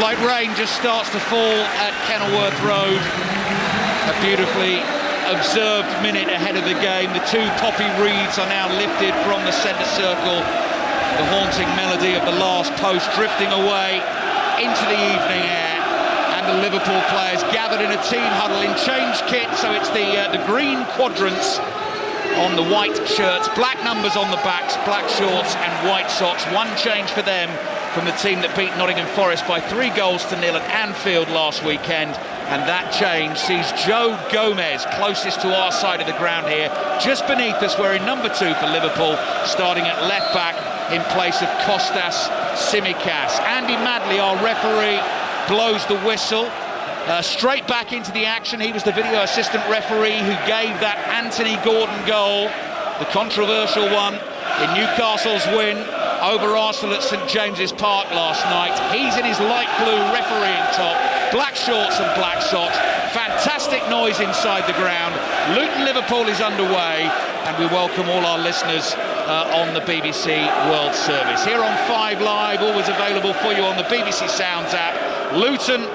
Light rain just starts to fall at Kenilworth Road. A beautifully observed minute ahead of the game. The two poppy reeds are now lifted from the centre circle. The haunting melody of the last post drifting away into the evening air. And the Liverpool players gathered in a team huddle in change kit. So it's the green quadrants on the white shirts, black numbers on the backs, black shorts and white socks. One change for them from the team that beat Nottingham Forest by 3-0 at Anfield last weekend. And that change sees Joe Gomez closest to our side of the ground here, just beneath us, wearing number 2 for Liverpool, starting at left back in place of Kostas Tsimikas. Andy Madley, our referee, blows the whistle. Straight back into the action. He was the video assistant referee who gave that Anthony Gordon goal, the controversial one in Newcastle's win over Arsenal at St James's Park last night. He's in his light blue refereeing top, black shorts and black socks. Fantastic noise inside the ground. Luton Liverpool is underway, and we welcome all our listeners on the BBC World Service. Here on 5 Live, always available for you on the BBC Sounds app. Luton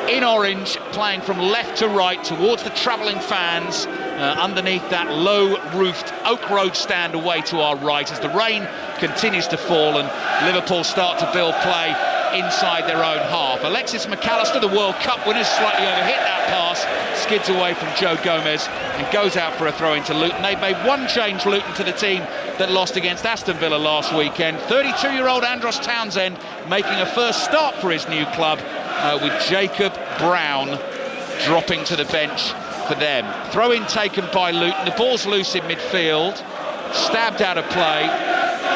in orange, playing from left to right towards the travelling fans underneath that low-roofed Oak Road stand away to our right as the rain continues to fall and Liverpool start to build play inside their own half. Alexis McAllister, the World Cup winner, slightly overhit that pass, skids away from Joe Gomez and goes out for a throw into Luton. They've made one change, Luton, to the team that lost against Aston Villa last weekend. 32-year-old Andros Townsend making a first start for his new club, with Jacob Brown dropping to the bench for them. Throw-in taken by Luton. The ball's loose in midfield, stabbed out of play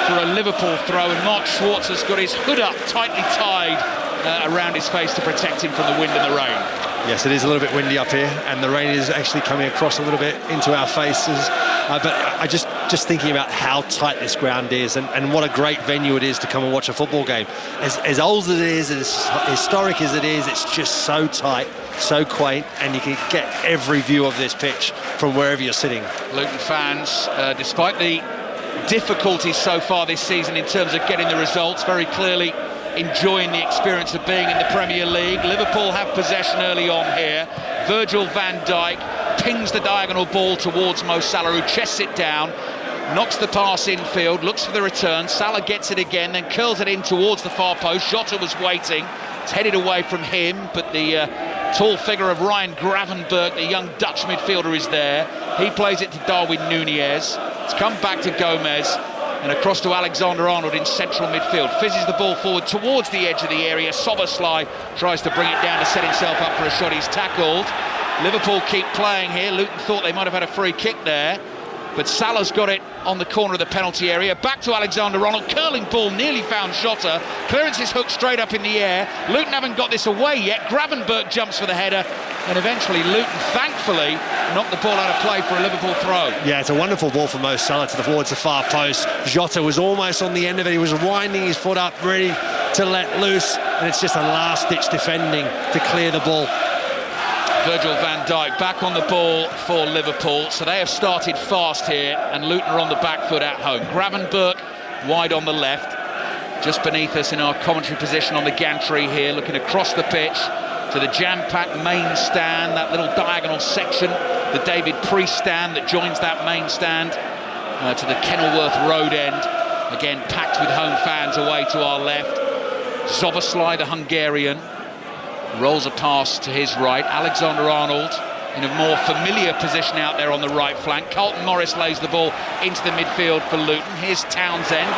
for a Liverpool throw, and Mark Schwartz has got his hood up, tightly tied around his face to protect him from the wind and the rain. Yes, it is a little bit windy up here, and the rain is actually coming across a little bit into our faces. But I just thinking about how tight this ground is, and what a great venue it is to come and watch a football game. As old as it is, as historic as it is, it's just so tight, so quaint, and you can get every view of this pitch from wherever you're sitting. Luton fans, despite the difficulties so far this season in terms of getting the results, very clearly enjoying the experience of being in the Premier League. Liverpool have possession early on here. Virgil van Dijk pings the diagonal ball towards Mo Salah, who chests it down, knocks the pass infield, looks for the return. Salah gets it again, then curls it in towards the far post. Jota was waiting. It's headed away from him, but the tall figure of Ryan Gravenberch, the young Dutch midfielder, is there. He plays it to Darwin Núñez. It's come back to Gomez and across to Alexander-Arnold in central midfield. Fizzes the ball forward towards the edge of the area. Soboslai tries to bring it down to set himself up for a shot. He's tackled. Liverpool keep playing here. Luton thought they might have had a free kick there, but Salah's got it on the corner of the penalty area. Back to Alexander-Arnold. Curling ball, nearly found Jota. Clearance is hooked straight up in the air. Luton haven't got this away yet. Gravenberch jumps for the header, and eventually Luton, thankfully, knocked the ball out of play for a Liverpool throw. Yeah, it's a wonderful ball from Mo Salah towards the far post. Jota was almost on the end of it. He was winding his foot up, ready to let loose, and it's just a last-ditch defending to clear the ball. Virgil van Dijk back on the ball for Liverpool, so they have started fast here, and Luton are on the back foot at home. Gravenberch wide on the left, just beneath us in our commentary position on the gantry here, looking across the pitch to the jam-packed main stand, that little diagonal section, the David Priest stand that joins that main stand, to the Kenilworth Road end, again packed with home fans away to our left. Soboslai, the Hungarian, rolls a pass to his right. Alexander-Arnold in a more familiar position out there on the right flank. Carlton Morris lays the ball into the midfield for Luton. Here's Townsend,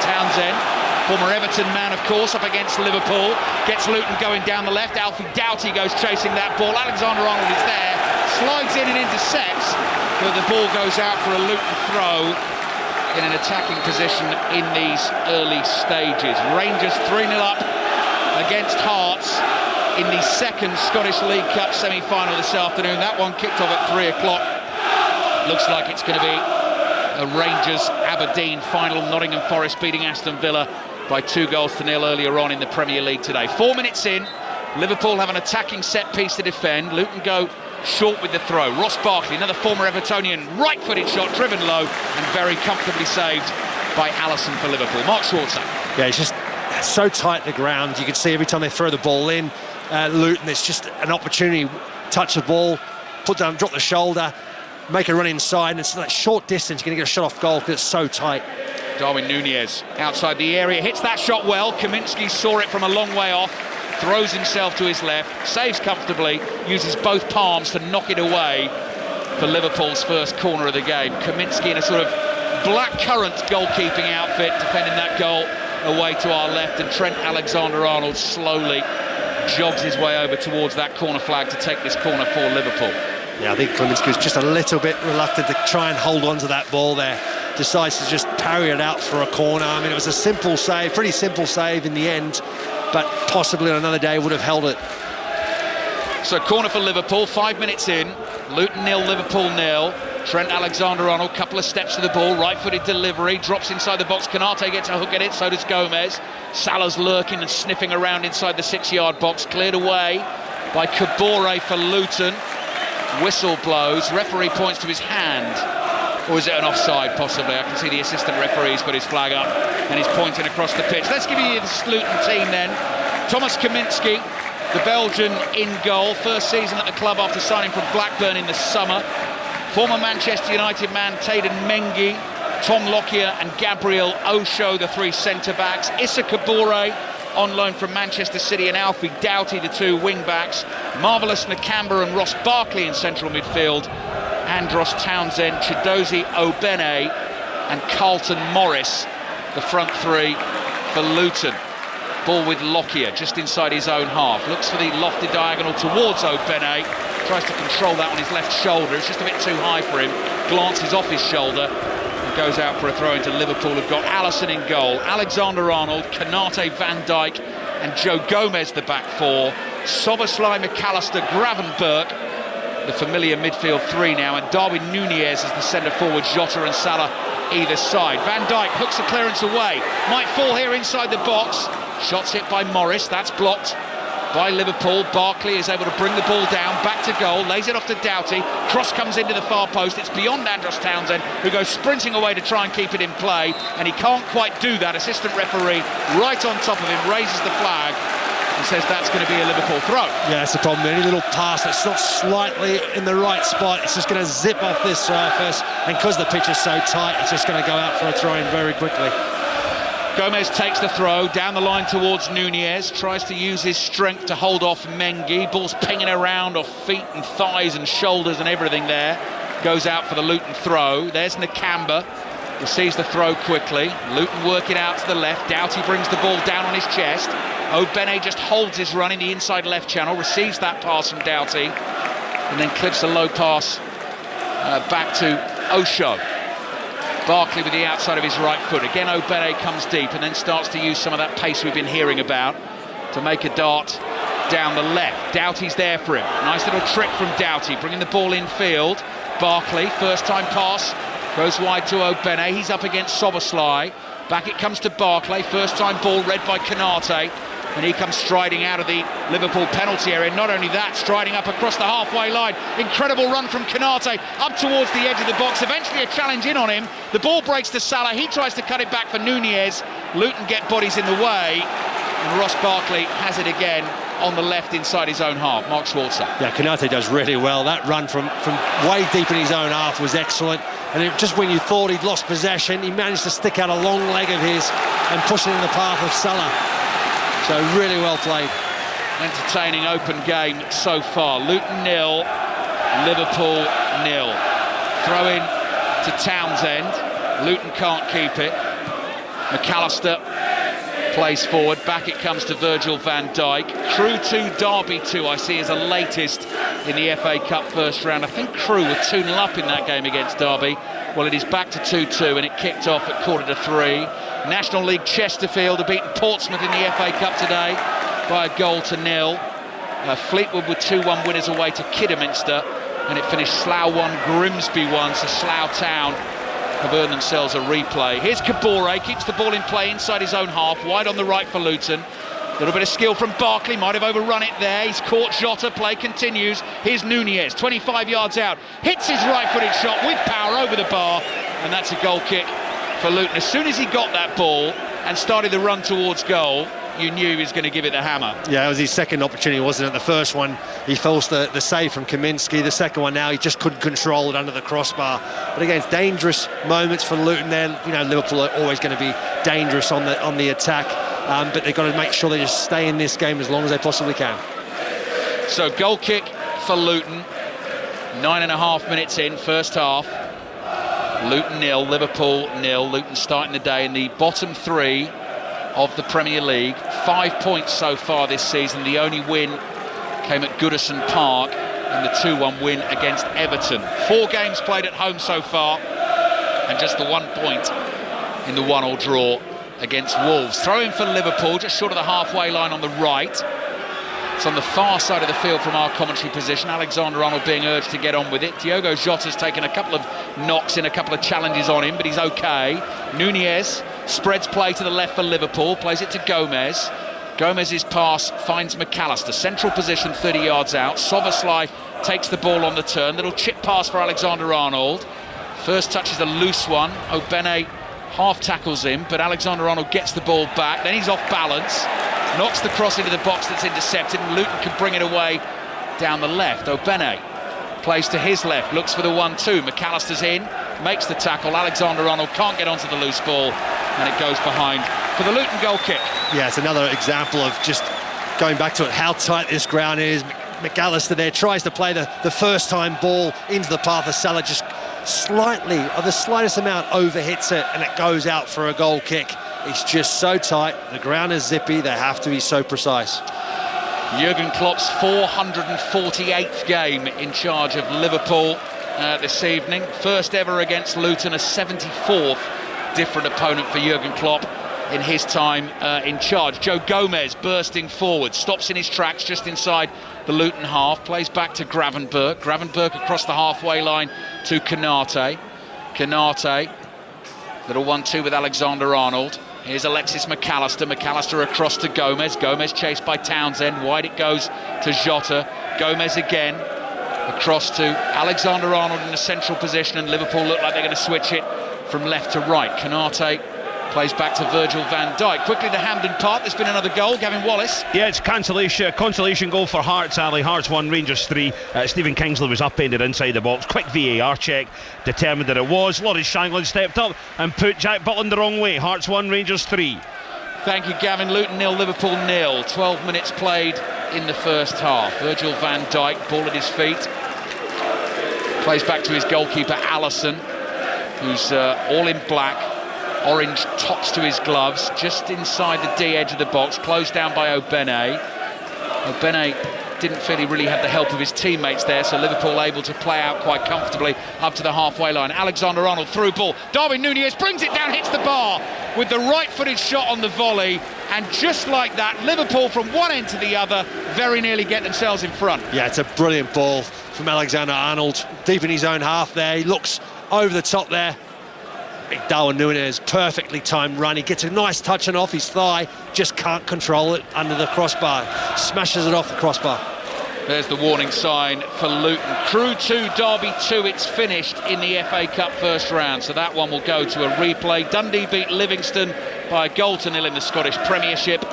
former Everton man, of course, up against Liverpool. Gets Luton going down the left. Alfie Doughty goes chasing that ball. Alexander-Arnold is there, slides in and intercepts, but the ball goes out for a Luton throw in an attacking position in these early stages. Rangers 3-0 up against Hearts in the second Scottish League Cup semi-final this afternoon. That one kicked off at 3 o'clock. Looks like it's going to be a Rangers-Aberdeen final. Nottingham Forest beating Aston Villa by 2-0 earlier on in the Premier League today. 4 minutes in, Liverpool have an attacking set piece to defend. Luton go short with the throw. Ross Barkley, another former Evertonian, right-footed shot, driven low and very comfortably saved by Alisson for Liverpool. Mark Schwarzer. Yeah, it's just so tight the ground. You can see every time they throw the ball in, Luton, it's just an opportunity. Touch the ball, put down, drop the shoulder, make a run inside, and it's that short distance. You're going to get a shot off goal because it's so tight. Darwin Núñez outside the area, hits that shot well. Kaminsky saw it from a long way off, throws himself to his left, saves comfortably, uses both palms to knock it away for Liverpool's first corner of the game. Kaminsky in a sort of blackcurrant goalkeeping outfit, defending that goal away to our left, and Trent Alexander-Arnold slowly jogs his way over towards that corner flag to take this corner for Liverpool. Yeah, I think Kaminsky was just a little bit reluctant to try and hold on to that ball there. Decides to just parry it out for a corner. I mean, it was a simple save, pretty simple save in the end, but possibly on another day would have held it. So corner for Liverpool, 5 minutes in. Luton 0, Liverpool 0. Trent Alexander-Arnold, couple of steps to the ball, right-footed delivery, drops inside the box. Konate gets a hook at it, so does Gomez. Salah's lurking and sniffing around inside the 6-yard box, cleared away by Kabore for Luton. Whistle blows, referee points to his hand. Or is it an offside, possibly? I can see the assistant referee's got his flag up and he's pointing across the pitch. Let's give you this Luton team then. Thomas Kaminsky, the Belgian, in goal. First season at the club after signing from Blackburn in the summer. Former Manchester United man Tayden Mengi, Tom Lockyer and Gabriel Osho, the three centre-backs. Issa Kabore on loan from Manchester City, and Alfie Doughty, the two wing-backs. Marvellous Nakamba and Ross Barkley in central midfield. Andros Townsend, Chidozie Obene and Carlton Morris, the front three for Luton. Ball with Lockyer just inside his own half. Looks for the lofted diagonal towards Obene. Tries to control that on his left shoulder. It's just a bit too high for him. Glances off his shoulder and goes out for a throw into Liverpool. Have got Alisson in goal. Alexander-Arnold, Konate, Van Dijk and Joe Gomez the back four. Szoboszlai, McAllister, Gravenberch, the familiar midfield three now, and Darwin Núñez as the centre forward. Jota and Salah either side. Van Dijk hooks the clearance away. Might fall here inside the box. Shots hit by Morris. That's blocked by Liverpool. Barkley is able to bring the ball down, back to goal, lays it off to Doughty. Cross comes into the far post. It's beyond Andros Townsend, who goes sprinting away to try and keep it in play, and he can't quite do that. Assistant referee right on top of him raises the flag and says that's going to be a Liverpool throw. Yeah, that's the problem. Any little pass that's not slightly in the right spot, it's just going to zip off this surface, and because the pitch is so tight, it's just going to go out for a throw-in very quickly. Gomez takes the throw down the line towards Núñez, tries to use his strength to hold off Mengi. Ball's pinging around off feet and thighs and shoulders and everything there. Goes out for the Luton throw. There's Nakamba, receives the throw quickly. Luton working out to the left. Doughty brings the ball down on his chest. Obene just holds his run in the inside left channel, receives that pass from Doughty, and then clips a low pass back to Osho. Barkley with the outside of his right foot. Again, Obene comes deep and then starts to use some of that pace we've been hearing about to make a dart down the left. Doughty's there for him. Nice little trick from Doughty, bringing the ball in field. Barkley, first time pass, goes wide to Obene. He's up against Szoboszlai. Back it comes to Barkley. First time ball read by Konate. And he comes striding out of the Liverpool penalty area. Not only that, striding up across the halfway line. Incredible run from Konate up towards the edge of the box. Eventually a challenge in on him. The ball breaks to Salah. He tries to cut it back for Núñez. Luton get bodies in the way. And Ross Barkley has it again on the left inside his own half. Mark Schwarzer. Yeah, Konate does really well. That run from way deep in his own half was excellent. And just when you thought he'd lost possession, he managed to stick out a long leg of his and push it in the path of Salah. So really well played. Entertaining open game so far. Luton 0, Liverpool 0. Throw in to Townsend. Luton can't keep it. McAllister plays forward. Back it comes to Virgil van Dijk. Crewe 2, Derby 2, I see as a latest in the FA Cup first round. I think Crewe were 2-0 up in that game against Derby. Well, it is back to 2-2, and it kicked off at 2:45. National League Chesterfield have beaten Portsmouth in the FA Cup today by 1-0. Fleetwood were 2-1 winners away to Kidderminster, and it finished Slough 1, Grimsby 1, so Slough Town have earned themselves a replay. Here's Kabore, keeps the ball in play inside his own half, wide on the right for Luton. A little bit of skill from Barkley, might have overrun it there. He's caught Jota, play continues. Here's Núñez, 25 yards out, hits his right-footed shot with power over the bar, and that's a goal kick for for Luton. As soon as he got that ball and started the run towards goal, you knew he was going to give it the hammer. Yeah, it was his second opportunity, wasn't it? The first one, he forced the save from Kaminsky. The second one now, he just couldn't control it under the crossbar. But again, it's dangerous moments for Luton there. You know, Liverpool are always going to be dangerous on the attack. But they've got to make sure they just stay in this game as long as they possibly can. So goal kick for Luton. 9.5 minutes in, first half. Luton 0, Liverpool 0. Luton starting the day in the bottom three of the Premier League. 5 points so far this season. The only win came at Goodison Park in the 2-1 win against Everton. 4 games played at home so far, and just the 1 point in the 1-1 draw against Wolves. Throw in for Liverpool, just short of the halfway line on the right. It's on the far side of the field from our commentary position. Alexander-Arnold being urged to get on with it. Diogo Jota's taken a couple of knocks in, a couple of challenges on him, but he's okay. Nunez spreads play to the left for Liverpool, plays it to Gomez. Gomez's pass finds McAllister, central position 30 yards out. Soboslai takes the ball on the turn, little chip pass for Alexander-Arnold. First touch is a loose one. Obene half tackles him, but Alexander-Arnold gets the ball back, then he's off balance, knocks the cross into the box that's intercepted, and Luton can bring it away down the left. Obene plays to his left, looks for the 1-2. McAllister's in, makes the tackle. Alexander-Arnold can't get onto the loose ball, and it goes behind for the Luton goal kick. Yeah, it's another example of just going back to it, how tight this ground is. McAllister there tries to play the first time ball into the path of Salah, just slightly, or the slightest amount, overhits it, and it goes out for a goal kick. It's just so tight, the ground is zippy, they have to be so precise. Jurgen Klopp's 448th game in charge of Liverpool this evening. First ever against Luton, a 74th different opponent for Jurgen Klopp in his time in charge. Joe Gomez bursting forward, stops in his tracks just inside the Luton half, plays back to Gravenberch. Gravenberch across the halfway line to Konate. Konate, little 1-2 with Alexander-Arnold. Here's Alexis McAllister. McAllister across to Gomez. Gomez chased by Townsend. Wide it goes to Jota. Gomez again. Across to Alexander-Arnold in the central position, and Liverpool look like they're going to switch it from left to right. Konate plays back to Virgil van Dijk. Quickly to Hampden Park. There's been another goal. Gavin Wallace. Yeah, it's consolation goal for Hearts, Ali. Hearts 1, Rangers 3. Stephen Kingsley was upended inside the box. Quick VAR check determined that it was. Lawrence Shanklin stepped up and put Jack Butland the wrong way. Hearts 1, Rangers 3. Thank you, Gavin. Luton 0, Liverpool 0. 12 minutes played in the first half. Virgil van Dijk, ball at his feet. Plays back to his goalkeeper, Allison, who's all in black. Orange tops to his gloves, just inside the D edge of the box, closed down by Obene. Obene didn't feel he really had the help of his teammates there, so Liverpool able to play out quite comfortably up to the halfway line. Alexander-Arnold through ball. Darwin Nunez brings it down, hits the bar with the right-footed shot on the volley, and just like that, Liverpool from one end to the other very nearly get themselves in front. Yeah, it's a brilliant ball from Alexander-Arnold, deep in his own half there. He looks over the top there. Darwin Nunez, perfectly timed run. He gets a nice touch and off his thigh, just can't control it under the crossbar. Smashes it off the crossbar. There's the warning sign for Luton. Crew 2, Derby 2, it's finished in the FA Cup first round, so that one will go to a replay. Dundee beat Livingston by a goal to 0 in the Scottish Premiership.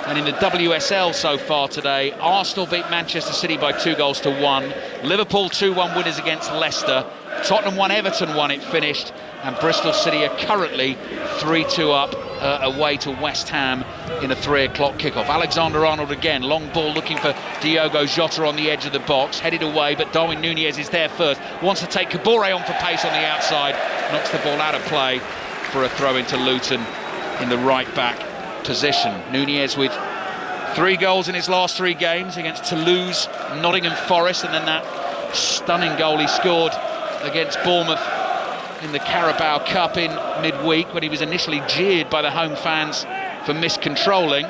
And in the WSL so far today, Arsenal beat Manchester City by 2-1. Liverpool 2-1 winners against Leicester. Tottenham 1, Everton 1, it finished. And Bristol City are currently 3-2 up away to West Ham in a 3 o'clock kickoff. Alexander-Arnold again, long ball looking for Diogo Jota on the edge of the box, headed away, but Darwin Nunez is there first, wants to take Kabore on for pace on the outside, knocks the ball out of play for a throw into Luton in the right back position. Nunez with 3 goals in his last 3 games against Toulouse, Nottingham Forest, and then that stunning goal he scored against Bournemouth in the Carabao Cup in midweek, when he was initially jeered by the home fans for miscontrolling.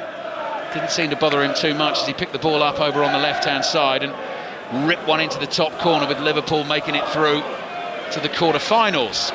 Didn't seem to bother him too much as he picked the ball up over on the left-hand side and ripped one into the top corner, with Liverpool making it through to the quarter-finals.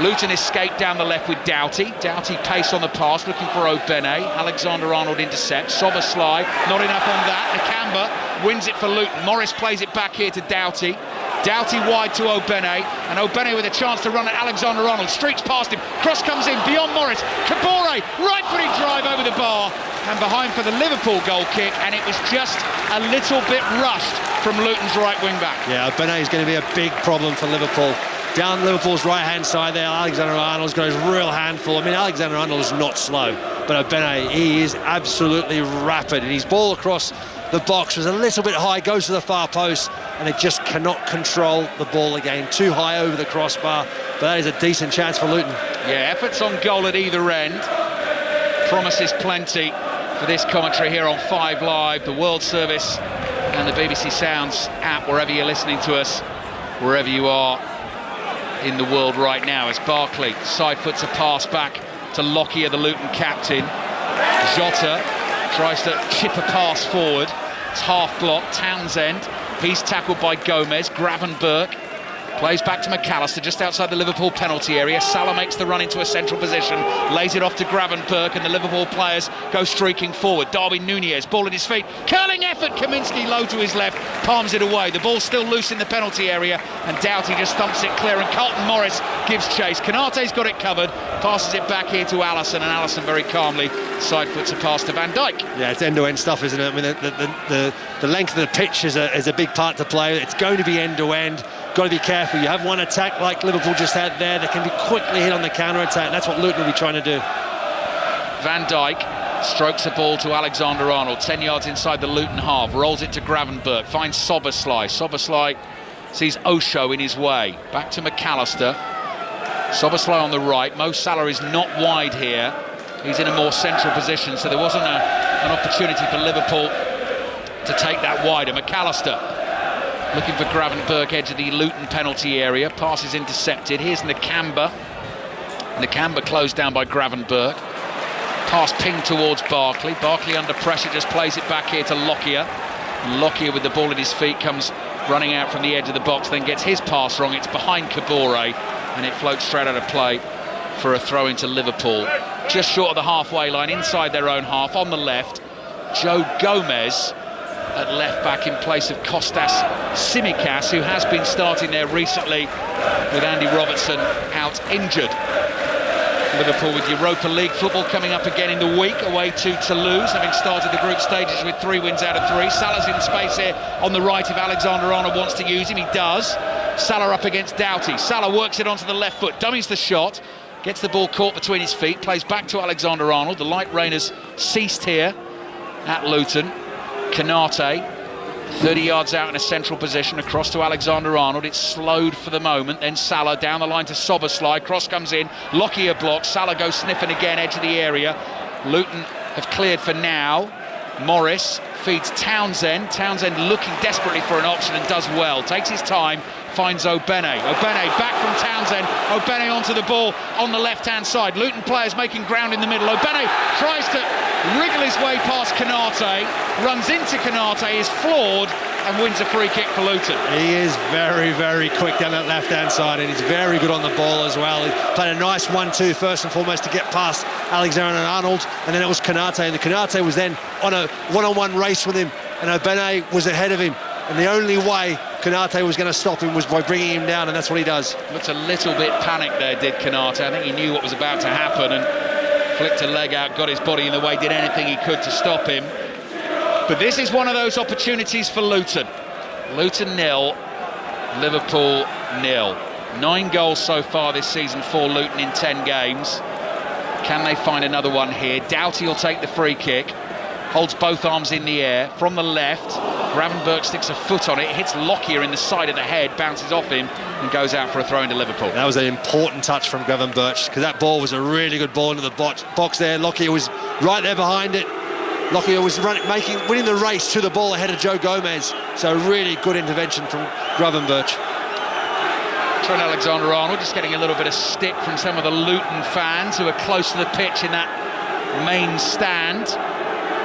Luton escaped down the left with Doughty. Doughty pace on the pass, looking for Obene. Alexander-Arnold intercepts. Soboslai, not enough on that. Nakamba wins it for Luton. Morris plays it back here to Doughty. Doughty wide to Obene, and Obene with a chance to run at Alexander-Arnold, streaks past him, cross comes in, beyond Morris, Kabore, right-footed drive over the bar, and behind for the Liverpool goal kick, and it was just a little bit rushed from Luton's right wing-back. Yeah, Obene is going to be a big problem for Liverpool. Down Liverpool's right-hand side there, Alexander-Arnold's got his real handful. I mean, Alexander-Arnold is not slow, but Obene, he is absolutely rapid, and his ball across the box was a little bit high, goes to the far post, and it just cannot control the ball again. Too high over the crossbar, but that is a decent chance for Luton. Yeah, efforts on goal at either end. Promises plenty for this commentary here on 5 Live, the World Service and the BBC Sounds app, wherever you're listening to us, wherever you are in the world right now, as Barkley side foots a pass back to Lockyer, the Luton captain. Jota tries to chip a pass forward. It's half blocked. Townsend, he's tackled by Gomez. Gravenberch plays back to McAllister just outside the Liverpool penalty area. Salah makes the run into a central position, lays it off to Gravenberch, and the Liverpool players go streaking forward. Darwin Núñez, ball at his feet, curling effort, Kaminsky low to his left, palms it away. The ball's still loose in the penalty area, and Doughty just thumps it clear, and Carlton Morris gives chase. Konate's got it covered, passes it back here to Allison, and Allison very calmly side foots a pass to Van Dijk. Yeah, it's end-to-end stuff, isn't it? I mean, the length of the pitch is a big part to play. It's going to be end-to-end. Got to be careful. You have one attack like Liverpool just had there that can be quickly hit on the counter-attack, and that's what Luton will be trying to do. Van Dijk strokes the ball to Alexander-Arnold, 10 yards inside the Luton half, rolls it to Gravenberch, finds Soberslai. Soberslai sees Osho in his way. Back to McAllister. Soberslai on the right. Mo Salah is not wide here. He's in a more central position, so there wasn't an opportunity for Liverpool to take that wider. McAllister looking for Gravenberch, edge of the Luton penalty area. Pass is intercepted. Here's Nakamba. Nakamba closed down by Gravenberch. Pass pinged towards Barkley. Barkley under pressure just plays it back here to Lockyer. Lockyer with the ball at his feet comes running out from the edge of the box, then gets his pass wrong. It's behind Kabore, and it floats straight out of play for a throw into Liverpool. Just short of the halfway line, inside their own half, on the left. Joe Gomez at left back in place of Kostas Tsimikas, who has been starting there recently with Andy Robertson out injured. Liverpool with Europa League football coming up again in the week, away to Toulouse, having started the group stages with 3 wins out of 3. Salah's in space here on the right if Alexander-Arnold wants to use him. He does. Salah up against Doughty. Salah works it onto the left foot, dummies the shot, gets the ball caught between his feet, plays back to Alexander-Arnold. The light rain has ceased here at Luton. Konate, 30 yards out in a central position, across to Alexander-Arnold. It's slowed for the moment, then Salah down the line to Soberslai. Cross comes in, Lockyer blocks, Salah goes sniffing again, edge of the area. Luton have cleared for now. Morris feeds Townsend. Townsend looking desperately for an option and does well. Takes his time, finds Obene. Obene back from Townsend. Obene onto the ball on the left-hand side. Luton players making ground in the middle. Obene tries to wriggle his way past Konate, runs into Konate, is floored, and wins a free kick for Luton. He is very, very quick down that left-hand side, and he's very good on the ball as well. He played a nice 1-2 first and foremost to get past Alexander-Arnold, and then it was Konate, and the Konate was then on a one-on-one race with him, and Obene was ahead of him, and the only way Konate was going to stop him was by bringing him down, and that's what he does. Looked a little bit panicked there, did Konate. I think he knew what was about to happen and flicked a leg out, got his body in the way, did anything he could to stop him. But this is one of those opportunities for Luton. Luton 0, Liverpool 0. 9 goals so far this season for Luton in 10 games. Can they find another one here? Doughty will take the free kick, holds both arms in the air from the left. Gravenberch sticks a foot on it, hits Lockyer in the side of the head, bounces off him and goes out for a throw into Liverpool. That was an important touch from Gravenberch, because that ball was a really good ball into the box there. Lockyer was right there behind it. Lockyer was winning the race to the ball ahead of Joe Gomez. So really good intervention from Gravenberch. Trent Alexander-Arnold just getting a little bit of stick from some of the Luton fans who are close to the pitch in that main stand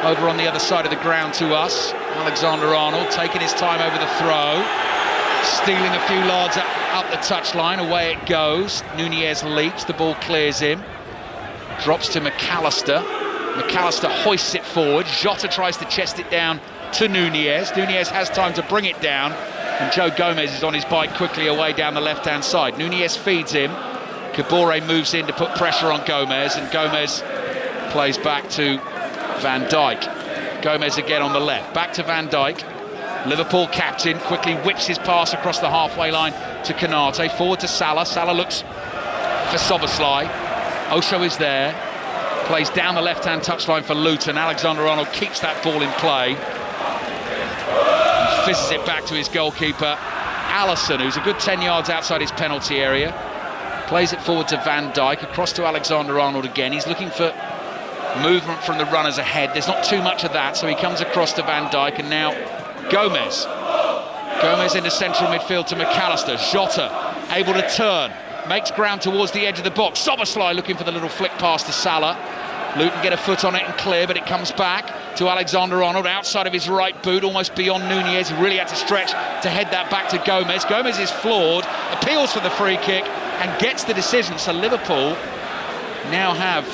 over on the other side of the ground to us. Alexander-Arnold taking his time over the throw, stealing a few yards up the touchline. Away it goes. Núñez leaps, the ball clears him, drops to McAllister. McAllister hoists it forward. Jota tries to chest it down to Núñez. Núñez has time to bring it down, And Joe Gomez is on his bike quickly away down the left-hand side. Nunez feeds him. Kabore moves in to put pressure on Gomez, and Gomez plays back to Van Dijk. Gomez again on the left, back to Van Dijk. Liverpool captain quickly whips his pass across the halfway line to Konate, forward to Salah. Salah looks for Szoboszlai. Osho is there, plays down the left-hand touchline for Luton. Alexander-Arnold keeps that ball in play, fizzes it back to his goalkeeper Alisson, who's a good 10 yards outside his penalty area. Plays it forward to Van Dijk, across to Alexander-Arnold again. He's looking for movement from the runners ahead. There's not too much of that, so he comes across to Van Dijk, and now Gomez. Gomez into central midfield to McAllister. Jota able to turn, makes ground towards the edge of the box. Szoboszlai looking for the little flick pass to Salah. Luton get a foot on it and clear, but it comes back to Alexander-Arnold outside of his right boot, almost beyond Nunez. He really had to stretch to head that back to Gomez. Gomez is floored, appeals for the free kick and gets the decision. So Liverpool now have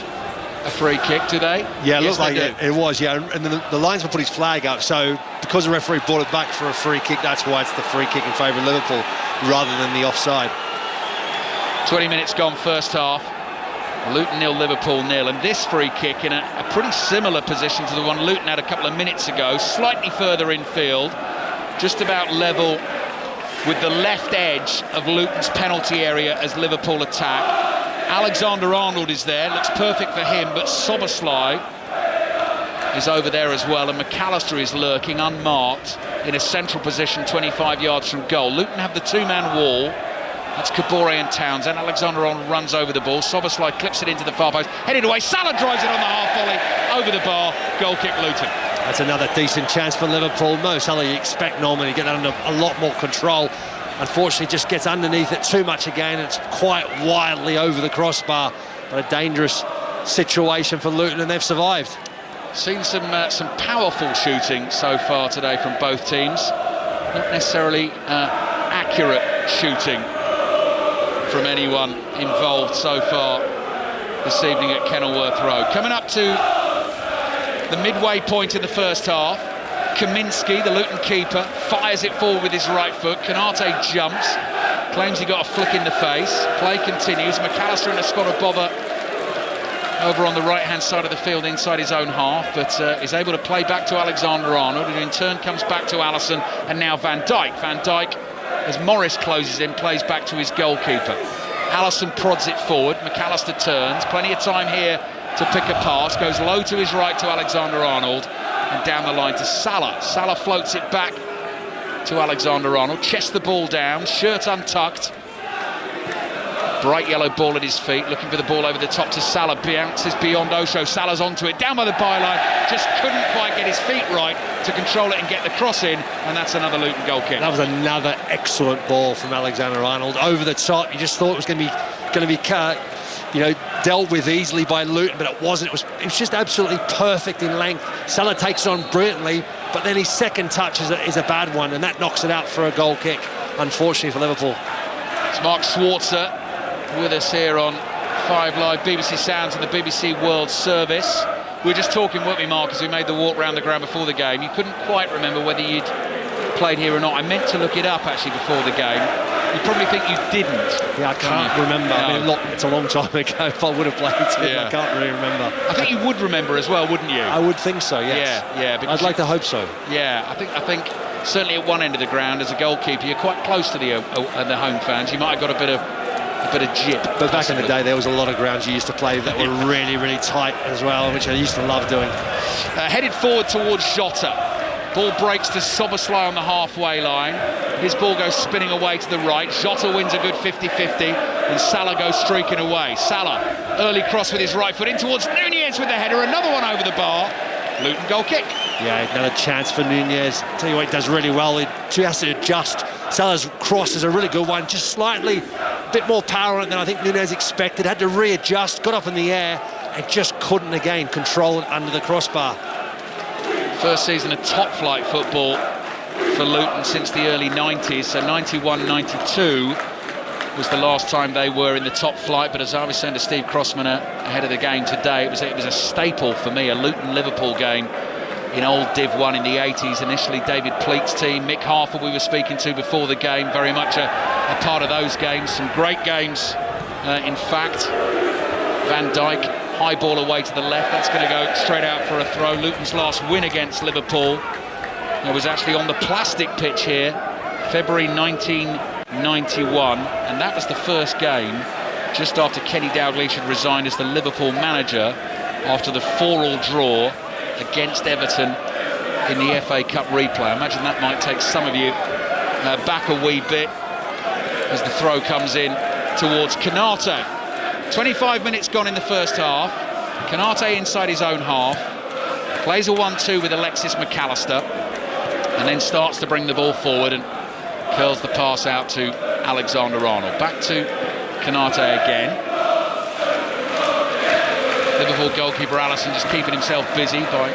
a free kick, do they? Yeah, it yes, looked like it was, yeah. And the linesman put his flag up, so because the referee brought it back for a free kick, that's why it's the free kick in favour of Liverpool rather than the offside. 20 minutes gone first half. Luton 0, Liverpool 0, and this free kick in a pretty similar position to the one Luton had a couple of minutes ago, slightly further infield, just about level with the left edge of Luton's penalty area as Liverpool attack. Alexander-Arnold is there, looks perfect for him, but Szoboszlai is over there as well, and McAllister is lurking unmarked in a central position 25 yards from goal. Luton have the two-man wall. That's Kabore and Townsend. Alexander-Arnold runs over the ball. Szoboszlai clips it into the far post, headed away. Salah drives it on the half volley over the bar. Goal kick Luton. That's another decent chance for Liverpool. Mo Salah, you expect normally to get under a lot more control. Unfortunately, just gets underneath it too much again. It's quite wildly over the crossbar, but a dangerous situation for Luton, and they've survived. Seen some powerful shooting so far today from both teams. Not necessarily accurate shooting from anyone involved so far this evening at Kenilworth Road. Coming up to the midway point in the first half, Kaminski, the Luton keeper, fires it forward with his right foot. Konate jumps, claims he got a flick in the face. Play continues. McAllister in a spot of bother over on the right-hand side of the field inside his own half, but is able to play back to Alexander-Arnold, who in turn comes back to Alisson, and now Van Dijk. Van Dijk, as Morris closes in, plays back to his goalkeeper. Alisson prods it forward, McAllister turns, plenty of time here to pick a pass, goes low to his right to Alexander-Arnold, and down the line to Salah. Salah floats it back to Alexander-Arnold, chests the ball down, shirt untucked. Bright yellow ball at his feet, looking for the ball over the top to Salah, bounces beyond Osho, Salah's onto it, down by the byline, just couldn't quite get his feet right to control it and get the cross in, and that's another Luton goal kick. That was another excellent ball from Alexander-Arnold, over the top. You just thought it was going to be dealt with easily by Luton, but it wasn't. It was just absolutely perfect in length. Salah takes it on brilliantly, but then his second touch is a bad one, and that knocks it out for a goal kick, unfortunately for Liverpool. It's Mark Schwarzer with us here on 5 Live, BBC Sounds and the BBC World Service. We were just talking, weren't we, Mark, as we made the walk round the ground before the game. You couldn't quite remember whether you'd played here or not. I meant to look it up, actually, before the game. You probably think you didn't. Yeah, I can't remember. No. I mean, it's a long time ago if I would have played it. Yeah. I can't really remember. I think you would remember as well, wouldn't you? I would think so, yes. Yeah. I'd like to hope so. Yeah, I think certainly at one end of the ground, as a goalkeeper, you're quite close to the home fans. You might have got a bit of jip. But back in the day, there was a lot of grounds you used to play that were really, really tight as well, which I used to love doing. Headed forward towards Jota. Ball breaks to Szoboszlai on the halfway line. His ball goes spinning away to the right. Jota wins a good 50-50, and Salah goes streaking away. Salah, early cross with his right foot in towards Nunez with the header. Another one over the bar. Luton goal kick. Yeah, another chance for Nunez. I'll tell you what, he does really well. He has to adjust. Salah's cross is a really good one, just slightly a bit more power on it than I think Nunez expected. Had to readjust, got up in the air, and just couldn't again control it under the crossbar. First season of top-flight football for Luton since the early 90s, so 91-92 was the last time they were in the top flight. But as I was saying to Steve Crossman ahead of the game today, it was a staple for me, a Luton-Liverpool game in old Div 1 in the 80s. Initially David Pleat's team, Mick Harford we were speaking to before the game, very much a part of those games. Some great games, in fact. Van Dijk, high ball away to the left, that's going to go straight out for a throw. Luton's last win against Liverpool, it was actually on the plastic pitch here, February 1991, and that was the first game just after Kenny Dalglish had resigned as the Liverpool manager after the 4-4 draw against Everton in the FA Cup replay. I imagine that might take some of you back a wee bit as the throw comes in towards Konate. 25 minutes gone in the first half. Konate inside his own half, plays a 1-2 with Alexis McAllister, and then starts to bring the ball forward and curls the pass out to Alexander-Arnold. Back to Konate again. Liverpool goalkeeper Alisson just keeping himself busy by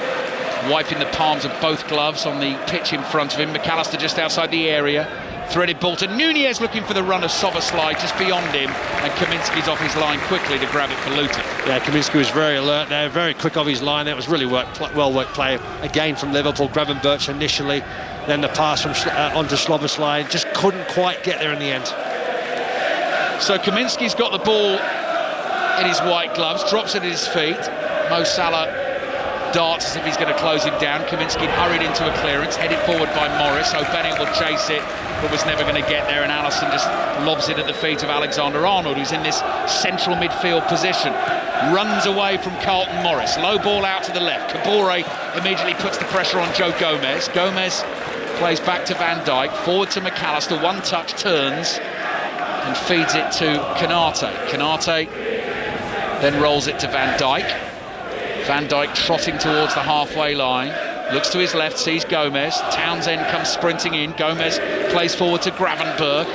wiping the palms of both gloves on the pitch in front of him. McAllister just outside the area. Threaded ball to Nunez, looking for the run of Soboslai just beyond him, and Kaminsky's off his line quickly to grab it for Luton. Yeah, Kaminsky was very alert there, very quick off his line. That was really well worked play again from Liverpool. Gravenberch initially, then the pass from onto Soboslai, just couldn't quite get there in the end. So Kaminsky's got the ball in his white gloves, drops it at his feet. Mo Salah darts as if he's going to close him down. Kaminsky hurried into a clearance, headed forward by Morris. O'Benning will chase it, but was never going to get there, and Alisson just lobs it at the feet of Alexander-Arnold, who's in this central midfield position. Runs away from Carlton Morris. Low ball out to the left. Kabore immediately puts the pressure on Joe Gomez. Gomez plays back to Van Dijk, forward to McAllister, one touch, turns and feeds it to Konate. Konate then rolls it to Van Dijk. Van Dijk trotting towards the halfway line, looks to his left, sees Gomez. Townsend comes sprinting in. Gomez plays forward to Gravenberch.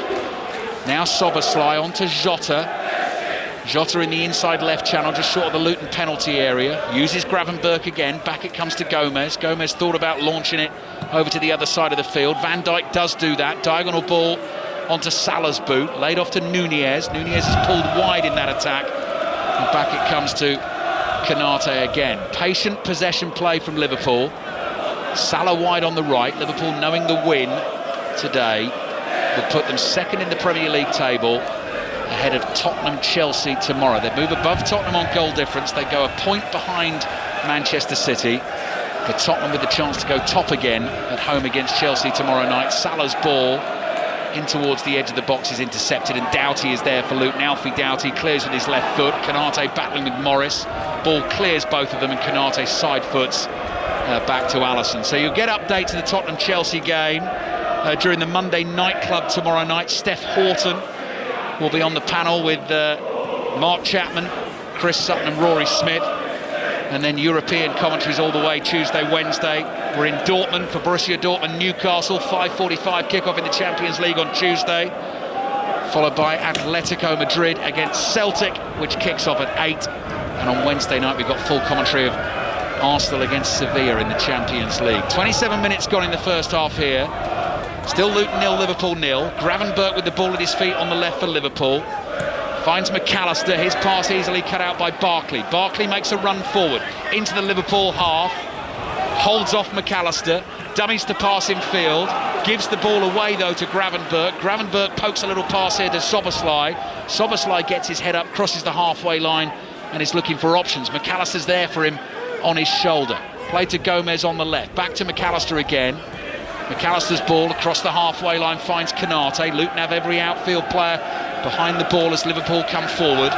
Now Soboslai on to Jota. Jota in the inside left channel, just short of the Luton penalty area. Uses Gravenberch again. Back it comes to Gomez. Gomez thought about launching it over to the other side of the field. Van Dijk does do that. Diagonal ball onto Salah's boot. Laid off to Nunez. Nunez is pulled wide in that attack. And back it comes to Konate again. Patient possession play from Liverpool. Salah wide on the right. Liverpool, knowing the win today, will put them second in the Premier League table, ahead of Tottenham, Chelsea tomorrow. They move above Tottenham on goal difference. They go a point behind Manchester City, but Tottenham with the chance to go top again at home against Chelsea tomorrow night. Salah's ball in towards the edge of the box is intercepted, and Doughty is there for Luton. Alfie Doughty clears with his left foot. Konate battling with Morris. Ball clears both of them, and Konate side foots back to Alisson. So you'll get updates of the Tottenham-Chelsea game during the Monday Night Club tomorrow night. Steph Horton will be on the panel with Mark Chapman, Chris Sutton and Rory Smith. And then European commentaries all the way Tuesday, Wednesday. We're in Dortmund for Borussia Dortmund, Newcastle, 5:45 kickoff in the Champions League on Tuesday, followed by Atletico Madrid against Celtic, which kicks off at 8. And on Wednesday night we've got full commentary of Arsenal against Sevilla in the Champions League. 27 minutes gone in the first half here. Still Luton 0, Liverpool 0. Gravenberch with the ball at his feet on the left for Liverpool. Finds McAllister, his pass easily cut out by Barkley. Barkley makes a run forward into the Liverpool half, holds off McAllister, dummies to pass in field, gives the ball away though to Gravenberch. Gravenberch pokes a little pass here to Soboslai. Soboslai gets his head up, crosses the halfway line and is looking for options. McAllister's there for him on his shoulder. Played to Gomez on the left, back to McAllister again. McAllister's ball across the halfway line finds Konate. Luton have every outfield player behind the ball as Liverpool come forward.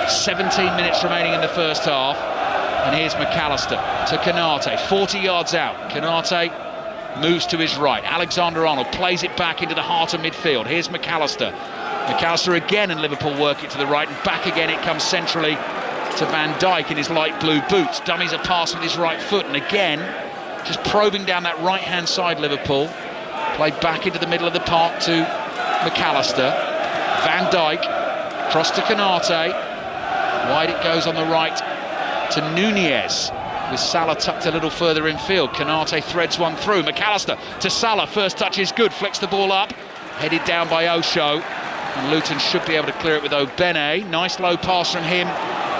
17 minutes remaining in the first half, and here's McAllister to Konate, 40 yards out. Konate moves to his right. Alexander-Arnold plays it back into the heart of midfield. Here's McAllister. McAllister again, and Liverpool work it to the right, and back again it comes centrally to Van Dijk in his light blue boots. Dummies a pass with his right foot, and again just probing down that right hand side. Liverpool played back into the middle of the park to McAllister. Van Dijk, cross to Konate, wide it goes on the right to Nunez, with Salah tucked a little further infield. Konate threads one through. McAllister to Salah, first touch is good, flicks the ball up, headed down by Osho, and Luton should be able to clear it with O'Benning. Nice low pass from him,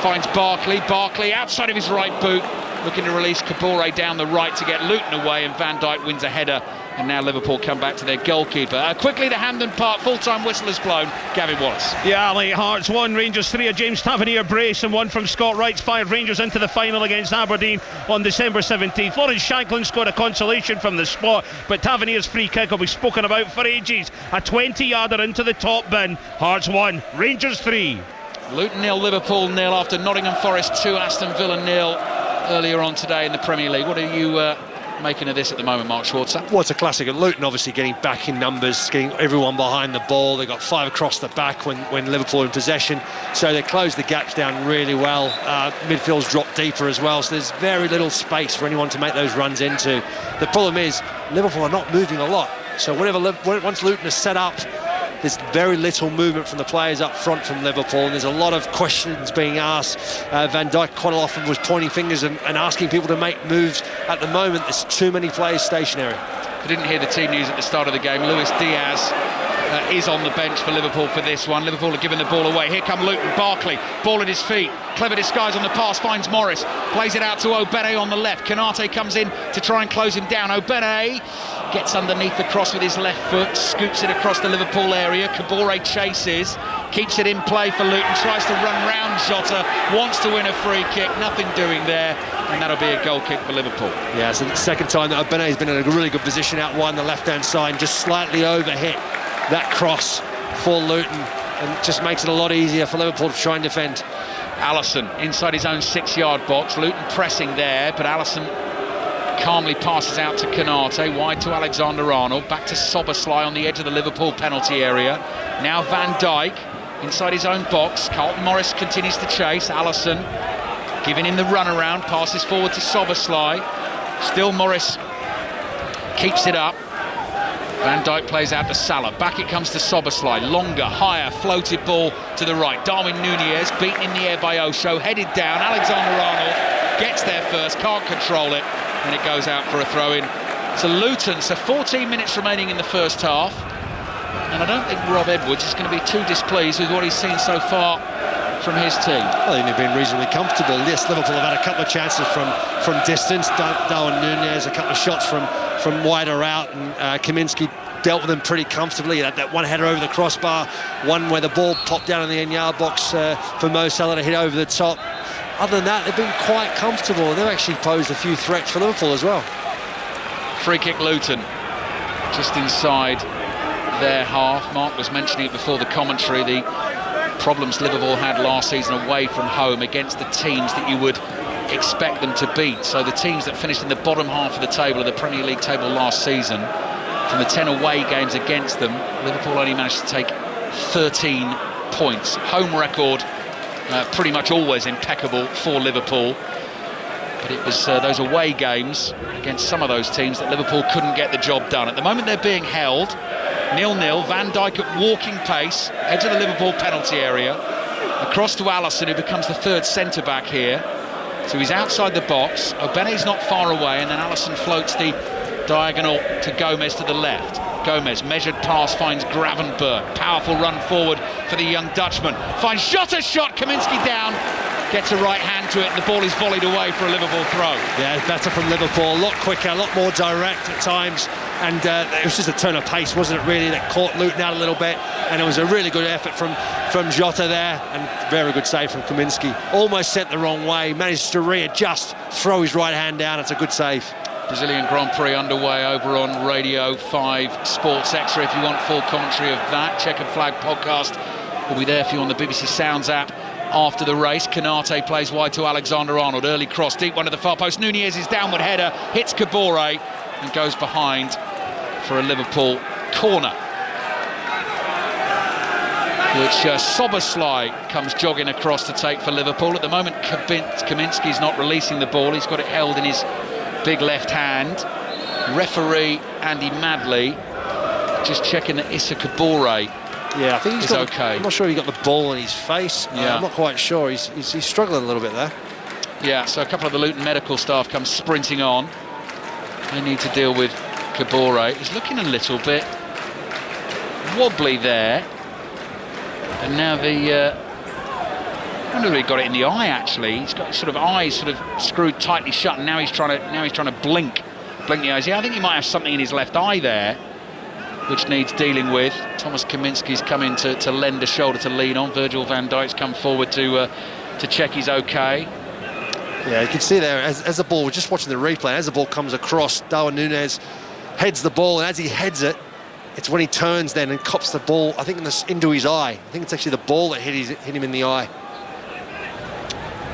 finds Barkley. Barkley outside of his right boot, looking to release Kabore down the right to get Luton away, and Van Dijk wins a header, and now Liverpool come back to their goalkeeper. Quickly, the Hampden Park full-time whistle is blown. Gavin Wallace. Yeah, Ali, Hearts 1, Rangers 3, a James Tavernier brace and one from Scott Wright's 5 Rangers into the final against Aberdeen on December 17th. Lawrence Shanklin scored a consolation from the spot, but Tavernier's free kick will be spoken about for ages. A 20-yarder into the top bin. Hearts 1, Rangers 3. Luton 0, Liverpool 0 after Nottingham Forest 2, Aston Villa 0 earlier on today in the Premier League. What are you making of this at the moment, Mark Schwarzer? Well, it's a classic. Luton obviously getting back in numbers, getting everyone behind the ball. They got 5 across the back when Liverpool were in possession, so they closed the gaps down really well. Midfield's dropped deeper as well, so there's very little space for anyone to make those runs into. The problem is Liverpool are not moving a lot, so once Luton is set up, there's very little movement from the players up front from Liverpool, and there's a lot of questions being asked. Van Dijk quite often was pointing fingers and asking people to make moves. At the moment, there's too many players stationary. I didn't hear the team news at the start of the game. Luis Diaz is on the bench for Liverpool for this one. Liverpool are giving the ball away. Here come Luton. Barkley, ball at his feet. Clever disguise on the pass, finds Morris. Plays it out to Obene on the left. Kanate comes in to try and close him down. Obene gets underneath the cross with his left foot, scoops it across the Liverpool area. Kabore chases, keeps it in play for Luton, tries to run round Jota, wants to win a free kick, nothing doing there, and that'll be a goal kick for Liverpool. Yeah, it's the second time that Obene has been in a really good position out wide on the left-hand side, just slightly overhit that cross for Luton, and just makes it a lot easier for Liverpool to try and defend. Allison inside his own 6-yard box. Luton pressing there, but Allison calmly passes out to Kanate, wide to Alexander-Arnold, back to Soberslai on the edge of the Liverpool penalty area. Now Van Dijk inside his own box. Carlton Morris continues to chase. Allison giving him the runaround, passes forward to Soberslai. Still Morris keeps it up. Van Dijk plays out to Salah. Back it comes to Soberslai. Longer, higher, floated ball to the right. Darwin Nunez beaten in the air by Osho. Headed down. Alexander-Arnold gets there first. Can't control it. And it goes out for a throw-in to Luton. So 14 minutes remaining in the first half. And I don't think Rob Edwards is going to be too displeased with what he's seen so far from his team. I think they've been reasonably comfortable. Yes, Liverpool have had a couple of chances from distance. Darwin Nunez, a couple of shots from wider out, and Kaminsky dealt with them pretty comfortably. That one header over the crossbar, one where the ball popped down in the end-yard box for Mo Salah to hit over the top. Other than that, they've been quite comfortable. They've actually posed a few threats for Liverpool as well. Free kick Luton, just inside their half. Mark was mentioning it before the commentary, the problems Liverpool had last season away from home against the teams that you would expect them to beat. So the teams that finished in the bottom half of the table, of the Premier League table last season, from the 10 away games against them, Liverpool only managed to take 13 points. Home record pretty much always impeccable for Liverpool, but it was those away games against some of those teams that Liverpool couldn't get the job done. At the moment they're being held 0-0. Van Dijk at walking pace, edge of the Liverpool penalty area, across to Allison, who becomes the third centre-back here. So he's outside the box. Obene's not far away, and then Allison floats the diagonal to Gomez to the left. Gomez, measured pass, finds Gravenberg. Powerful run forward for the young Dutchman. Finds Jota shot, Kaminsky down. Gets a right hand to it, and the ball is volleyed away for a Liverpool throw. Yeah, better from Liverpool. A lot quicker, a lot more direct at times. And it was just a turn of pace, wasn't it, really, that caught Luton out a little bit. And it was a really good effort from Jota there, and very good save from Kaminsky. Almost sent the wrong way, managed to readjust, throw his right hand down. It's a good save. Brazilian Grand Prix underway over on Radio 5 Sports Extra. If you want full commentary of that, Checkered Flag podcast will be there for you on the BBC Sounds app after the race. Kanate plays wide to Alexander-Arnold. Early cross, deep one to the far post. Nunez's downward header hits Kabore and goes behind for a Liverpool corner, which Soberslai comes jogging across to take for Liverpool. At the moment, Kaminsky's not releasing the ball. He's got it held in his big left hand. Referee Andy Madley just checking that Issa Kabore I think he's okay. I'm not sure he got the ball in his face. Yeah. I'm not quite sure. He's struggling a little bit there. Yeah, so a couple of the Luton medical staff come sprinting on. They need to deal with Kabore. He's looking a little bit wobbly there. And now the I wonder if he got it in the eye. Actually, he's got his sort of eyes sort of screwed tightly shut, and now he's trying to blink the eyes. Yeah, I think he might have something in his left eye there, which needs dealing with. Thomas Kaminski's come in to lend a shoulder to lean on. Virgil van Dijk's come forward to check he's okay. Yeah, you can see there as the ball, we're just watching the replay, as the ball comes across, Darwin Núñez heads the ball, and as he heads it, it's when he turns then and cops the ball, I think, into his eye. I think it's actually the ball that hit him in the eye.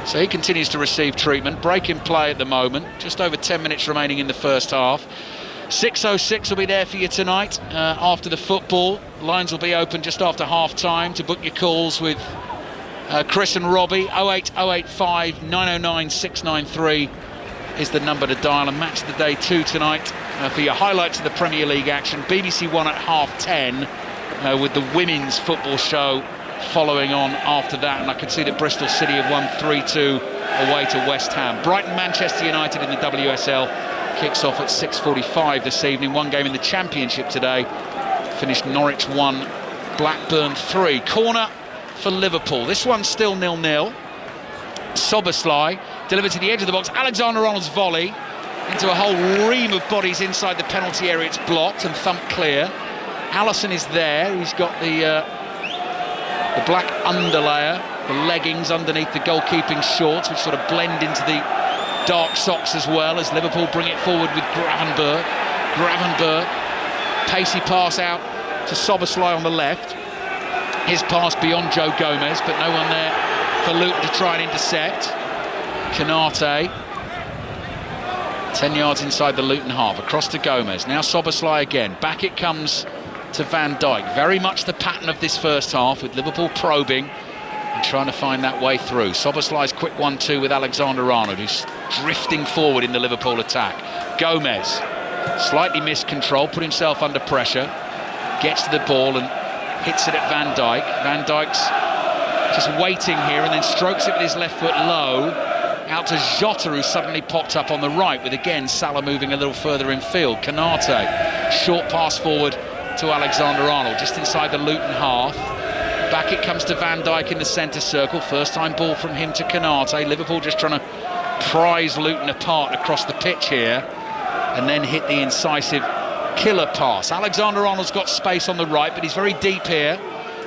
So he continues to receive treatment. Break in play at the moment. Just over 10 minutes remaining in the first half. 6:06 will be there for you tonight after the football. Lines will be open just after half-time to book your calls with Chris and Robbie. 08085 909 693 is the number to dial. And Match of the Day 2 tonight for your highlights of the Premier League action. BBC One at 10:30 with the women's football show following on after that, and I can see that Bristol City have won 3-2 away to West Ham. Brighton Manchester United in the WSL kicks off at 6:45 this evening. One game in the Championship today finished Norwich 1, Blackburn 3. Corner for Liverpool. This one's still 0-0. Soberslai delivered to the edge of the box. Alexander-Arnold's volley into a whole ream of bodies inside the penalty area. It's blocked and thumped clear. Allison is there. He's got the black underlayer, the leggings underneath the goalkeeping shorts, which sort of blend into the dark socks as well, as Liverpool bring it forward with Gravenberg. Pacey pass out to Soberslai on the left. His pass beyond Joe Gomez, but no one there for Luton to try and intercept. Konate, 10 yards inside the Luton half, across to Gomez. Now Soberslai again. Back it comes to Van Dijk. Very much the pattern of this first half, with Liverpool probing and trying to find that way through. Soberslai's quick 1-2 with Alexander-Arnold, who's drifting forward in the Liverpool attack. Gomez, slightly missed control, put himself under pressure, gets to the ball and hits it at Van Dijk. Van Dijk's just waiting here and then strokes it with his left foot low, out to Jota, who suddenly popped up on the right, with again Salah moving a little further in field. Konate, short pass forward to Alexander-Arnold, just inside the Luton half. Back it comes to Van Dijk in the centre circle. First time ball from him to Konate. Liverpool just trying to prise Luton apart across the pitch here, and then hit the incisive killer pass. Alexander-Arnold's got space on the right, but he's very deep here.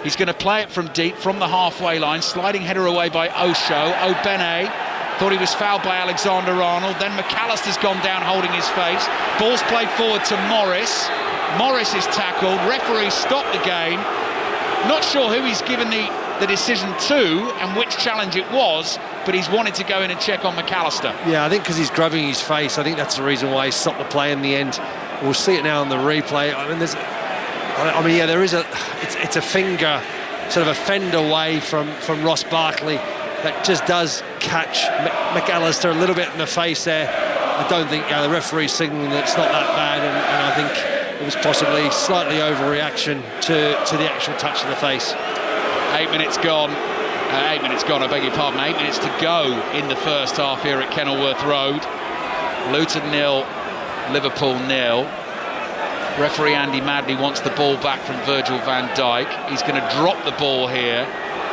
He's going to play it from deep, from the halfway line. Sliding header away by Osho. Obene thought he was fouled by Alexander-Arnold. Then McAllister's gone down holding his face. Ball's played forward to Morris. Morris is tackled. Referee stopped the game. Not sure who he's given the decision to and which challenge it was, but he's wanted to go in and check on McAllister. Yeah, I think because he's grabbing his face, I think that's the reason why he stopped the play in the end. We'll see it now on the replay. It's a finger, sort of a fend away from Ross Barkley that just does catch McAllister a little bit in the face there. I don't think the referee's signalling that it's not that bad, and I think it was possibly slightly overreaction to the actual touch of the face. 8 minutes gone. 8 minutes gone, I beg your pardon. 8 minutes to go in the first half here at Kenilworth Road. Luton 0, Liverpool 0. Referee Andy Madley wants the ball back from Virgil van Dijk. He's going to drop the ball here,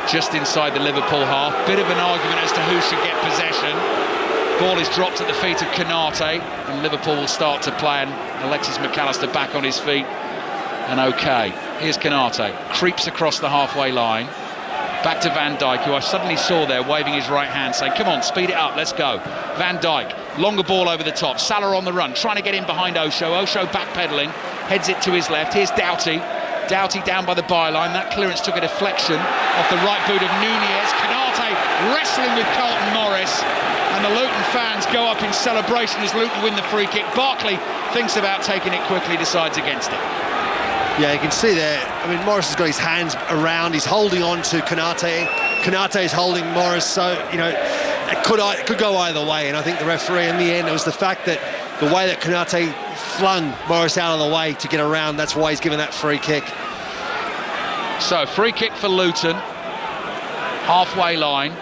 just inside the Liverpool half. Bit of an argument as to who should get possession. Ball is dropped at the feet of Konate, and Liverpool will start to play, and Alexis McAllister back on his feet and okay. Here's Konate, creeps across the halfway line, back to Van Dijk, who I suddenly saw there waving his right hand saying, come on, speed it up, let's go. Van Dijk, longer ball over the top, Salah on the run, trying to get in behind Osho. Osho backpedaling, heads it to his left. Here's Doughty down by the byline. That clearance took a deflection off the right boot of Núñez. Konate wrestling with Carlton Morris, and the Luton fans go up in celebration as Luton win the free kick. Barkley thinks about taking it quickly, decides against it. Yeah, you can see there, Morris has got his hands around, he's holding on to Konate. Konate is holding Morris, so, it could go either way, and I think the referee in the end, it was the fact that the way that Konate flung Morris out of the way to get around, that's why he's given that free kick. So, free kick for Luton, halfway line.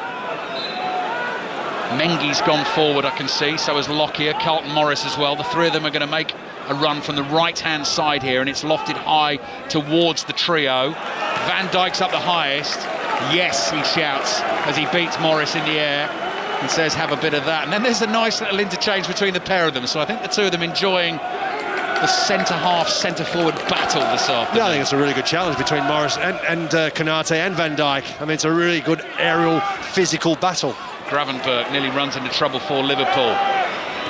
Mengi's gone forward, I can see, so has Lockyer, Carlton Morris as well. The three of them are going to make a run from the right-hand side here, and it's lofted high towards the trio. Van Dijk's up the highest. Yes, he shouts as he beats Morris in the air and says, have a bit of that. And then there's a nice little interchange between the pair of them. So I think the two of them enjoying the centre-half, centre-forward battle this afternoon. Yeah, I think it's a really good challenge between Morris and Konate and Van Dijk. I mean, it's a really good aerial, physical battle. Gravenberch nearly runs into trouble for Liverpool.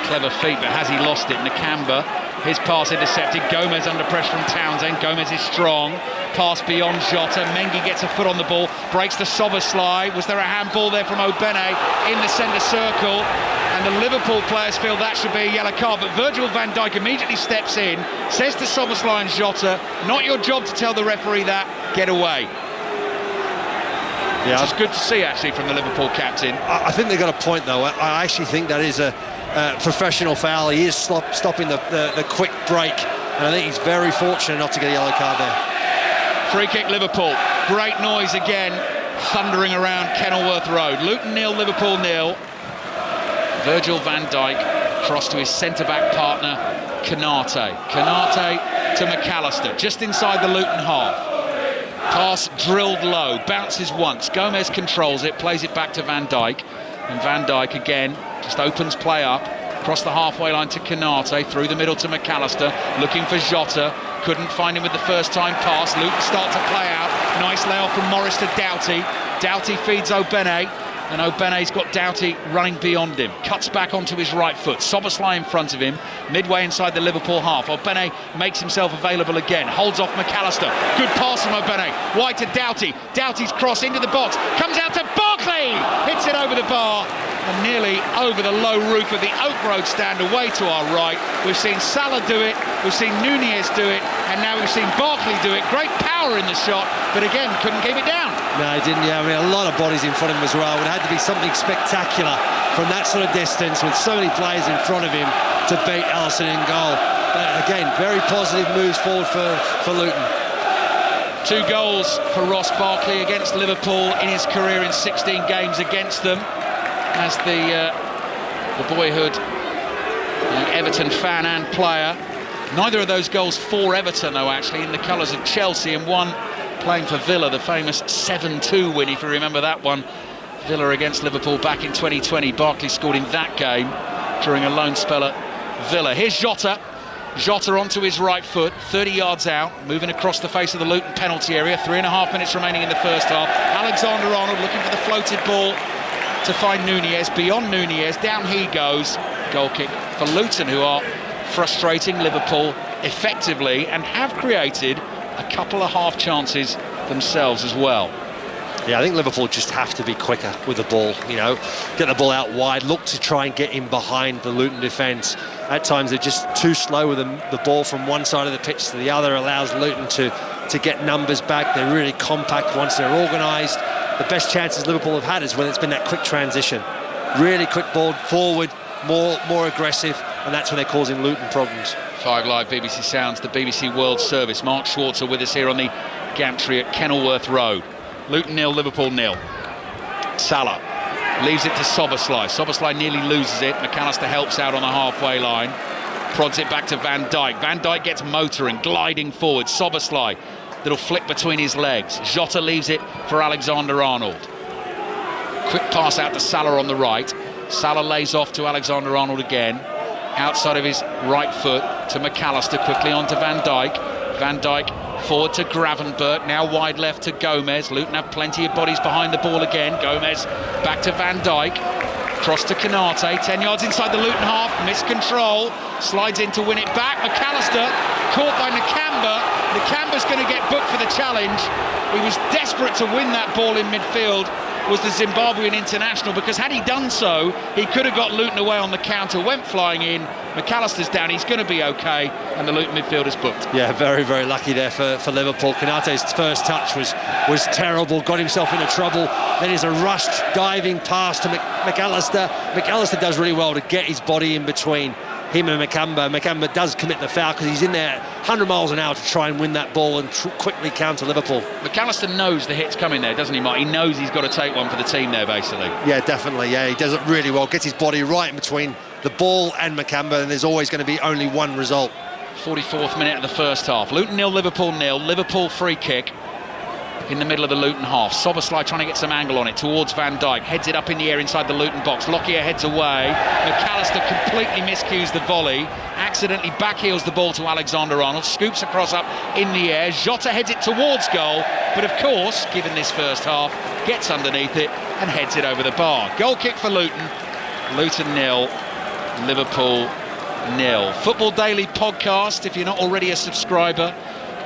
Clever feet, but has he lost it? Nakamba, his pass intercepted. Gomez under pressure from Townsend. Gomez is strong. Pass beyond Jota. Mengi gets a foot on the ball, breaks the Szoboszlai. Was there a handball there from Obene in the centre circle? And the Liverpool players feel that should be a yellow card, but Virgil van Dijk immediately steps in, says to Szoboszlai and Jota, not your job to tell the referee that, get away. Yeah, it's good to see actually from the Liverpool captain. I think they've got a point though. I actually think that is a professional foul. He is stopping the quick break, and I think he's very fortunate not to get a yellow card there. Free kick Liverpool, great noise again, thundering around Kenilworth Road. Luton 0, Liverpool 0. Virgil van Dijk cross to his centre-back partner, Konate. Konate to McAllister, just inside the Luton half. Pass drilled low, bounces once. Gomez controls it, plays it back to Van Dijk. And Van Dijk again just opens play up, across the halfway line to Konate, through the middle to McAllister, looking for Jota. Couldn't find him with the first time pass. Luton start to play out. Nice layoff from Morris to Doughty. Doughty feeds Obene. And Obene's got Doughty running beyond him. Cuts back onto his right foot. Szoboszlai in front of him, midway inside the Liverpool half. Obene makes himself available again. Holds off McAllister. Good pass from Obene. Wide to Doughty. Doughty's cross into the box. Comes out to Barkley. Hits it over the bar. And nearly over the low roof of the Oak Road stand away to our right. We've seen Salah do it. We've seen Nunez do it. And now we've seen Barkley do it. Great power in the shot. But again, couldn't keep it down. No, he didn't. Yeah, I mean, a lot of bodies in front of him as well. It had to be something spectacular from that sort of distance with so many players in front of him to beat Alisson in goal. But again, very positive moves forward for Luton. 2 goals for Ross Barkley against Liverpool in his career in 16 games against them. As the boyhood Everton fan and player. Neither of those goals for Everton, though, actually, in the colours of Chelsea, and one playing for Villa, the famous 7-2 win, if you remember that one. Villa against Liverpool back in 2020. Barkley scored in that game during a loan spell at Villa. Here's Jota. Jota onto his right foot, 30 yards out, moving across the face of the Luton penalty area. 3.5 minutes remaining in the first half. Alexander-Arnold looking for the floated ball to find Nunez. Beyond Nunez, down he goes. Goal kick for Luton, who are frustrating Liverpool effectively and have created a couple of half chances themselves as well. Yeah, I think Liverpool just have to be quicker with the ball, you know, get the ball out wide, look to try and get in behind the Luton defence. At times they're just too slow with the ball from one side of the pitch to the other, allows Luton to get numbers back. They're really compact once they're organised. The best chances Liverpool have had is when it's been that quick transition. Really quick ball forward, more aggressive, and that's when they're causing Luton problems. 5 Live BBC Sounds, the BBC World Service. Mark Schwarzer with us here on the gantry at Kenilworth Road. Luton 0, Liverpool 0. Salah leaves it to Szoboszlai. Szoboszlai nearly loses it. McAllister helps out on the halfway line. Prods it back to Van Dijk. Van Dijk gets motoring, gliding forward. Szoboszlai, that'll flick between his legs. Jota leaves it for Alexander-Arnold. Quick pass out to Salah on the right. Salah lays off to Alexander-Arnold again. Outside of his right foot to McAllister, quickly on to Van Dijk. Van Dijk forward to Gravenberch, now wide left to Gomez. Luton have plenty of bodies behind the ball again. Gomez back to Van Dijk. Cross to Konate, 10 yards inside the Luton half, miscontrol, slides in to win it back. McAllister caught by Nakamba. Nakamba's going to get booked for the challenge. He was desperate to win that ball in midfield, was the Zimbabwean international, because had he done so, he could have got Luton away on the counter. Went flying in, McAllister's down, he's going to be okay, and the Luton midfielder's booked. Yeah, very, very lucky there for Liverpool. Konate's first touch was terrible, got himself into trouble. Then there's a rushed diving pass to McAllister. McAllister does really well to get his body in between him and Nakamba. Nakamba does commit the foul because he's in there 100 miles an hour to try and win that ball and quickly counter Liverpool. McAllister knows the hit's coming there, doesn't he, Mike? He knows he's got to take one for the team there, basically. Yeah, definitely, yeah. He does it really well, gets his body right in between the ball and Nakamba, and there's always going to be only one result. 44th minute of the first half. Luton 0, Liverpool 0. Liverpool free kick. in the middle of the Luton half. Szoboszlai trying to get some angle on it towards Van Dijk, heads it up in the air inside the Luton box. Lockyer heads away. McAllister completely miscues the volley, accidentally backheels the ball to Alexander-Arnold, scoops across up in the air. Jota heads it towards goal, but of course, given this first half, gets underneath it and heads it over the bar. Goal kick for Luton. Luton 0, Liverpool 0. Football Daily podcast, if you're not already a subscriber,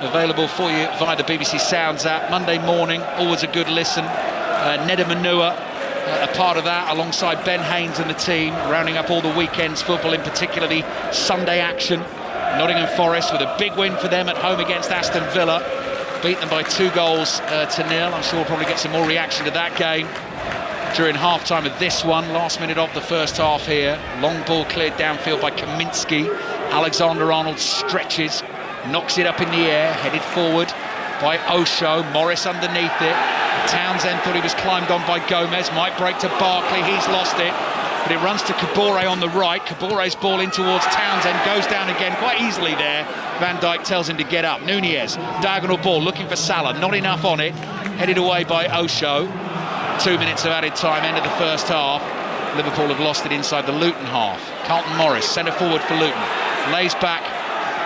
available for you via the BBC Sounds app. Monday morning, always a good listen. Neda Manua, a part of that, alongside Ben Haynes and the team, rounding up all the weekend's football, in particular the Sunday action. Nottingham Forest with a big win for them at home against Aston Villa. Beat them by 2 goals to 0. I'm sure we'll probably get some more reaction to that game during half-time of this one. Last minute of the first half here. Long ball cleared downfield by Kaminsky. Alexander-Arnold stretches, knocks it up in the air, headed forward by Osho. Morris underneath it. Townsend thought he was climbed on by Gomez. Might break to Barkley. He's lost it. But it runs to Kabore on the right. Kabore's ball in towards Townsend. Goes down again quite easily there. Van Dijk tells him to get up. Nunez, diagonal ball, looking for Salah. Not enough on it. Headed away by Osho. 2 minutes of added time, end of the first half. Liverpool have lost it inside the Luton half. Carlton Morris, centre forward for Luton. Lays back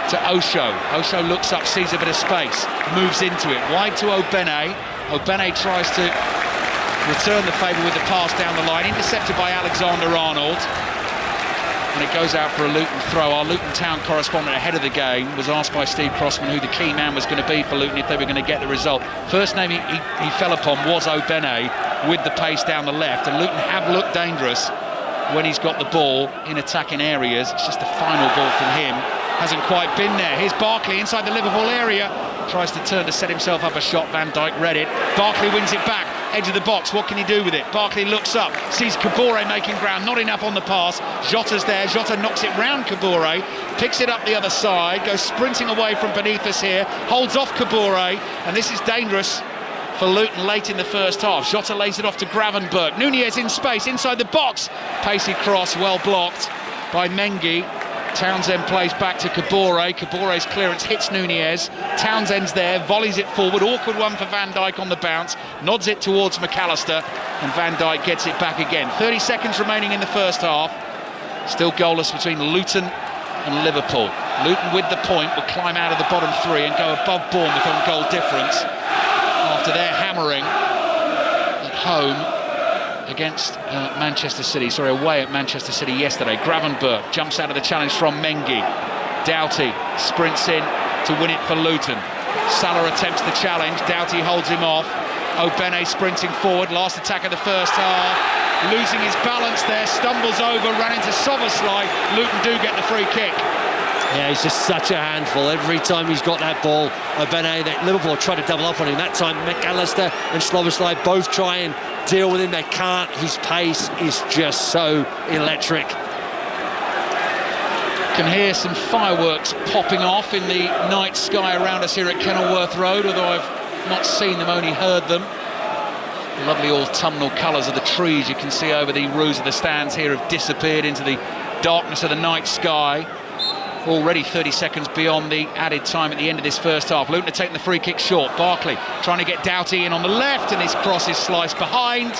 to Osho. Osho looks up, sees a bit of space, moves into it. Wide to Obene. Obene tries to return the favour with the pass down the line. Intercepted by Alexander-Arnold. And it goes out for a Luton throw. Our Luton Town correspondent ahead of the game was asked by Steve Crossman who the key man was going to be for Luton if they were going to get the result. First name he fell upon was Obene with the pace down the left. And Luton have looked dangerous when he's got the ball in attacking areas. It's just the final ball from him hasn't quite been there. Here's Barkley inside the Liverpool area. Tries to turn to set himself up a shot. Van Dijk read it. Barkley wins it back. Edge of the box, what can he do with it? Barkley looks up, sees Kabore making ground, not enough on the pass. Jota's there, Jota knocks it round Kabore, picks it up the other side, goes sprinting away from beneath us here, holds off Kabore, and this is dangerous for Luton late in the first half. Jota lays it off to Gravenberch. Nunez in space, inside the box. Pacey cross, well blocked by Mengi. Townsend plays back to Kabore. Kabore's clearance hits Nunez. Townsend's there, volleys it forward. Awkward one for Van Dijk on the bounce. Nods it towards McAllister, and Van Dijk gets it back again. 30 seconds remaining in the first half. Still goalless between Luton and Liverpool. Luton with the point will climb out of the bottom 3 and go above Bournemouth on goal difference after their hammering at home against away at Manchester City yesterday. Gravenberch jumps out of the challenge from Mengi. Doughty sprints in to win it for Luton. Salah attempts the challenge. Doughty holds him off. Obene sprinting forward. Last attack of the first half. Losing his balance there. Stumbles over. Ran into Szoboszlai. Luton do get the free kick. Yeah, he's just such a handful. Every time he's got that ball, Obene, Liverpool try to double up on him. That time, McAllister and Szoboszlai both try and deal with him. They can't. His pace is just so electric. Can hear some fireworks popping off in the night sky around us here at Kenilworth Road, although I've not seen them, only heard them. The lovely autumnal colours of the trees you can see over the roofs of the stands here have disappeared into the darkness of the night sky. Already 30 seconds beyond the added time at the end of this first half. Luton are taking the free kick short. Barkley trying to get Doughty in on the left, and his cross is sliced behind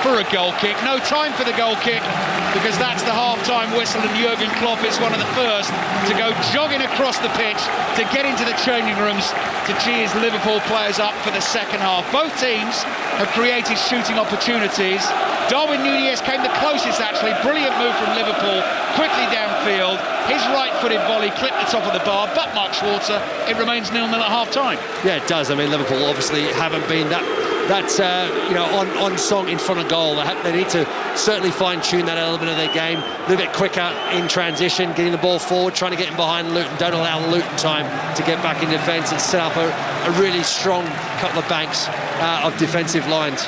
for a goal kick. No time for the goal kick, because that's the half-time whistle, and Jurgen Klopp is one of the first to go jogging across the pitch to get into the changing rooms to cheer his Liverpool players up for the second half. Both teams have created shooting opportunities. Darwin Nunez came the closest, actually. Brilliant move from Liverpool, quickly downfield. His right-footed volley clipped the top of the bar, but Mark Schwarzer, it remains 0-0 at half-time. Yeah, it does. I mean, Liverpool obviously haven't been on song in front of goal. They need to certainly fine-tune that element of their game. A little bit quicker in transition, getting the ball forward, trying to get in behind Luton. Don't allow Luton time to get back in defence and set up a really strong couple of banks of defensive lines.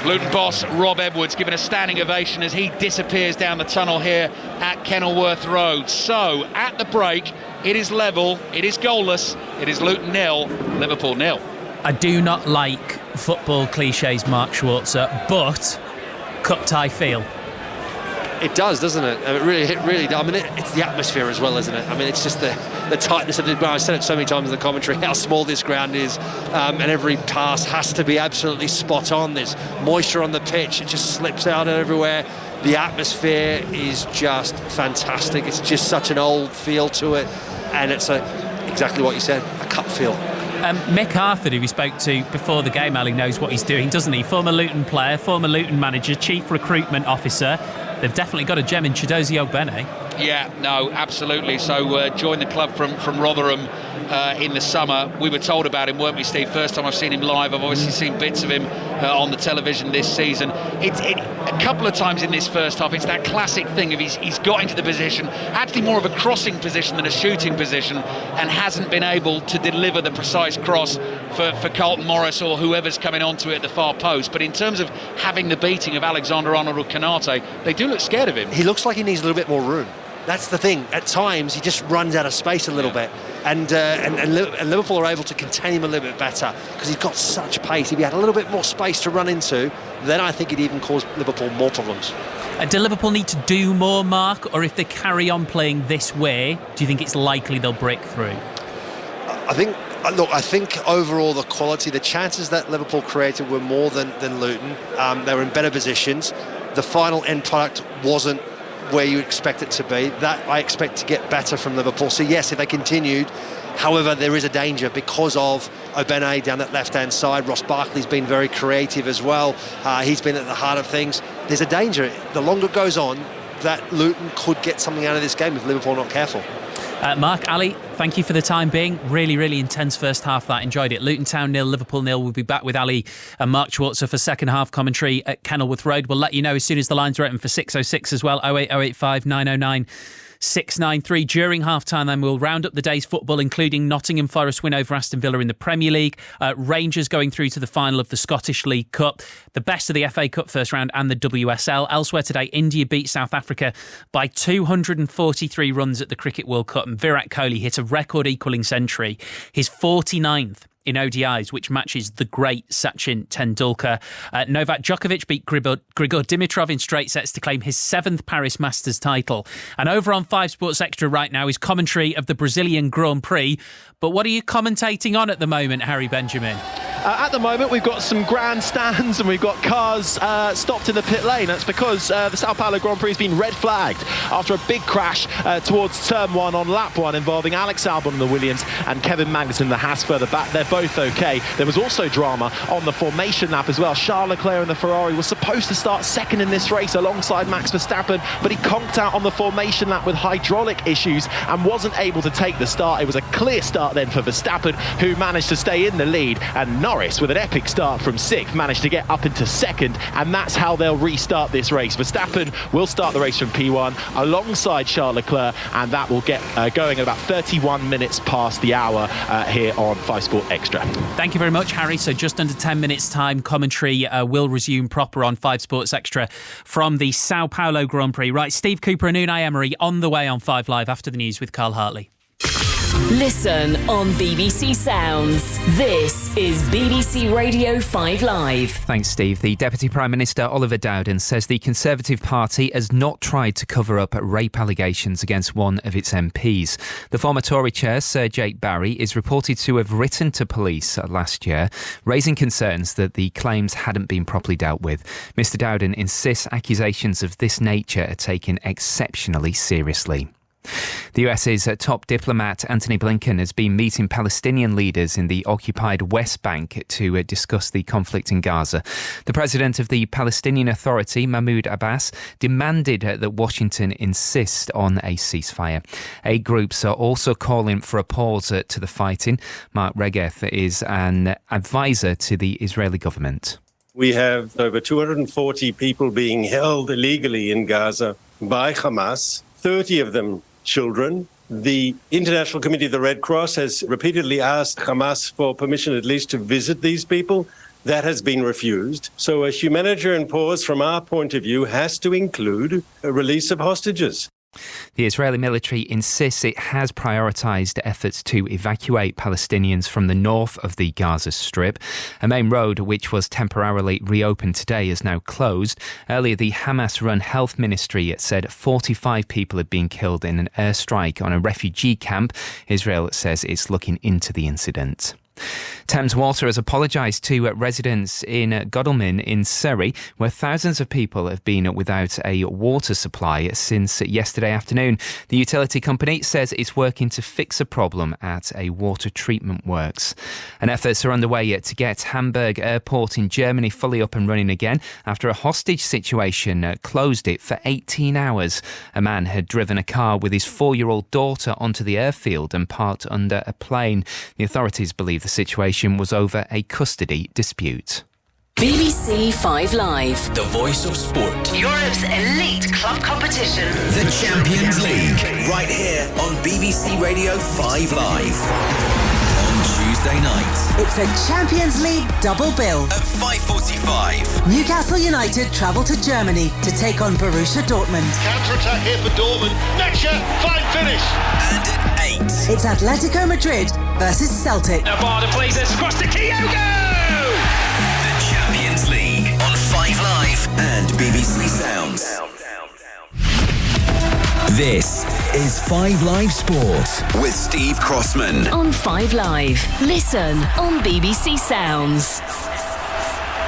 Luton boss Rob Edwards given a standing ovation as he disappears down the tunnel here at Kenilworth Road. So, at the break, it is level, it is goalless, it is Luton 0, Liverpool 0. I do not like football cliches, Mark Schwarzer, but cup tie feel. It does, doesn't it? It really does. I mean, it's the atmosphere as well, isn't it? I mean, it's just the tightness of the ground. I've said it so many times in the commentary, how small this ground is, and every pass has to be absolutely spot on. There's moisture on the pitch. It just slips out everywhere. The atmosphere is just fantastic. It's just such an old feel to it, and it's exactly what you said, a cup feel. Mick Arthur, who we spoke to before the game, Ali, knows what he's doing, doesn't he? Former Luton player, former Luton manager, chief recruitment officer. They've definitely got a gem in Chidozie Ogbene. Yeah, no, absolutely. So joined the club from Rotherham in the summer. We were told about him, weren't we, Steve? First time I've seen him live. I've obviously seen bits of him on the television this season. A couple of times in this first half, it's that classic thing of he's got into the position, actually more of a crossing position than a shooting position, and hasn't been able to deliver the precise cross for Carlton Morris or whoever's coming onto it at the far post. But in terms of having the beating of Alexander-Arnold or Konate, they do look scared of him. He looks like he needs a little bit more room. That's the thing. At times, he just runs out of space a little bit. And Liverpool are able to contain him a little bit better because he's got such pace. If he had a little bit more space to run into, then I think it'd even cause Liverpool more problems. Do Liverpool need to do more, Mark? Or if they carry on playing this way, do you think it's likely they'll break through? I think overall the quality, the chances that Liverpool created were more than Luton. They were in better positions. The final end product wasn't where you expect it to be. That I expect to get better from Liverpool. So yes, if they continued, however, there is a danger because of Ogbene down that left-hand side. Ross Barkley's been very creative as well. He's been at the heart of things. There's a danger. The longer it goes on, that Luton could get something out of this game if Liverpool are not careful. Mark, Ali, thank you for the time being. Really, really intense first half that. Enjoyed it. Luton Town 0, Liverpool 0. We'll be back with Ali and Mark Schwarzer for second half commentary at Kenilworth Road. We'll let you know as soon as the lines are open for 606 as well. 08085 909 693. During half-time, then we'll round up the day's football, including Nottingham Forest win over Aston Villa in the Premier League, Rangers going through to the final of the Scottish League Cup, the best of the FA Cup first round and the WSL. Elsewhere today, India beat South Africa by 243 runs at the Cricket World Cup, and Virat Kohli hit a record-equalling century, his 49th in ODIs, which matches the great Sachin Tendulkar. Novak Djokovic beat Grigor Dimitrov in straight sets to claim his 7th Paris Masters title. And over on 5 Sports Extra right now is commentary of the Brazilian Grand Prix. But what are you commentating on at the moment, Harry Benjamin? At the moment, we've got some grandstands and we've got cars stopped in the pit lane. That's because the Sao Paulo Grand Prix has been red flagged after a big crash towards turn 1 on lap 1 involving Alex Albon in the Williams and Kevin Magnussen in the Haas further back. They're both okay. There was also drama on the formation lap as well. Charles Leclerc in the Ferrari was supposed to start second in this race alongside Max Verstappen, but he conked out on the formation lap with hydraulic issues and wasn't able to take the start. It was a clear start then for Verstappen, who managed to stay in the lead, and Norris, with an epic start from 6th, managed to get up into 2nd, and that's how they'll restart this race. Verstappen will start the race from P1 alongside Charles Leclerc, and that will get going at about 31 minutes past the hour here on 5 Sport Extra. Thank you very much, Harry. So just under 10 minutes time, commentary will resume proper on 5 Sports Extra from the Sao Paulo Grand Prix. Right, Steve Cooper and Unai Emery on the way on 5 Live after the news with Carl Hartley. Listen on BBC Sounds. This is BBC Radio 5 Live. Thanks, Steve. The Deputy Prime Minister, Oliver Dowden, says the Conservative Party has not tried to cover up rape allegations against one of its MPs. The former Tory chair, Sir Jake Barry, is reported to have written to police last year, raising concerns that the claims hadn't been properly dealt with. Mr Dowden insists accusations of this nature are taken exceptionally seriously. The US's top diplomat, Antony Blinken, has been meeting Palestinian leaders in the occupied West Bank to discuss the conflict in Gaza. The president of the Palestinian Authority, Mahmoud Abbas, demanded that Washington insist on a ceasefire. Aid groups are also calling for a pause to the fighting. Mark Regeth is an advisor to the Israeli government. We have over 240 people being held illegally in Gaza by Hamas, 30 of them children. The International Committee of the Red Cross has repeatedly asked Hamas for permission at least to visit these people. That has been refused. So a humanitarian pause from our point of view has to include a release of hostages. The Israeli military insists it has prioritised efforts to evacuate Palestinians from the north of the Gaza Strip. A main road, which was temporarily reopened today, is now closed. Earlier, the Hamas-run health ministry said 45 people had been killed in an airstrike on a refugee camp. Israel says it's looking into the incident. Thames Water has apologised to residents in Godalming in Surrey, where thousands of people have been without a water supply since yesterday afternoon. The utility company says it's working to fix a problem at a water treatment works. And efforts are underway to get Hamburg Airport in Germany fully up and running again after a hostage situation closed it for 18 hours. A man had driven a car with his 4-year-old daughter onto the airfield and parked under a plane. The authorities believe the situation was over a custody dispute. BBC 5 Live. The voice of sport. Europe's elite club competition. The Champions League. Right here on BBC Radio 5 Live. On Tuesday night. It's a Champions League double bill. At 5:45. Newcastle United travel to Germany to take on Borussia Dortmund. Counter-attack here for Dortmund. Next year, fine finish. And at 8. It's Atletico Madrid versus Celtic. Navarra plays this across to Kyogo! The Champions League on 5 Live and BBC Sounds. This is 5 Live Sport with Steve Crossman. On 5 Live. Listen on BBC Sounds.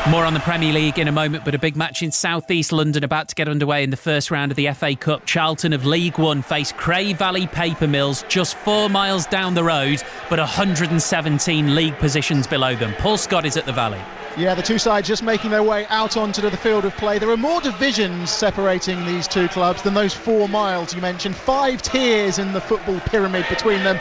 More on the Premier League in a moment, but a big match in South East London about to get underway in the first round of the FA Cup. Charlton of League One face Cray Valley Paper Mills just 4 miles down the road, but 117 league positions below them. Paul Scott is at the Valley. Yeah, the two sides just making their way out onto the field of play. There are more divisions separating these two clubs than those 4 miles you mentioned. 5 tiers in the football pyramid between them.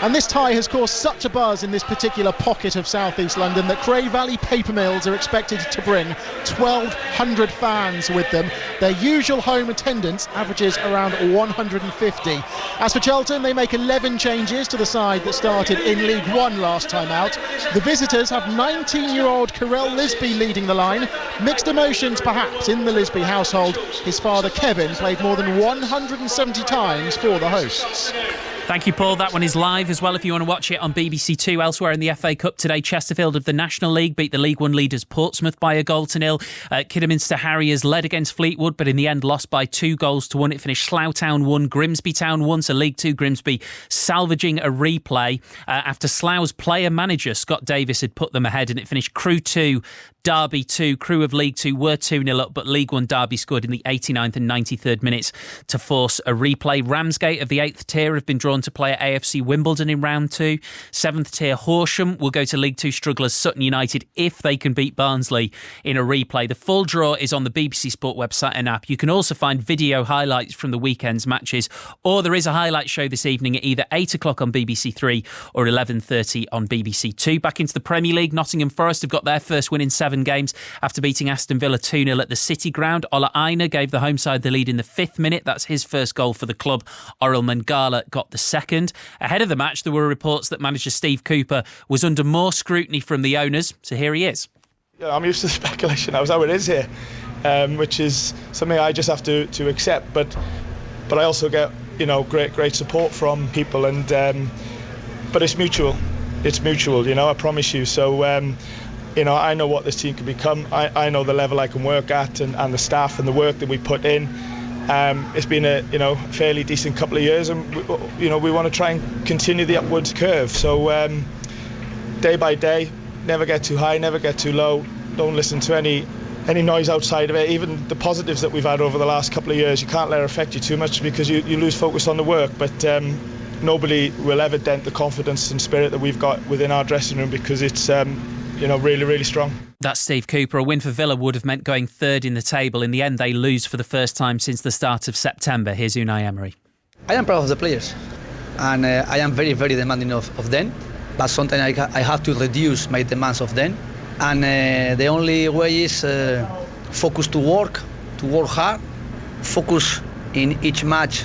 And this tie has caused such a buzz in this particular pocket of South East London that Cray Valley Paper Mills are expected to bring 1,200 fans with them. Their usual home attendance averages around 150. As for Charlton, they make 11 changes to the side that started in League One last time out. The visitors have 19-year-old Carell Lisby leading the line. Mixed emotions perhaps in the Lisby household. His father Kevin played more than 170 times for the hosts. Thank you, Paul. That one is live as well if you want to watch it on BBC Two. Elsewhere in the FA Cup today, Chesterfield of the National League beat the League One leaders Portsmouth by 1-0. Kidderminster Harriers led against Fleetwood, but in the end lost by 2-1. It finished Slough Town 1, Grimsby Town 1. So League Two Grimsby salvaging a replay after Slough's player-manager Scott Davis had put them ahead, and it finished Crew 2, Derby 2. Crew of League Two were 2-0 up, but League One Derby scored in the 89th and 93rd minutes to force a replay. Ramsgate of the 8th tier have been drawn to play at AFC Wimbledon in round 2. 7th tier Horsham will go to League Two strugglers Sutton United if they can beat Barnsley in a replay. The full draw is on the BBC Sport website and app. You can also find video highlights from the weekend's matches, or there is a highlight show this evening at either 8 o'clock on BBC 3 or 11:30 on BBC 2. Back into the Premier League, Nottingham Forest have got their first win in 7 games after beating Aston Villa 2-0 at the City Ground. Ola Aina gave the home side the lead in the 5th minute. That's his first goal for the club. Orel Mangala got the second. Ahead of the match, there were reports that manager Steve Cooper was under more scrutiny from the owners. So here he is. Yeah, I'm used to speculation. That was how it is here, which is something I just have to accept. But I also get great support from people, and but it's mutual. It's mutual. I promise you. So I know what this team can become. I know the level I can work at, and the staff and the work that we put in. It's been a fairly decent couple of years, and we want to try and continue the upwards curve. So day by day, never get too high, never get too low. Don't listen to any noise outside of it. Even the positives that we've had over the last couple of years, you can't let it affect you too much because you lose focus on the work. But nobody will ever dent the confidence and spirit that we've got within our dressing room because it's really, really strong. That's Steve Cooper. A win for Villa would have meant going third in the table. In the end, they lose for the first time since the start of September. Here's Unai Emery. I am proud of the players, and I am very, very demanding of them. But sometimes I have to reduce my demands of them. And the only way is focus to work hard, focus in each match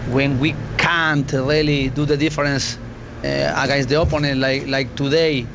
when we can't really do the difference against the opponent like today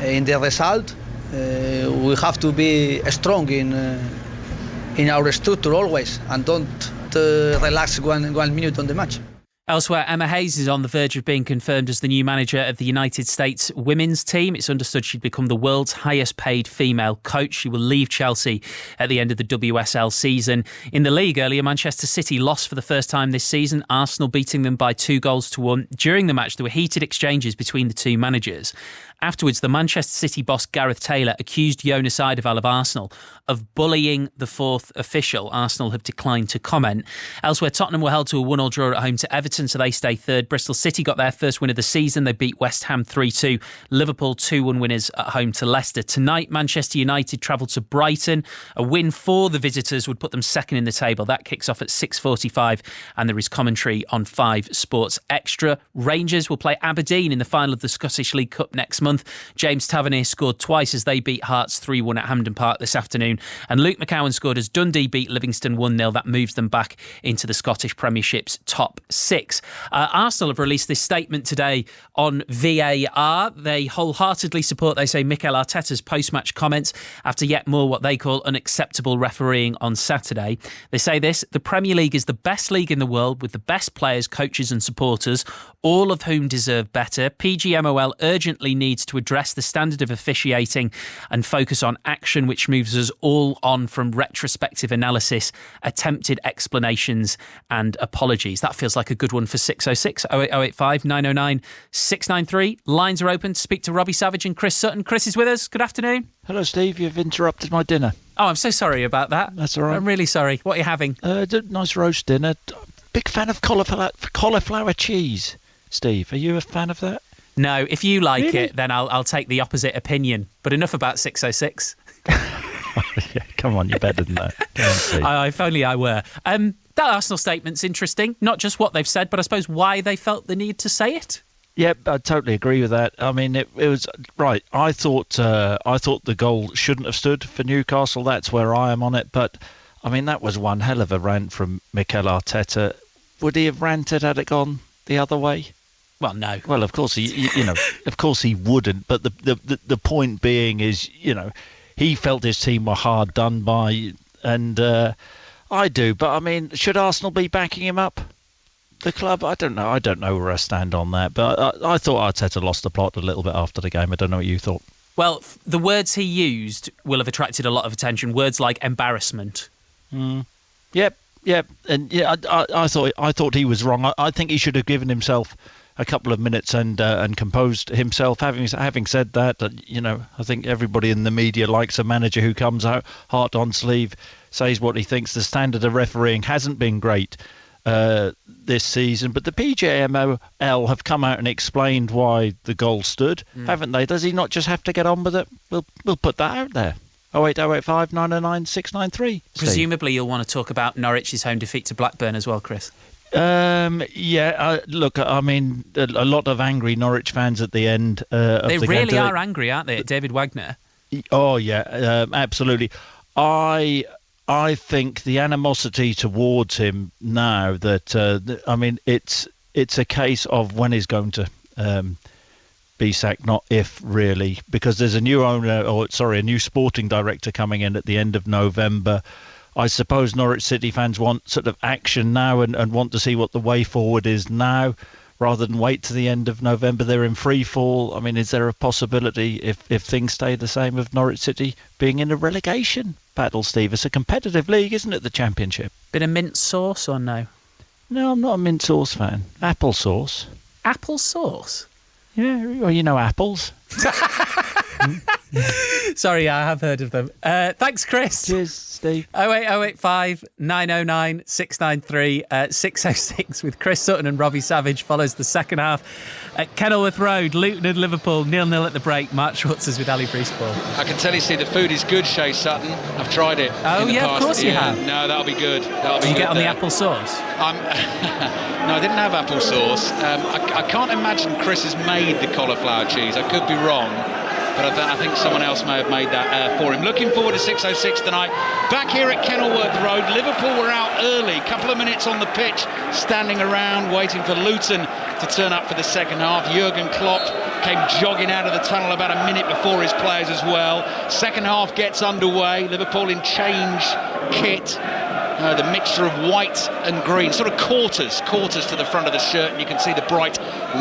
in the result. We have to be strong in our structure always, and don't not relax one minute on the match. Elsewhere, Emma Hayes is on the verge of being confirmed as the new manager of the United States women's team. It's understood she'd become the world's highest paid female coach. She will leave Chelsea at the end of the WSL season. In the league earlier, Manchester City lost for the first time this season, Arsenal beating them by 2-1. During the match, there were heated exchanges between the two managers. Afterwards, the Manchester City boss Gareth Taylor accused Jonas Eidevall of Arsenal of bullying the fourth official. Arsenal have declined to comment. Elsewhere, Tottenham were held to a 1-1 draw at home to Everton, so they stay third. Bristol City got their first win of the season. They beat West Ham 3-2. Liverpool 2-1 winners at home to Leicester. Tonight, Manchester United travel to Brighton. A win for the visitors would put them second in the table. That kicks off at 6:45, and there is commentary on 5 Sports Extra. Rangers will play Aberdeen in the final of the Scottish League Cup next month. James Tavernier scored twice as they beat Hearts 3-1 at Hampden Park this afternoon, and Luke McCowan scored as Dundee beat Livingston 1-0. That moves them back into the Scottish Premiership's top 6. Arsenal have released this statement today on VAR. They wholeheartedly support, they say, Mikel Arteta's post-match comments after yet more what they call unacceptable refereeing on Saturday. They say this: the Premier League is the best league in the world with the best players, coaches and supporters, all of whom deserve better. PGMOL urgently needs to address the standard of officiating and focus on action, which moves us all on from retrospective analysis, attempted explanations and apologies. That feels like a good one for 606 08085 909 693. Lines are open to speak to Robbie Savage and Chris Sutton. Chris is with us. Good afternoon. Hello, Steve. You've interrupted my dinner. Oh, I'm so sorry about that. That's all right. I'm really sorry. What are you having? Nice roast dinner. Big fan of cauliflower cheese. Steve, are you a fan of that? No, if you like Really? it, then I'll take the opposite opinion. But enough about 606. Yeah, come on, you're better than that. Go on, Steve. If only I were. That Arsenal statement's interesting. Not just what they've said, but I suppose why they felt the need to say it. Yeah, I totally agree with that. I mean, it was right. I thought the goal shouldn't have stood for Newcastle. That's where I am on it. But I mean, that was one hell of a rant from Mikel Arteta. Would he have ranted had it gone the other way? Well, no. Well, of course of course he wouldn't. But the point being is, he felt his team were hard done by, and I do. But I mean, should Arsenal be backing him up? The club, I don't know. I don't know where I stand on that. But I thought Arteta lost the plot a little bit after the game. I don't know what you thought. Well, the words he used will have attracted a lot of attention. Words like embarrassment. Yep. And yeah, I thought he was wrong. I think he should have given himself a couple of minutes and composed himself. Having said that, I think everybody in the media likes a manager who comes out heart on sleeve, says what he thinks. The standard of refereeing hasn't been great this season, but the PGMOL have come out and explained why the goal stood, haven't they? Does he not just have to get on with it? We'll put that out there. 08085 909 693. Presumably you'll want to talk about Norwich's home defeat to Blackburn as well, Chris. Look, I mean, a lot of angry Norwich fans at the end of the game. They really are angry, aren't they, at David Wagner? Oh, yeah, absolutely. I think the animosity towards him now that, I mean, it's a case of when he's going to be sacked, not if, really, because there's a new a new sporting director coming in at the end of November. I suppose Norwich City fans want sort of action now and want to see what the way forward is now rather than wait to the end of November. They're in free fall. I mean, is there a possibility, if things stay the same, of Norwich City being in a relegation battle, Steve? It's a competitive league, isn't it, the Championship? Bit of mint sauce or no? No, I'm not a mint sauce fan. Apple sauce. Apple sauce? Yeah, well, apples. Sorry, I have heard of them. Thanks, Chris. Cheers, Steve. 08085 909 693. 606 with Chris Sutton and Robbie Savage follows the second half at Kenilworth Road. Luton and Liverpool 0-0 at the break. Mark Schwartz is with Ali Priestball. I can tell you, the food is good, Shay Sutton. I've tried it. Oh, yeah, past. Of course you have. No, that'll be good. Did you get on the apple sauce? No, I didn't have apple sauce. I can't imagine Chris has made the cauliflower cheese. I could be wrong. But I think someone else may have made that for him. Looking forward to 606 tonight. Back here at Kenilworth Road, Liverpool were out early. Couple of minutes on the pitch, standing around, waiting for Luton to turn up for the second half. Jurgen Klopp came jogging out of the tunnel about a minute before his players as well. Second half gets underway. Liverpool in change kit. the mixture of white and green, sort of quarters to the front of the shirt, and you can see the bright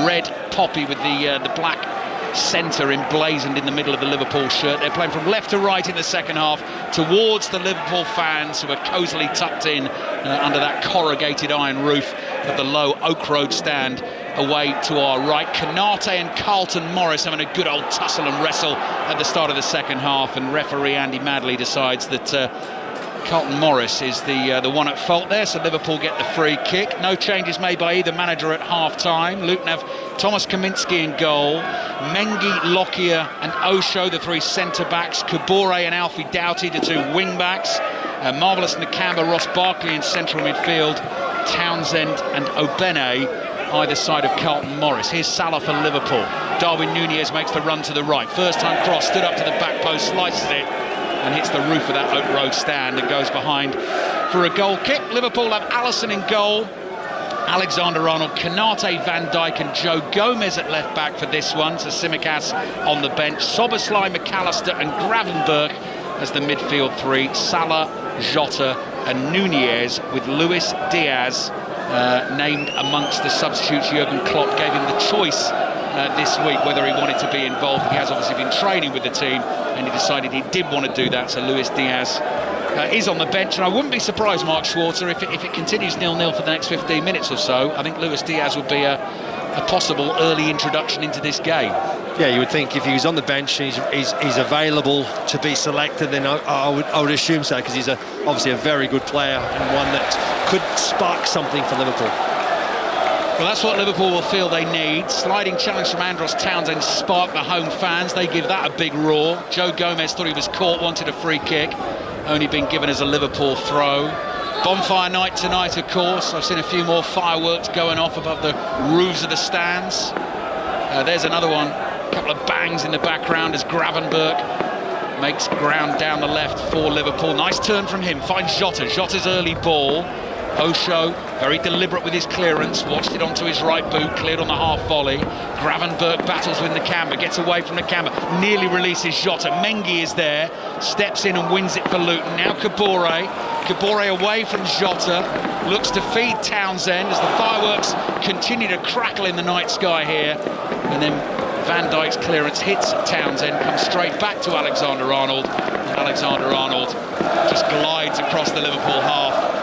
red poppy with the black centre emblazoned in the middle of the Liverpool shirt. They're playing from left to right in the second half towards the Liverpool fans, who are cosily tucked in under that corrugated iron roof of the low Oak Road stand away to our right. Canate and Carlton Morris having a good old tussle and wrestle at the start of the second half, and referee Andy Madley decides that Carlton Morris is the one at fault there, so Liverpool get the free kick. No changes made by either manager at half-time. Luton have Thomas Kaminski in goal, Mengi, Lockyer and Osho, the three centre-backs, Kabore and Alfie Doughty, the two wing-backs, Marvellous Nakamba, Ross Barkley in central midfield, Townsend and Obene either side of Carlton Morris. Here's Salah for Liverpool. Darwin Núñez makes the run to the right. First time cross, stood up to the back post, slices it and hits the roof of that Oak Road stand and goes behind for a goal kick. Liverpool have Alisson in goal, Alexander-Arnold, Canate, Van Dijk and Joe Gomez at left back for this one. So Tsimikas on the bench, Szoboszlai, McAllister and Gravenberch as the midfield three. Salah, Jota and Núñez, with Luis Diaz named amongst the substitutes. Jurgen Klopp gave him the choice this week whether he wanted to be involved. He has obviously been training with the team and he decided he did want to do that, so Luis Diaz is on the bench, and I wouldn't be surprised, Mark Schwarzer, if it continues 0-0 for the next 15 minutes or so. I think Luis Diaz would be a possible early introduction into this game. Yeah, you would think if he was on the bench, he's available to be selected, then I would assume so, because he's obviously a very good player and one that could spark something for Liverpool. Well, that's what Liverpool will feel they need. Sliding challenge from Andros Townsend sparked the home fans. They give that a big roar. Joe Gomez thought he was caught, wanted a free kick, only been given as a Liverpool throw. Bonfire night tonight, of course. I've seen a few more fireworks going off above the roofs of the stands. There's another one. A couple of bangs in the background as Gravenberch makes ground down the left for Liverpool. Nice turn from him, finds Jota. Jota's early ball. Osho, very deliberate with his clearance, watched it onto his right boot, cleared on the half volley. Gravenberch battles with Nakamba, gets away from Nakamba, nearly releases Jota. Mengi is there, steps in and wins it for Luton. Now Kabore away from Jota, looks to feed Townsend as the fireworks continue to crackle in the night sky here. And then Van Dijk's clearance hits Townsend, comes straight back to Alexander-Arnold. And Alexander-Arnold just glides across the Liverpool half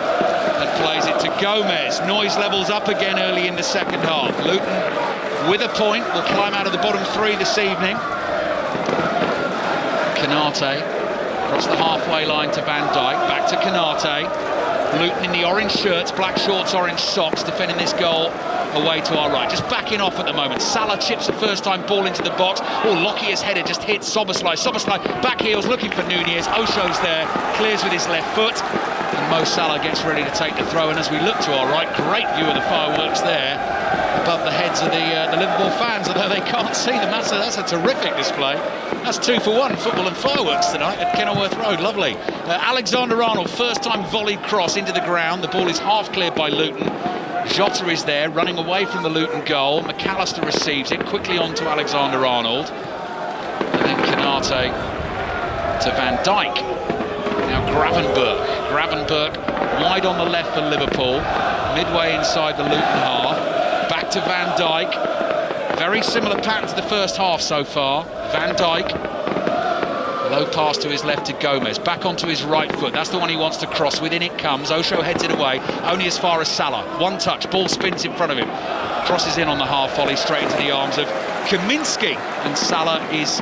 and plays it to Gomez. Noise levels up again early in the second half. Luton with a point will climb out of the bottom three this evening. Canate across the halfway line to Van Dijk, back to Canate. Luton in the orange shirts, black shorts, orange socks, defending this goal away to our right. Just backing off at the moment. Salah chips the first time ball into the box. Lockyer's header just hits Szoboszlai. Szoboszlai back heels looking for Núñez. Osho's there, clears with his left foot. And Mo Salah gets ready to take the throw. And as we look to our right, great view of the fireworks there above the heads of the Liverpool fans, although they can't see them. That's a terrific display. That's 2 for 1, football and fireworks tonight at Kenilworth Road. Lovely. Alexander-Arnold, first time volleyed cross into the ground. The ball is half cleared by Luton. Jota is there, running away from the Luton goal. McAllister receives it, quickly on to Alexander-Arnold. And then Canate to Van Dijk. Now Gravenberch wide on the left for Liverpool. Midway inside the Luton half. Back to Van Dijk. Very similar pattern to the first half so far. Van Dijk. Low pass to his left to Gomez, back onto his right foot. That's the one he wants to cross. Within it comes. Osho heads it away, only as far as Salah. One touch, ball spins in front of him. Crosses in on the half volley, straight into the arms of Kaminski. And Salah is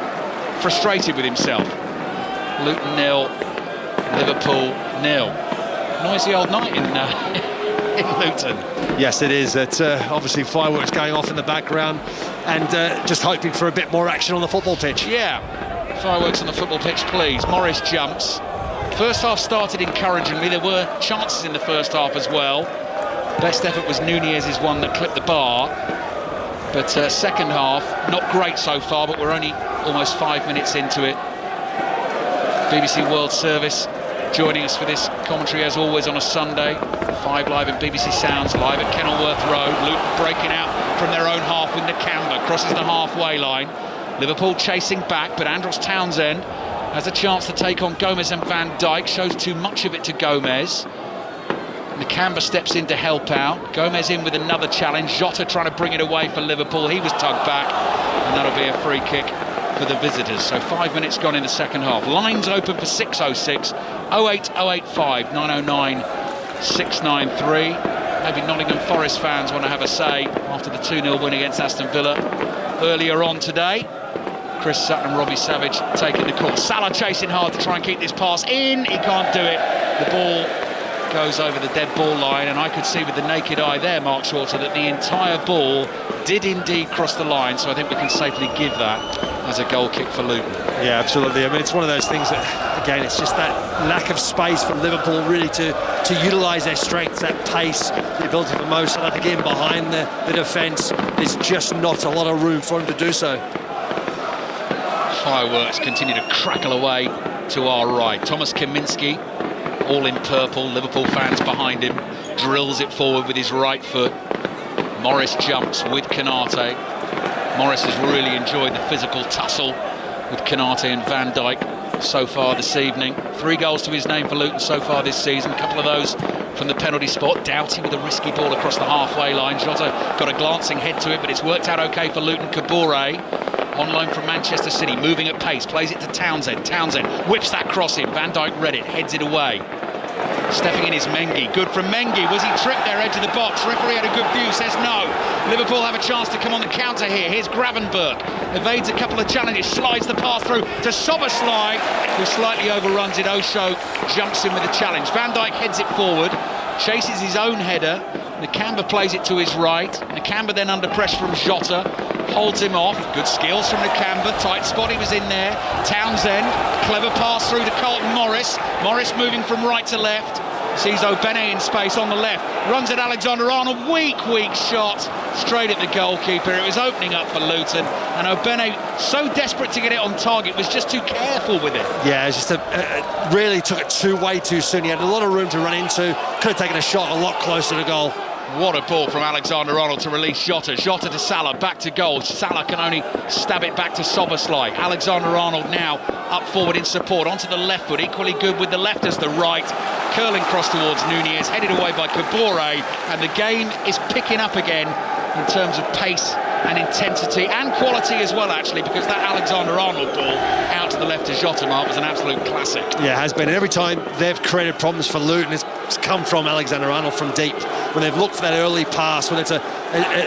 frustrated with himself. Luton 0, Liverpool 0. Noisy old night in Luton. Yes, it is. It's obviously fireworks going off in the background and just hoping for a bit more action on the football pitch. Yeah. Fireworks on the football pitch, please. Morris jumps. First half started encouragingly. There were chances in the first half as well. Best effort was Núñez's one that clipped the bar. But second half, not great so far, but we're only almost 5 minutes into it. BBC World Service joining us for this commentary as always on a Sunday. 5 Live and BBC Sounds live at Kenilworth Road. Luton breaking out from their own half with Nakamba, crosses the halfway line. Liverpool chasing back, but Andros Townsend has a chance to take on Gomez and Van Dijk. Shows too much of it to Gomez. Nakamba steps in to help out. Gomez in with another challenge. Jota trying to bring it away for Liverpool. He was tugged back, and that'll be a free kick for the visitors. So 5 minutes gone in the second half. Lines open for 606 08085 909 693. Maybe Nottingham Forest fans want to have a say after the 2-0 win against Aston Villa earlier on today. Chris Sutton and Robbie Savage taking the call. Salah chasing hard to try and keep this pass in. He can't do it. The ball goes over the dead ball line, and I could see with the naked eye there, Mark Shorter, that the entire ball did indeed cross the line. So I think we can safely give that as a goal kick for Luton. Yeah, absolutely. I mean, it's one of those things that, again, it's just that lack of space for Liverpool really to utilise their strengths, that pace, the ability for Mo Salah to get in behind the defence. There's just not a lot of room for him to do so. Fireworks continue to crackle away to our right. Thomas Kaminski, all in purple, Liverpool fans behind him, drills it forward with his right foot. Morris jumps with Konate. Morris has really enjoyed the physical tussle with Konate and Van Dijk so far this evening. 3 goals to his name for Luton so far this season. A couple of those from the penalty spot. Doughty with a risky ball across the halfway line. Jota got a glancing head to it, but it's worked out okay for Luton. Kabore, on loan from Manchester City, moving at pace, plays it to Townsend. Townsend whips that cross in. Van Dijk read it, heads it away. Stepping in is Mengi. Good from Mengi. Was he tripped there, edge of the box? Referee had a good view, says no. Liverpool have a chance to come on the counter here. Here's Gravenberch. Evades a couple of challenges, slides the pass through to Soboslai, who slightly overruns it. Osho jumps in with a challenge. Van Dijk heads it forward, chases his own header. Nakamba plays it to his right. Nakamba then under pressure from Jota, holds him off. Good skills from Nakamba. Tight spot, he was in there. Townsend, clever pass through to Carlton Morris. Morris moving from right to left. Sees Obene in space on the left. Runs at Alexander-Arnold. Weak shot. Straight at the goalkeeper. It was opening up for Luton. And Obene, so desperate to get it on target, was just too careful with it. Yeah, it's just really took it way too soon. He had a lot of room to run into. Could have taken a shot a lot closer to goal. What a ball from Alexander-Arnold to release Jota. Jota to Salah, back to goal. Salah can only stab it back to Soboslai. Alexander-Arnold now up forward in support, onto the left foot, equally good with the left as the right. Curling cross towards Nunez, headed away by Kabore, and the game is picking up again in terms of pace and intensity and quality as well, actually, because that Alexander-Arnold ball out to the left to Jota, Mark, was an absolute classic. Yeah, it has been. And every time they've created problems for Luton, it's come from Alexander-Arnold from deep. When they've looked for that early pass, when it's a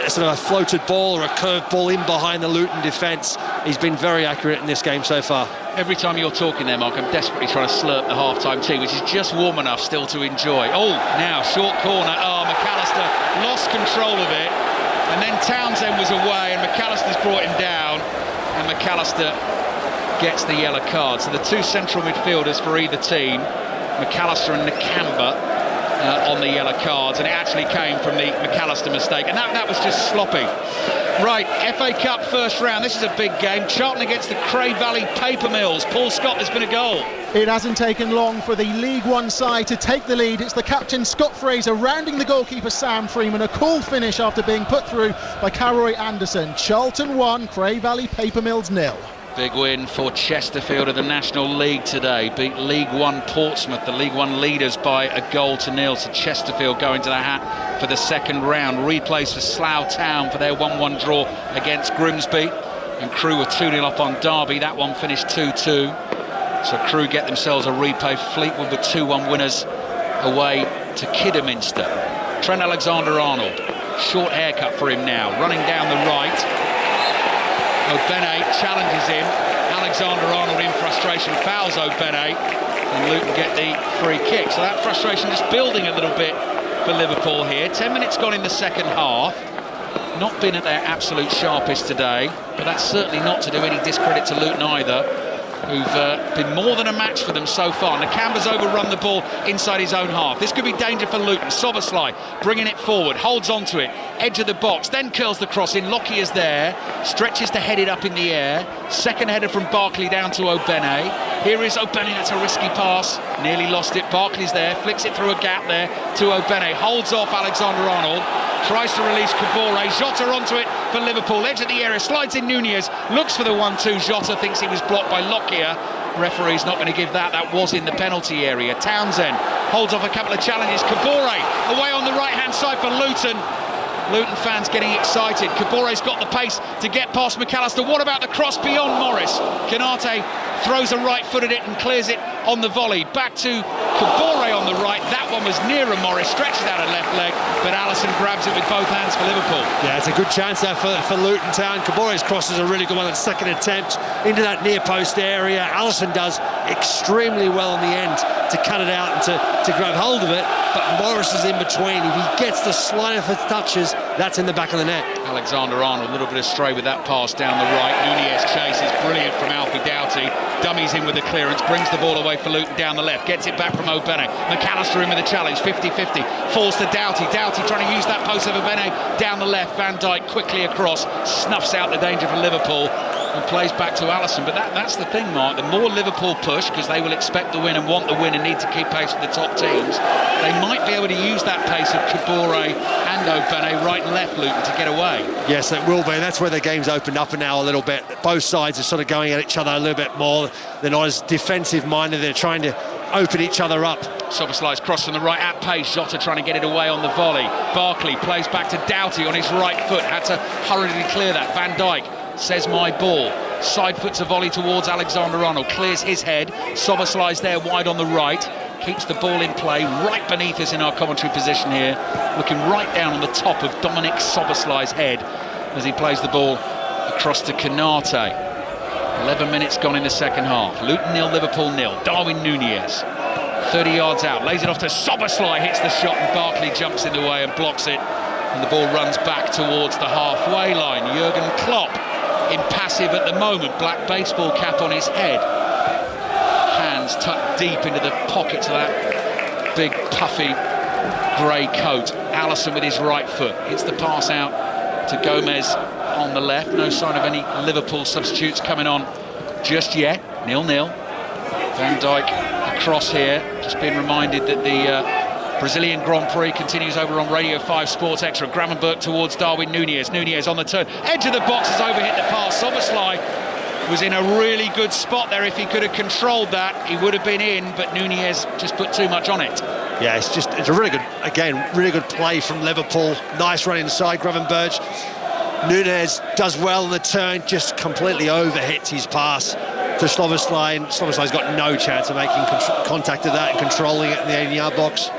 sort of a floated ball or a curved ball in behind the Luton defence, he's been very accurate in this game so far. Every time you're talking there, Mark, I'm desperately trying to slurp the half-time tea, which is just warm enough still to enjoy. Oh, now, short corner. Oh, McAllister lost control of it. And then Townsend was away, and McAllister's brought him down. And McAllister gets the yellow card. So the 2 central midfielders for either team, McAllister and Nakamba, on the yellow cards, and it actually came from the McAllister mistake, and that was just sloppy. Right, FA Cup first round. This is a big game. Charlton against the Cray Valley Paper Mills. Paul Scott, there's been a goal. It hasn't taken long for the League One side to take the lead. It's the captain Scott Fraser rounding the goalkeeper Sam Freeman. A cool finish after being put through by Caroy Anderson. Charlton 1, Cray Valley Paper Mills 0. Big win for Chesterfield of the National League today. Beat League One Portsmouth, the League One leaders, by 1-0. So Chesterfield going to the hat for the second round. Replays for Slough Town for their 1-1 draw against Grimsby. And Crewe were 2-0 up on Derby. That one finished 2-2. So Crewe get themselves a replay. Fleetwood were 2-1 winners away to Kidderminster. Trent Alexander-Arnold, short haircut for him now, running down the right. Obene challenges him. Alexander-Arnold in frustration fouls Obene, and Luton get the free kick. So that frustration just building a little bit for Liverpool here. 10 minutes gone in the second half. Not been at their absolute sharpest today, but that's certainly not to do any discredit to Luton either, who've been more than a match for them so far. Nakamba's overrun the ball inside his own half. This could be danger for Luton. Soboslai bringing it forward, holds onto it, edge of the box, then curls the cross in. Lockyer is there, stretches to head it up in the air. Second header from Barkley down to Obene. Here is Obene, that's a risky pass. Nearly lost it. Barkley's there, flicks it through a gap there to Obene. Holds off Alexander-Arnold. Tries to release Kabore. Jota onto it for Liverpool. Edge of the area, slides in Nunez. Looks for the 1-2. Jota thinks he was blocked by Lockyer. Referee's not going to give that. That was in the penalty area. Townsend holds off a couple of challenges. Kabore away on the right-hand side for Luton. Luton fans getting excited. Kabore's got the pace to get past McAllister. What about the cross beyond Morris? Kanate throws a right foot at it and clears it on the volley. Back to Kabore on the right. That one was nearer Morris, stretches out a left leg, but Allison grabs it with both hands for Liverpool. Yeah, it's a good chance there for Luton Town. Kabore's cross is a really good one at second attempt into that near post area. Allison does extremely well in the end to cut it out and to grab hold of it, but Morris is in between. If he gets the slightest of touches, that's in the back of the net. Alexander-Arnold a little bit astray with that pass down the right. Nunez chases, brilliant from Alfie Doughty. Dummies in with the clearance, brings the ball away for Luton down the left, gets it back from O'Bene. McAllister in with the challenge, 50-50, falls to Doughty. Doughty trying to use that post of O'Bene down the left. Van Dijk quickly across, snuffs out the danger for Liverpool and plays back to Allison. But that's the thing, Mark, the more Liverpool push, because they will expect the win and want the win and need to keep pace with the top teams, they might be able to use that pace of Kabore and O'Bene right and left Luton to get away. Yes, it will be. That's where the game's opened up now a little bit. Both sides are sort of going at each other a little bit more. They're not as defensive-minded. They're trying to open each other up. Sobersly's cross from the right at pace. Jota trying to get it away on the volley. Barkley plays back to Doughty on his right foot. Had to hurriedly clear that. Van Dijk says my ball. Side foots a volley towards Alexander-Arnold. Clears his head. Sobersly's there wide on the right. Keeps the ball in play right beneath us in our commentary position here. Looking right down on the top of Dominic Sobersly's head as he plays the ball across to Kanate. 11 minutes gone in the second half. Luton 0, Liverpool 0. Darwin Nunez 30 yards out, lays it off to Sobersly, hits the shot and Barkley jumps in the way and blocks it, and the ball runs back towards the halfway line. Jurgen Klopp impassive at the moment, black baseball cap on his head, hands tucked deep into the pockets of that big puffy grey coat. Allison with his right foot hits the pass out to Gomez on the left. No sign of any Liverpool substitutes coming on just yet. 0-0. Van Dijk across here. Just been reminded that the Brazilian Grand Prix continues over on Radio 5 Sports Extra. Gravenberch towards Darwin Nunez. Nunez on the turn. Edge of the box has overhit the pass. Sobersly was in a really good spot there. If he could have controlled that, he would have been in, but Nunez just put too much on it. Yeah, it's a really good, again, really good play from Liverpool. Nice run inside, Gravenberch. Nunez does well in the turn, just completely overhits his pass to Sobersly, and Sobersly's got no chance of making contact of that and controlling it in the 18-yard box.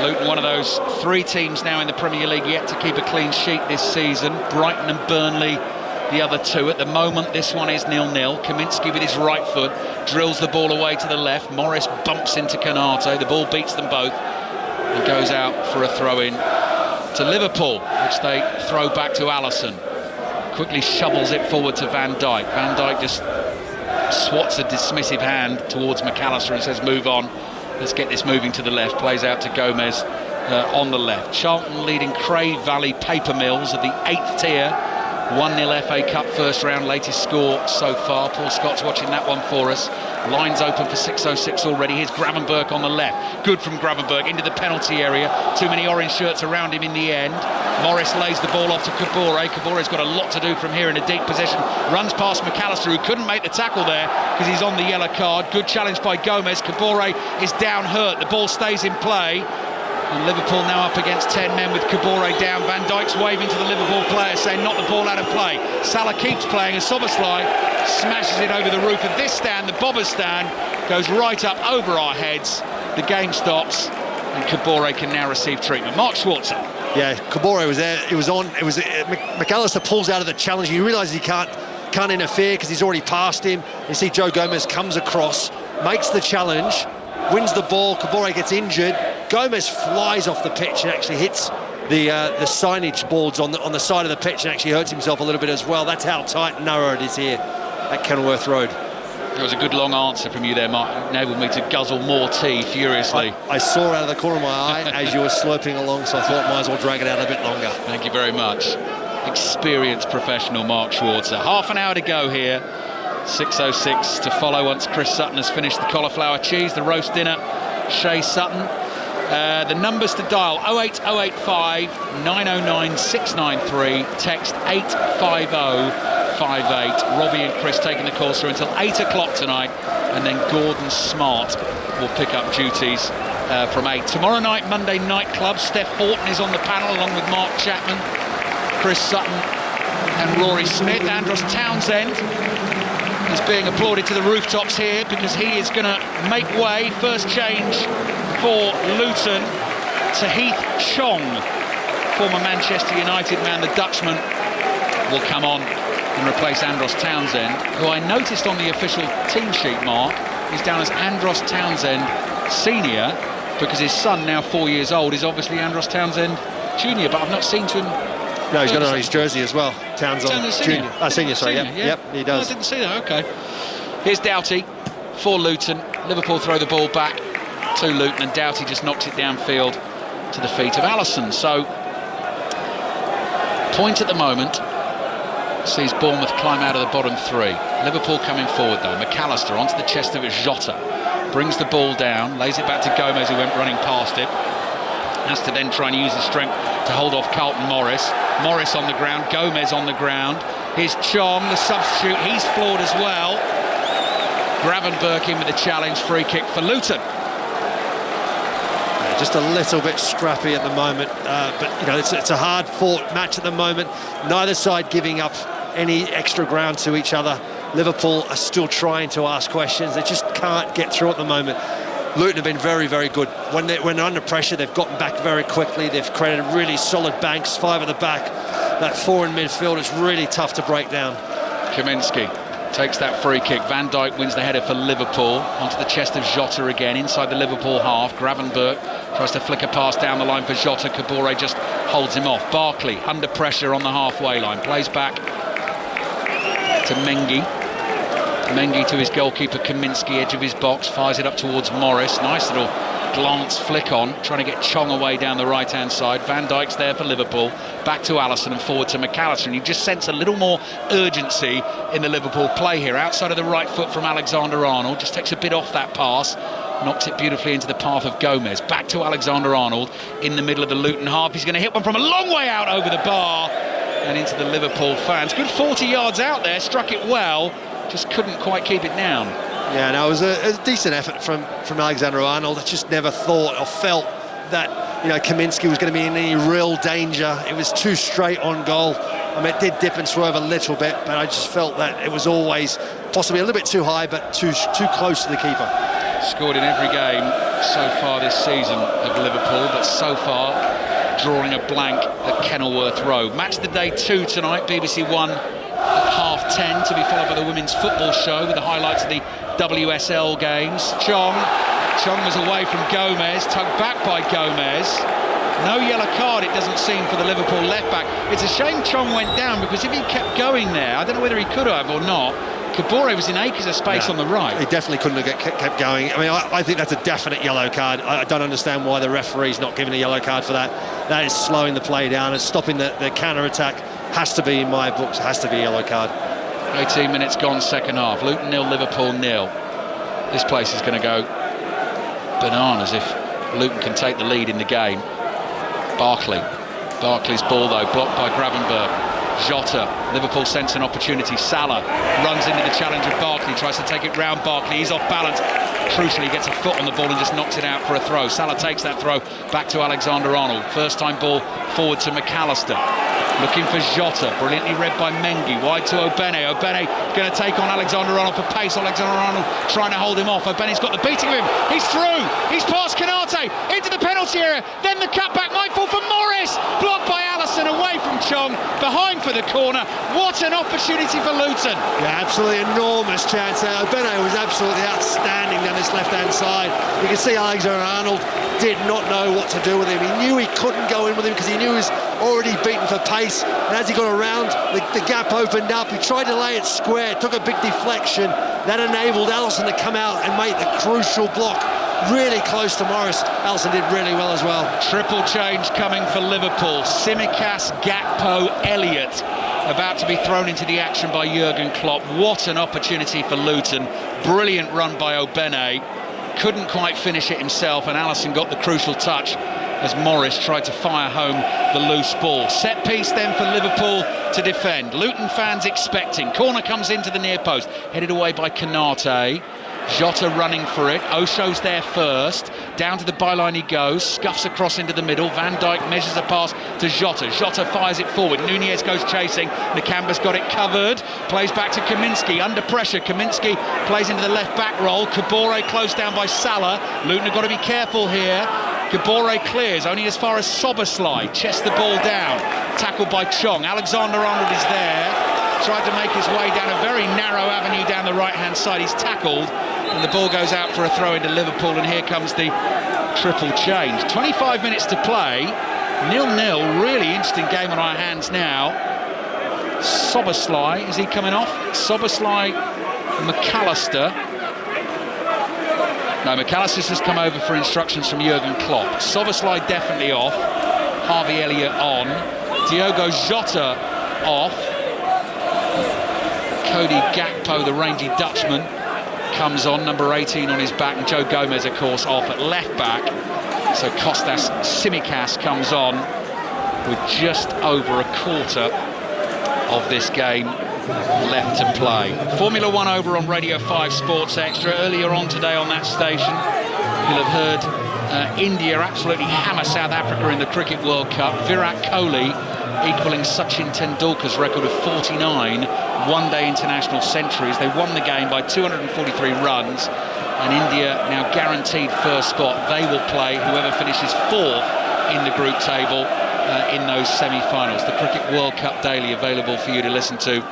Luton, one of those three teams now in the Premier League yet to keep a clean sheet this season. Brighton and Burnley, the other two. At the moment, this one is 0-0. Kaminski with his right foot drills the ball away to the left. Morris bumps into Kanate. The ball beats them both and goes out for a throw-in to Liverpool, which they throw back to Allison. Quickly shovels it forward to Van Dijk. Van Dijk just swats a dismissive hand towards McAllister and says, move on. Let's get this moving to the left. Plays out to Gomez on the left. Charlton leading Crave Valley Paper Mills at the 8th tier. 1-0 FA Cup first round, latest score so far. Paul Scott's watching that one for us. Lines open for 6:06 already. Here's Gravenberch on the left. Good from Gravenberch into the penalty area. Too many orange shirts around him in the end. Morris lays the ball off to Kabore. Kabore's got a lot to do from here in a deep position. Runs past McAllister, who couldn't make the tackle there because he's on the yellow card. Good challenge by Gomez. Kabore is down hurt. The ball stays in play. And Liverpool now up against 10 men with Kabore down. Van Dijk's waving to the Liverpool players saying knock the ball out of play. Salah keeps playing as Sobersly smashes it over the roof of this stand. The bobber stand goes right up over our heads. The game stops and Kabore can now receive treatment. Mark Schwarzer. Yeah, Kabore was there. It was on. It was McAllister pulls out of the challenge. He realises he can't interfere because he's already passed him. You see Joe Gomez comes across, makes the challenge, wins the ball. Kabore gets injured. Gomez flies off the pitch and actually hits the signage boards on the side of the pitch and actually hurts himself a little bit as well. That's how tight and narrow it is here at Kenilworth Road. There was a good long answer from you there, Mark. Enabled me to guzzle more tea furiously. I saw out of the corner of my eye as you were slurping along, so I thought might as well drag it out a bit longer. Thank you very much. Experienced professional Mark Schwarzer. Half an hour to go here. 6:06 to follow once Chris Sutton has finished the cauliflower cheese, the roast dinner. Shay Sutton. The numbers to dial 08085 909 693, text 850 5'8". Robbie and Chris taking the calls through until 8 o'clock tonight, and then Gordon Smart will pick up duties from 8. Tomorrow night, Monday Night Club. Steph Horton is on the panel along with Mark Chapman, Chris Sutton and Rory Smith. Andros Townsend is being applauded to the rooftops here because he is going to make way. First change for Luton. Tahith Chong, former Manchester United man, the Dutchman, will come on and replace Andros Townsend, who I noticed on the official team sheet, Mark, is down as Andros Townsend Senior, because his son, now 4 years old, is obviously Andros Townsend Junior, but I've not seen to him. No, he's got it on his jersey as well. Townsend Junior. Senior, sorry. Senior, yeah. Yep, he does. Oh, I didn't see that, okay. Here's Doughty for Luton. Liverpool throw the ball back to Luton, and Doughty just knocks it downfield to the feet of Alisson. So, point at the moment sees Bournemouth climb out of the bottom 3. Liverpool coming forward though. McAllister onto the chest of Jota, brings the ball down, lays it back to Gomez, who went running past it. Has to then try and use his strength to hold off Carlton Morris. Morris on the ground, Gomez on the ground. Here's Chong, the substitute, he's floored as well. Gravenberch in with the challenge, free kick for Luton. Just a little bit scrappy at the moment, but you know, it's a hard-fought match at the moment. Neither side giving up any extra ground to each other. Liverpool are still trying to ask questions. They just can't get through at the moment. Luton have been very, very good. When they're under pressure, they've gotten back very quickly. They've created really solid banks, 5 at the back. That 4 in midfield is really tough to break down. Kaminsky takes that free kick. Van Dijk wins the header for Liverpool. Onto the chest of Jota again, inside the Liverpool half. Gravenberch tries to flick a pass down the line for Jota. Kabore just holds him off. Barkley under pressure on the halfway line. Plays back to Mengi. Mengi to his goalkeeper Kaminsky, edge of his box. Fires it up towards Morris. Nice little glance flick on, trying to get Chong away down the right hand side. Van Dijk's there for Liverpool. Back to Alisson and forward to McAllister, and you just sense a little more urgency in the Liverpool play here. Outside of the right foot from Alexander-Arnold, just takes a bit off that pass, knocks it beautifully into the path of Gomez. Back to Alexander-Arnold in the middle of the Luton half. He's going to hit one from a long way out over the bar and into the Liverpool fans. Good 40 yards out there, struck it well, just couldn't quite keep it down. Yeah, no, it was a decent effort from Alexander-Arnold. I just never thought or felt that, you know, Kaminsky was going to be in any real danger. It was too straight on goal. I mean, it did dip and swerve a little bit, but I just felt that it was always possibly a little bit too high, but too close to the keeper. Scored in every game so far this season of Liverpool, but so far drawing a blank at Kenilworth Road. Match of the day 2 tonight, BBC One at 10:30, to be followed by the Women's Football Show with the highlights of the WSL games. Chong was away from Gomez, tugged back by Gomez. No yellow card, it doesn't seem, for the Liverpool left back. It's a shame Chong went down, because if he kept going there, I don't know whether he could have or not. Kabore was in acres of space on the right. He definitely couldn't have kept going. I mean, I think that's a definite yellow card. I don't understand why the referee's not giving a yellow card for that. That is slowing the play down and stopping the counter-attack. Has to be, in my books, has to be a yellow card. 18 minutes gone, second half. Luton 0, Liverpool 0. This place is going to go bananas if Luton can take the lead in the game. Barkley's ball, though, blocked by Gravenberch. Jota, Liverpool sense an opportunity. Salah runs into the challenge of Barkley, tries to take it round Barkley. He's off balance. Crucially, gets a foot on the ball and just knocks it out for a throw. Salah takes that throw back to Alexander-Arnold. First time ball forward to McAllister. Looking for Jota, brilliantly read by Mengi, wide to Obene. Obene going to take on Alexander-Arnold for pace. Alexander-Arnold trying to hold him off. Obene's got the beating of him. He's through. He's past Konate into the penalty area. Then the cutback might fall for Morris. Blocked by Alisson, away from Chong. Behind for the corner. What an opportunity for Luton. Yeah, absolutely enormous chance there. Obene was absolutely outstanding down this left-hand side. You can see Alexander-Arnold did not know what to do with him. He knew he couldn't go in with him because he knew he was already beaten for pace, and as he got around, the gap opened up. He tried to lay it square, took a big deflection. That enabled Alisson to come out and make the crucial block really close to Morris. Alisson did really well as well. Triple change coming for Liverpool. Tsimikas, Gakpo, Elliott about to be thrown into the action by Jurgen Klopp. What an opportunity for Luton. Brilliant run by Obene. Couldn't quite finish it himself, and Alisson got the crucial touch as Morris tried to fire home the loose ball. Set piece then for Liverpool to defend. Luton fans expecting. Corner comes into the near post, headed away by Canate. Jota running for it. Osho's there first. Down to the byline he goes. Scuffs across into the middle. Van Dijk measures a pass to Jota. Jota fires it forward. Nunez goes chasing. Nakamba's got it covered. Plays back to Kaminsky. Under pressure. Kaminsky plays into the left back roll. Kabore closed down by Salah. Luton have got to be careful here. Kabore clears only as far as Soboslai. Chests the ball down. Tackled by Chong. Alexander-Arnold is there. Tried to make his way down a very narrow avenue down the right-hand side. He's tackled, and the ball goes out for a throw into Liverpool, and here comes the triple change. 25 minutes to play, 0-0. Really interesting game on our hands now. Soboslai, is he coming off? Soboslai, McAllister. No, McAllister's just come over for instructions from Jurgen Klopp. Soboslai definitely off. Harvey Elliott on. Diogo Jota off. Cody Gakpo, the rangy Dutchman, comes on, number 18 on his back, and Joe Gomez, of course, off at left back. So Kostas Tsimikas comes on with just over a quarter of this game left to play. Formula One over on Radio 5 Sports Extra. Earlier on today on that station, you'll have heard India absolutely hammer South Africa in the Cricket World Cup. Virat Kohli equaling Sachin Tendulkar's record of 49 one-day international centuries. They won the game by 243 runs, and India now guaranteed first spot. They will play whoever finishes fourth in the group table in those semi-finals. The Cricket World Cup Daily available for you to listen to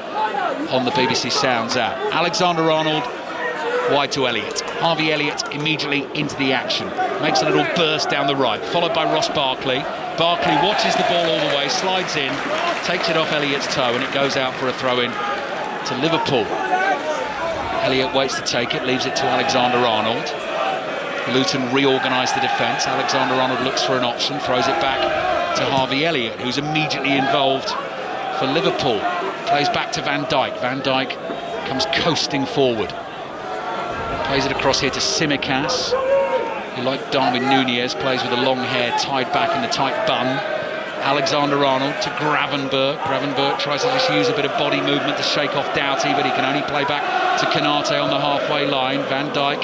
on the BBC Sounds app. Alexander-Arnold wide to Elliott. Harvey Elliott immediately into the action. Makes a little burst down the right, followed by Ross Barkley. Barkley watches the ball all the way, slides in, takes it off Elliott's toe, and it goes out for a throw-in to Liverpool. Elliott waits to take it, leaves it to Alexander-Arnold. Luton reorganise the defence. Alexander-Arnold looks for an option, throws it back to Harvey Elliott, who's immediately involved for Liverpool. Plays back to Van Dijk. Van Dijk comes coasting forward. Plays it across here to Tsimikas, who, like Darwin Nunez, plays with the long hair tied back in the tight bun. Alexander-Arnold to Gravenberch. Gravenberch tries to just use a bit of body movement to shake off Doughty, but he can only play back to Canate on the halfway line. Van Dijk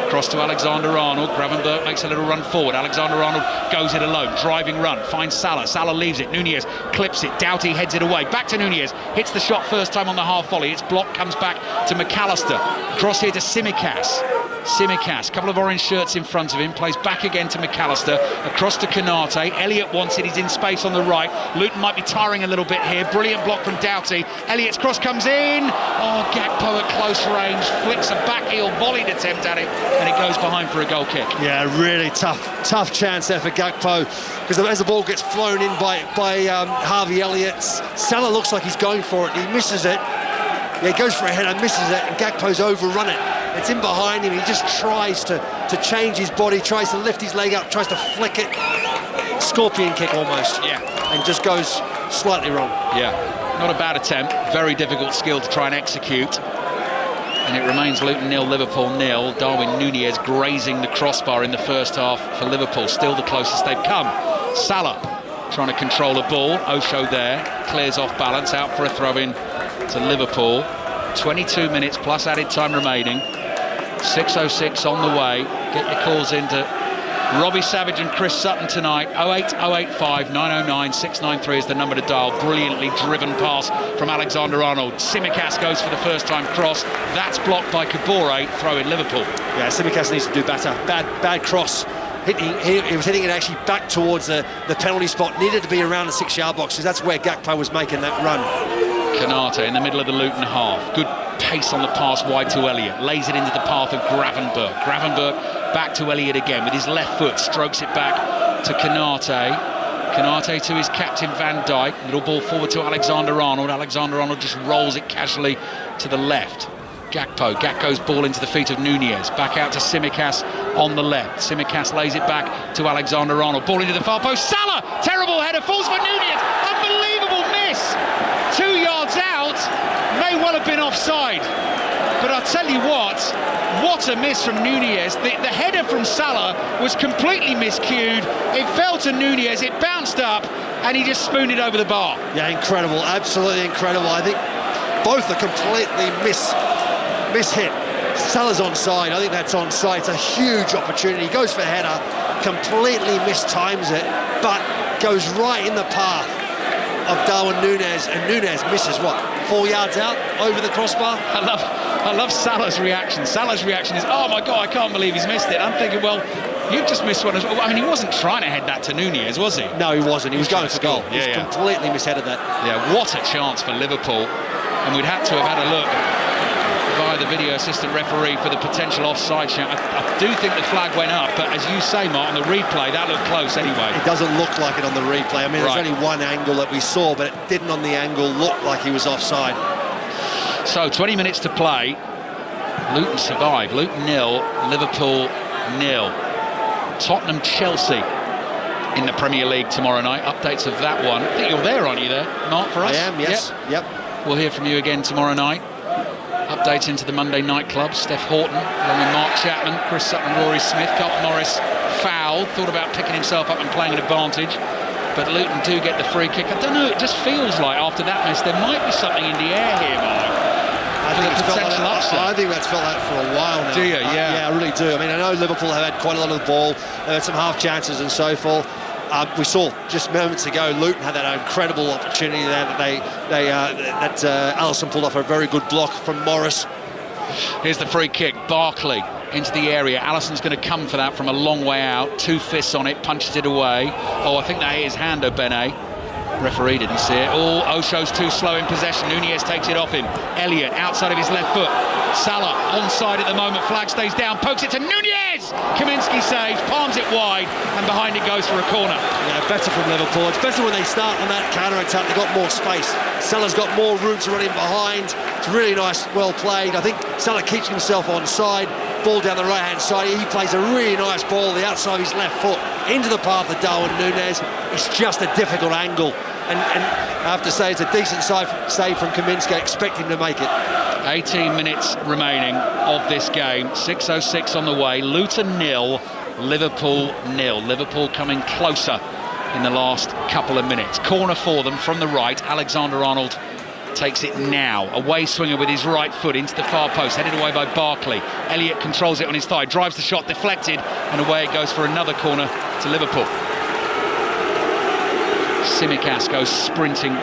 cross to Alexander-Arnold. Gravenberch makes a little run forward. Alexander-Arnold goes it alone, driving run, finds Salah. Salah leaves it. Nunez clips it. Doughty heads it away. Back to Nunez. Hits the shot first time on the half volley. It's blocked, comes back to McAllister. Cross here to Tsimikas. Tsimikas, couple of orange shirts in front of him, plays back again to McAllister, across to Canate. Elliott wants it, he's in space on the right. Luton might be tiring a little bit here. Brilliant block from Doughty. Elliott's cross comes in. Oh, Gakpo at close range, flicks a back heel volleyed attempt at it, and it goes behind for a goal kick. Yeah, really tough chance there for Gakpo, because as the ball gets flown in by Harvey Elliott, Salah looks like he's going for it, he misses it. Yeah, he goes for a header, misses it, and Gakpo's overrun it. It's in behind him. He just tries to change his body, tries to lift his leg up, tries to flick it. Scorpion kick almost. Yeah. And just goes slightly wrong. Yeah. Not a bad attempt. Very difficult skill to try and execute. And it remains Luton 0, Liverpool 0. Darwin Nunez grazing the crossbar in the first half for Liverpool. Still the closest they've come. Salah trying to control a ball. Osho there. Clears off balance. Out for a throw-in to Liverpool. 22 minutes plus added time remaining. 6:06 on the way. Get your calls into Robbie Savage and Chris Sutton tonight. 08085 909 693 is the number to dial. Brilliantly driven pass from Alexander-Arnold. Tsimikas goes for the first time cross. That's blocked by Kabore. Throw in Liverpool. Yeah, Tsimikas needs to do better. Bad cross. He was hitting it actually back towards the penalty spot. Needed to be around the 6-yard box, because that's where Gakpo was making that run. Canate in the middle of the Luton half. Good pace on the pass wide to Elliott. Lays it into the path of Gravenberch. Gravenberch back to Elliott again with his left foot. Strokes it back to Canate. Canate to his captain Van Dijk. Little ball forward to Alexander-Arnold. Alexander-Arnold just rolls it casually to the left. Gakpo's ball into the feet of Nunez. Back out to Tsimikas on the left. Tsimikas lays it back to Alexander-Arnold. Ball into the far post. Salah! Terrible header. Falls for Nunez. Unbelievable miss. 2 yards out. May well have been offside. But I'll tell you what a miss from Nunez. The header from Salah was completely miscued. It fell to Nunez, it bounced up, and he just spooned it over the bar. Yeah, incredible, absolutely incredible. I think both are completely mishit. Salah's onside, I think that's onside. It's a huge opportunity. He goes for a header, completely mistimes it, but goes right in the path of Darwin Nunez, and Nunez misses 4 yards out over the crossbar. I love Salah's reaction. Salah's reaction is, oh my God, I can't believe he's missed it. I'm thinking, well, you've just missed one as well. I mean, he wasn't trying to head that to Nunez, was he? No, he wasn't. He was going for goal. He's completely misheaded that. Yeah, what a chance for Liverpool. And we'd had to have had a look via the video assistant referee for the potential offside shout. I do think the flag went up, but as you say, Mark, on the replay, that looked close anyway. It doesn't look like it on the replay. I mean, there's only one angle that we saw, but it didn't on the angle look like he was offside. So 20 minutes to play. Luton survive. Luton 0, Liverpool 0. Tottenham Chelsea in the Premier League tomorrow night. Updates of that one. I think you're there, aren't you there, Mark, for us? I am, yes. Yep. We'll hear from you again tomorrow night. Updates into the Monday night club. Steph Horton, along with Mark Chapman, Chris Sutton, Rory Smith. Carlton Morris fouled. Thought about picking himself up and playing an advantage. But Luton do get the free kick. I don't know, it just feels like after that miss there might be something in the air here, Mark. I think that's felt that for a while now. Do you? Yeah. Yeah, I really do. I mean, I know Liverpool have had quite a lot of the ball. They've had some half chances and so forth. We saw just moments ago Luton had that incredible opportunity there that Alisson pulled off a very good block from Morris. Here's the free kick. Barkley into the area. Alisson's going to come for that from a long way out. 2 fists on it, punches it away. Oh, I think that hit his hand, Bene. Referee didn't see it. Oh, Osho's too slow in possession. Nunez takes it off him. Elliott outside of his left foot. Salah onside at the moment. Flag stays down. Pokes it to Nunez. Kaminsky saves. Palms it wide. And behind it goes for a corner. Yeah, better from Liverpool. It's better when they start on that counter-attack. They've got more space. Salah's got more room to run in behind. It's really nice, well played. I think Salah keeps himself onside. Ball down the right-hand side. He plays a really nice ball, the outside of his left foot, into the path of Darwin Nunez. It's just a difficult angle. And I have to say, it's a decent save from Kaminsky. Expect him to make it. 18 minutes remaining of this game. 6:06 on the way. Luton 0, Liverpool 0. Liverpool coming closer in the last couple of minutes. Corner for them from the right. Alexander-Arnold takes it now. Away swinger with his right foot into the far post, headed away by Barkley. Elliott controls it on his thigh, drives the shot, deflected, and away it goes for another corner to Liverpool. Tsimikas goes sprinting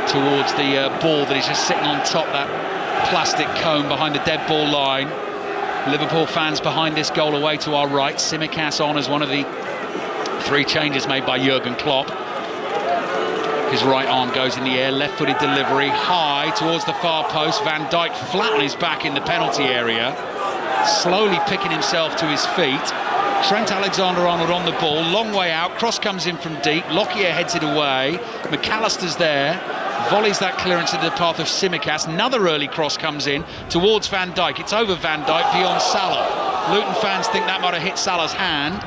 towards the ball that is just sitting on top that plastic cone behind the dead ball line. Liverpool fans behind this goal away to our right. Tsimikas on as one of the 3 changes made by Jurgen Klopp. His right arm goes in the air, left-footed delivery, high towards the far post. Van Dijk flat on his back in the penalty area, slowly picking himself to his feet. Trent Alexander-Arnold on the ball, long way out, cross comes in from deep, Lockyer heads it away, McAllister's there, volleys that clearance into the path of Tsimikas. Another early cross comes in towards Van Dijk. It's over Van Dijk, beyond Salah. Luton fans think that might have hit Salah's hand.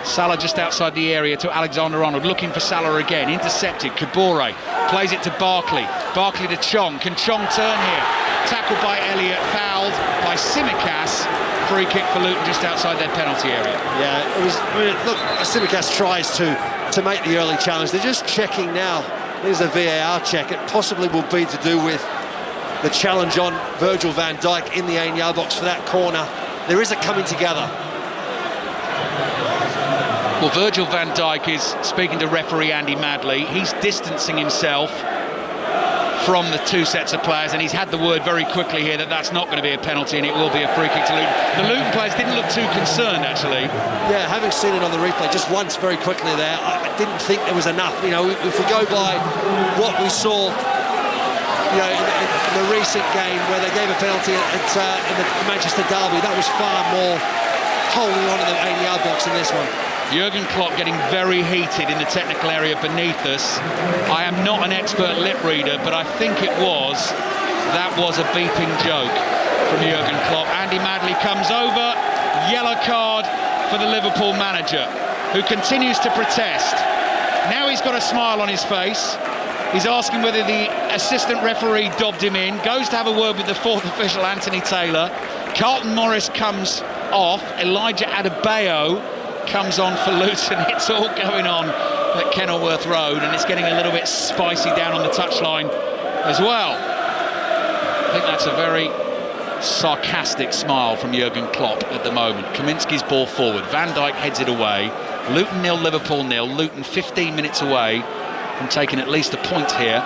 Salah just outside the area to Alexander-Arnold, looking for Salah again, intercepted. Kabore plays it to Barkley. Barkley to Chong. Can Chong turn here? Tackled by Elliott, fouled by Tsimikas. Free kick for Luton just outside their penalty area. Yeah, it was. I mean, look, Tsimikas tries to make the early challenge. They're just checking now. There's a VAR check. It possibly will be to do with the challenge on Virgil van Dijk in the 8-yard box for that corner. There is a coming together. Well, Virgil van Dijk is speaking to referee Andy Madley. He's distancing himself from the 2 sets of players, and he's had the word very quickly here that that's not going to be a penalty and it will be a free kick to Luton. The Luton players didn't look too concerned, actually. Yeah, having seen it on the replay just once very quickly there, I didn't think there was enough. You know, if we go by what we saw, you know, in the recent game where they gave a penalty in the Manchester derby, that was far more holding on to the 8-yard box than this one. Jurgen Klopp getting very heated in the technical area beneath us. I am not an expert lip reader, but I think that was a beeping joke from Jurgen Klopp. Andy Madley comes over, yellow card for the Liverpool manager, who continues to protest. Now he's got a smile on his face. He's asking whether the assistant referee dobbed him in. Goes to have a word with the fourth official, Anthony Taylor. Carlton Morris comes off. Elijah Adebayo comes on for Luton. It's all going on at Kenilworth Road, and it's getting a little bit spicy down on the touchline as well. I think that's a very sarcastic smile from Jurgen Klopp at the moment. Kaminsky's ball forward. Van Dijk heads it away. Luton 0, Liverpool 0. Luton 15 minutes away from taking at least a point here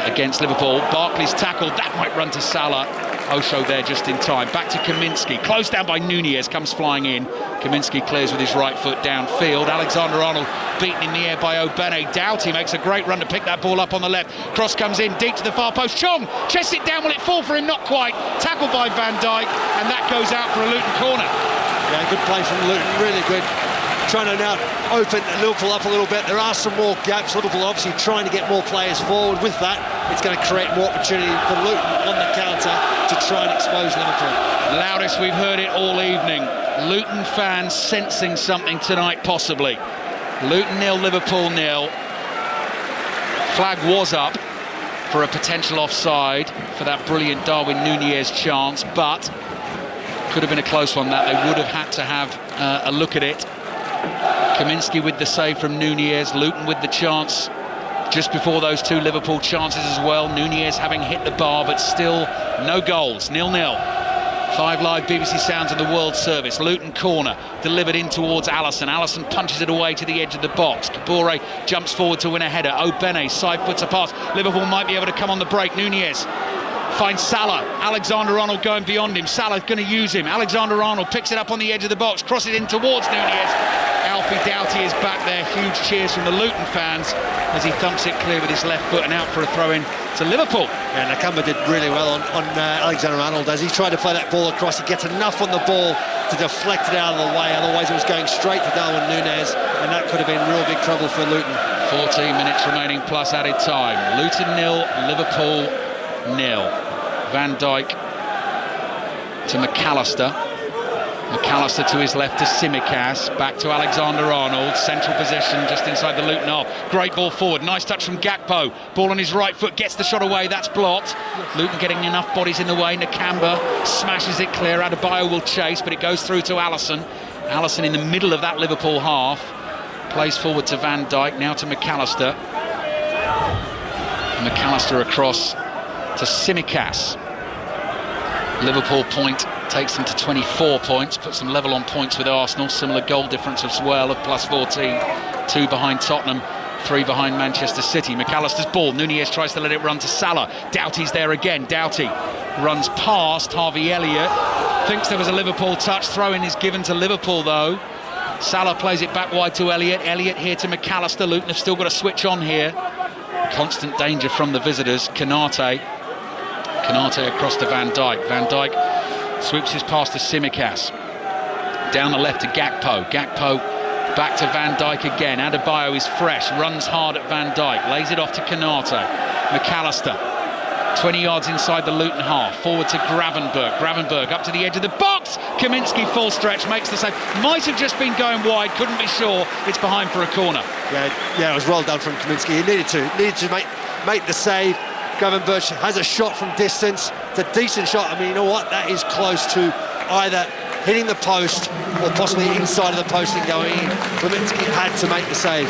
against Liverpool. Barkley's tackled. That might run to Salah. Osho there just in time. Back to Kaminsky. Closed down by Nunez. Comes flying in. Kaminsky clears with his right foot downfield. Alexander-Arnold beaten in the air by Obene. Doughty makes a great run to pick that ball up on the left. Cross comes in deep to the far post. Chong chests it down. Will it fall for him? Not quite. Tackled by Van Dijk, and that goes out for a Luton corner. Yeah, good play from Luton. Really good. Trying to now open Liverpool up a little bit. There are some more gaps. Liverpool obviously trying to get more players forward. With that, it's going to create more opportunity for Luton on the counter to try and expose Liverpool. Loudest we've heard it all evening. Luton fans sensing something tonight, possibly. Luton 0, Liverpool 0. Flag was up for a potential offside for that brilliant Darwin Nunez chance, but could have been a close one. That they would have had to have a look at it. Kaminsky with the save from Nunez. Luton with the chance just before those two Liverpool chances as well. Nunez having hit the bar, but still no goals. 0-0. 5 Live BBC Sounds on the World Service. Luton corner delivered in towards Alisson. Alisson punches it away to the edge of the box. Kabore jumps forward to win a header. Obene side puts a pass. Liverpool might be able to come on the break. Nunez finds Salah. Alexander-Arnold going beyond him. Salah's going to use him. Alexander-Arnold picks it up on the edge of the box, crosses in towards Nunez. Alfie Doughty is back there. Huge cheers from the Luton fans as he thumps it clear with his left foot and out for a throw-in to Liverpool. Yeah, Nakamba did really well on Alexander-Arnold as he tried to play that ball across. He gets enough on the ball to deflect it out of the way. Otherwise, it was going straight to Darwin Nunez, and that could have been real big trouble for Luton. 14 minutes remaining plus added time. Luton 0, Liverpool 0. Van Dijk to McAllister. McAllister to his left to Tsimikas. Back to Alexander-Arnold. Central position just inside the Luton half. Great ball forward. Nice touch from Gakpo. Ball on his right foot. Gets the shot away. That's blocked. Luton getting enough bodies in the way. Nakamba smashes it clear. Adebayo will chase, but it goes through to Alisson. Alisson in the middle of that Liverpool half. Plays forward to Van Dijk. Now to McAllister. McAllister across to Tsimikas. Liverpool point takes them to 24 points, puts them level on points with Arsenal. Similar goal difference as well of plus 14. 2 behind Tottenham, 3 behind Manchester City. McAllister's ball. Nunez tries to let it run to Salah. Doughty's there again. Doughty runs past Harvey Elliott. Thinks there was a Liverpool touch. Throw-in is given to Liverpool though. Salah plays it back wide to Elliott. Elliott here to McAllister. Luton have still got to switch on here. Constant danger from the visitors. Konate across to Van Dijk. Van Dijk sweeps his pass to Tsimikas. Down the left to Gakpo. Gakpo back to Van Dijk again. Adebayo is fresh, runs hard at Van Dijk, lays it off to Konate. McAllister 20 yards inside the Luton half. Forward to Gravenberg. Gravenberg up to the edge of the box. Kaminsky full stretch, makes the save. Might have just been going wide, couldn't be sure. It's behind for a corner. Yeah, it was well done from Kaminsky. He needed to make the save. Gravenberg has a shot from distance. It's a decent shot. I mean, you know what? That is close to either hitting the post or possibly inside of the post and going in. Kaminsky had to make the save.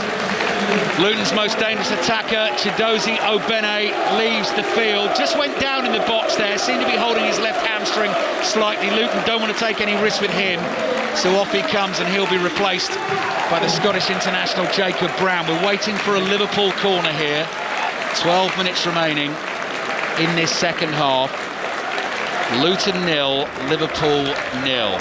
Luton's most dangerous attacker, Chidozie Obene, leaves the field. Just went down in the box there. Seemed to be holding his left hamstring slightly. Luton don't want to take any risk with him. So off he comes and he'll be replaced by the Scottish international Jacob Brown. We're waiting for a Liverpool corner here. 12 minutes remaining in this second half. Luton 0, Liverpool 0.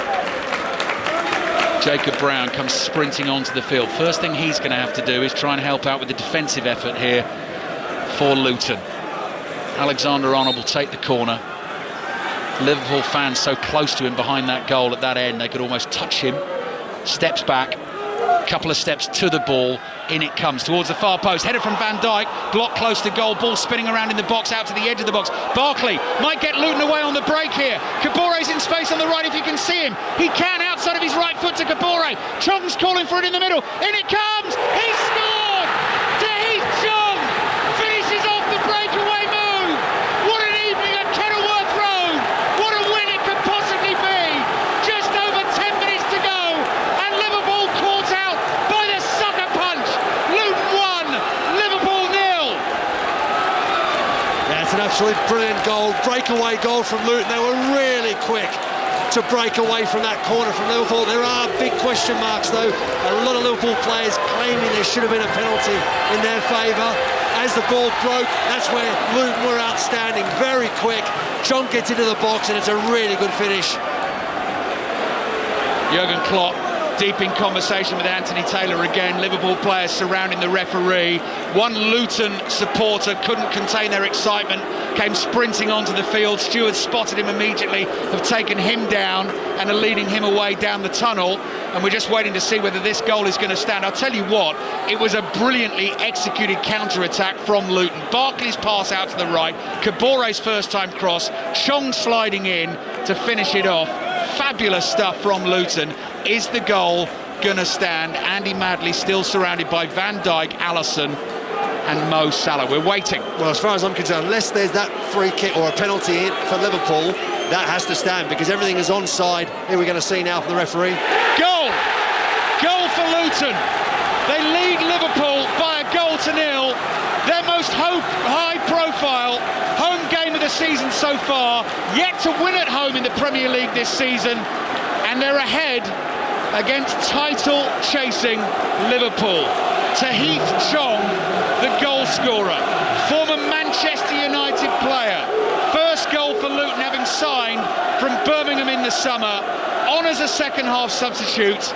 Jacob Brown comes sprinting onto the field. First thing he's going to have to do is try and help out with the defensive effort here for Luton. Alexander-Arnold will take the corner. Liverpool fans so close to him behind that goal at that end, they could almost touch him. Steps back, couple of steps to the ball. In it comes towards the far post. Header from Van Dijk. Block close to goal. Ball spinning around in the box, out to the edge of the box. Barkley might get Luton away on the break here. Kabore's in space on the right if you can see him. He can, outside of his right foot to Kabore. Chong's calling for it in the middle. In it comes. He scored! Taheith Chong absolutely brilliant goal, breakaway goal from Luton. They were really quick to break away from that corner from Liverpool. There are big question marks though. A lot of Liverpool players claiming there should have been a penalty in their favour. As the ball broke, that's where Luton were outstanding, very quick. Chong gets into the box and it's a really good finish. Jurgen Klopp deep in conversation with Anthony Taylor again. Liverpool players surrounding the referee. One Luton supporter couldn't contain their excitement, came sprinting onto the field. Stewards spotted him immediately, have taken him down and are leading him away down the tunnel, and we're just waiting to see whether this goal is going to stand. I'll tell you what, it was a brilliantly executed counter-attack from Luton. Barkley's pass out to the right, Kabore's first time cross, Chong sliding in to finish it off. Fabulous stuff from Luton. Is the goal going to stand? Andy Madley still surrounded by Van Dijk, Alisson and Mo Salah. We're waiting. Well, as far as I'm concerned, unless there's that free kick or a penalty in for Liverpool, that has to stand because everything is onside. Here we're going to see now from the referee. Goal! Goal for Luton. They lead Liverpool by 1-0. Their most high-profile home game of the season so far, yet to win at home in the Premier League this season, and they're ahead against title-chasing Liverpool. Tahith Chong, the goal scorer, former Manchester United player, first goal for Luton having signed from Birmingham in the summer, on as a second-half substitute.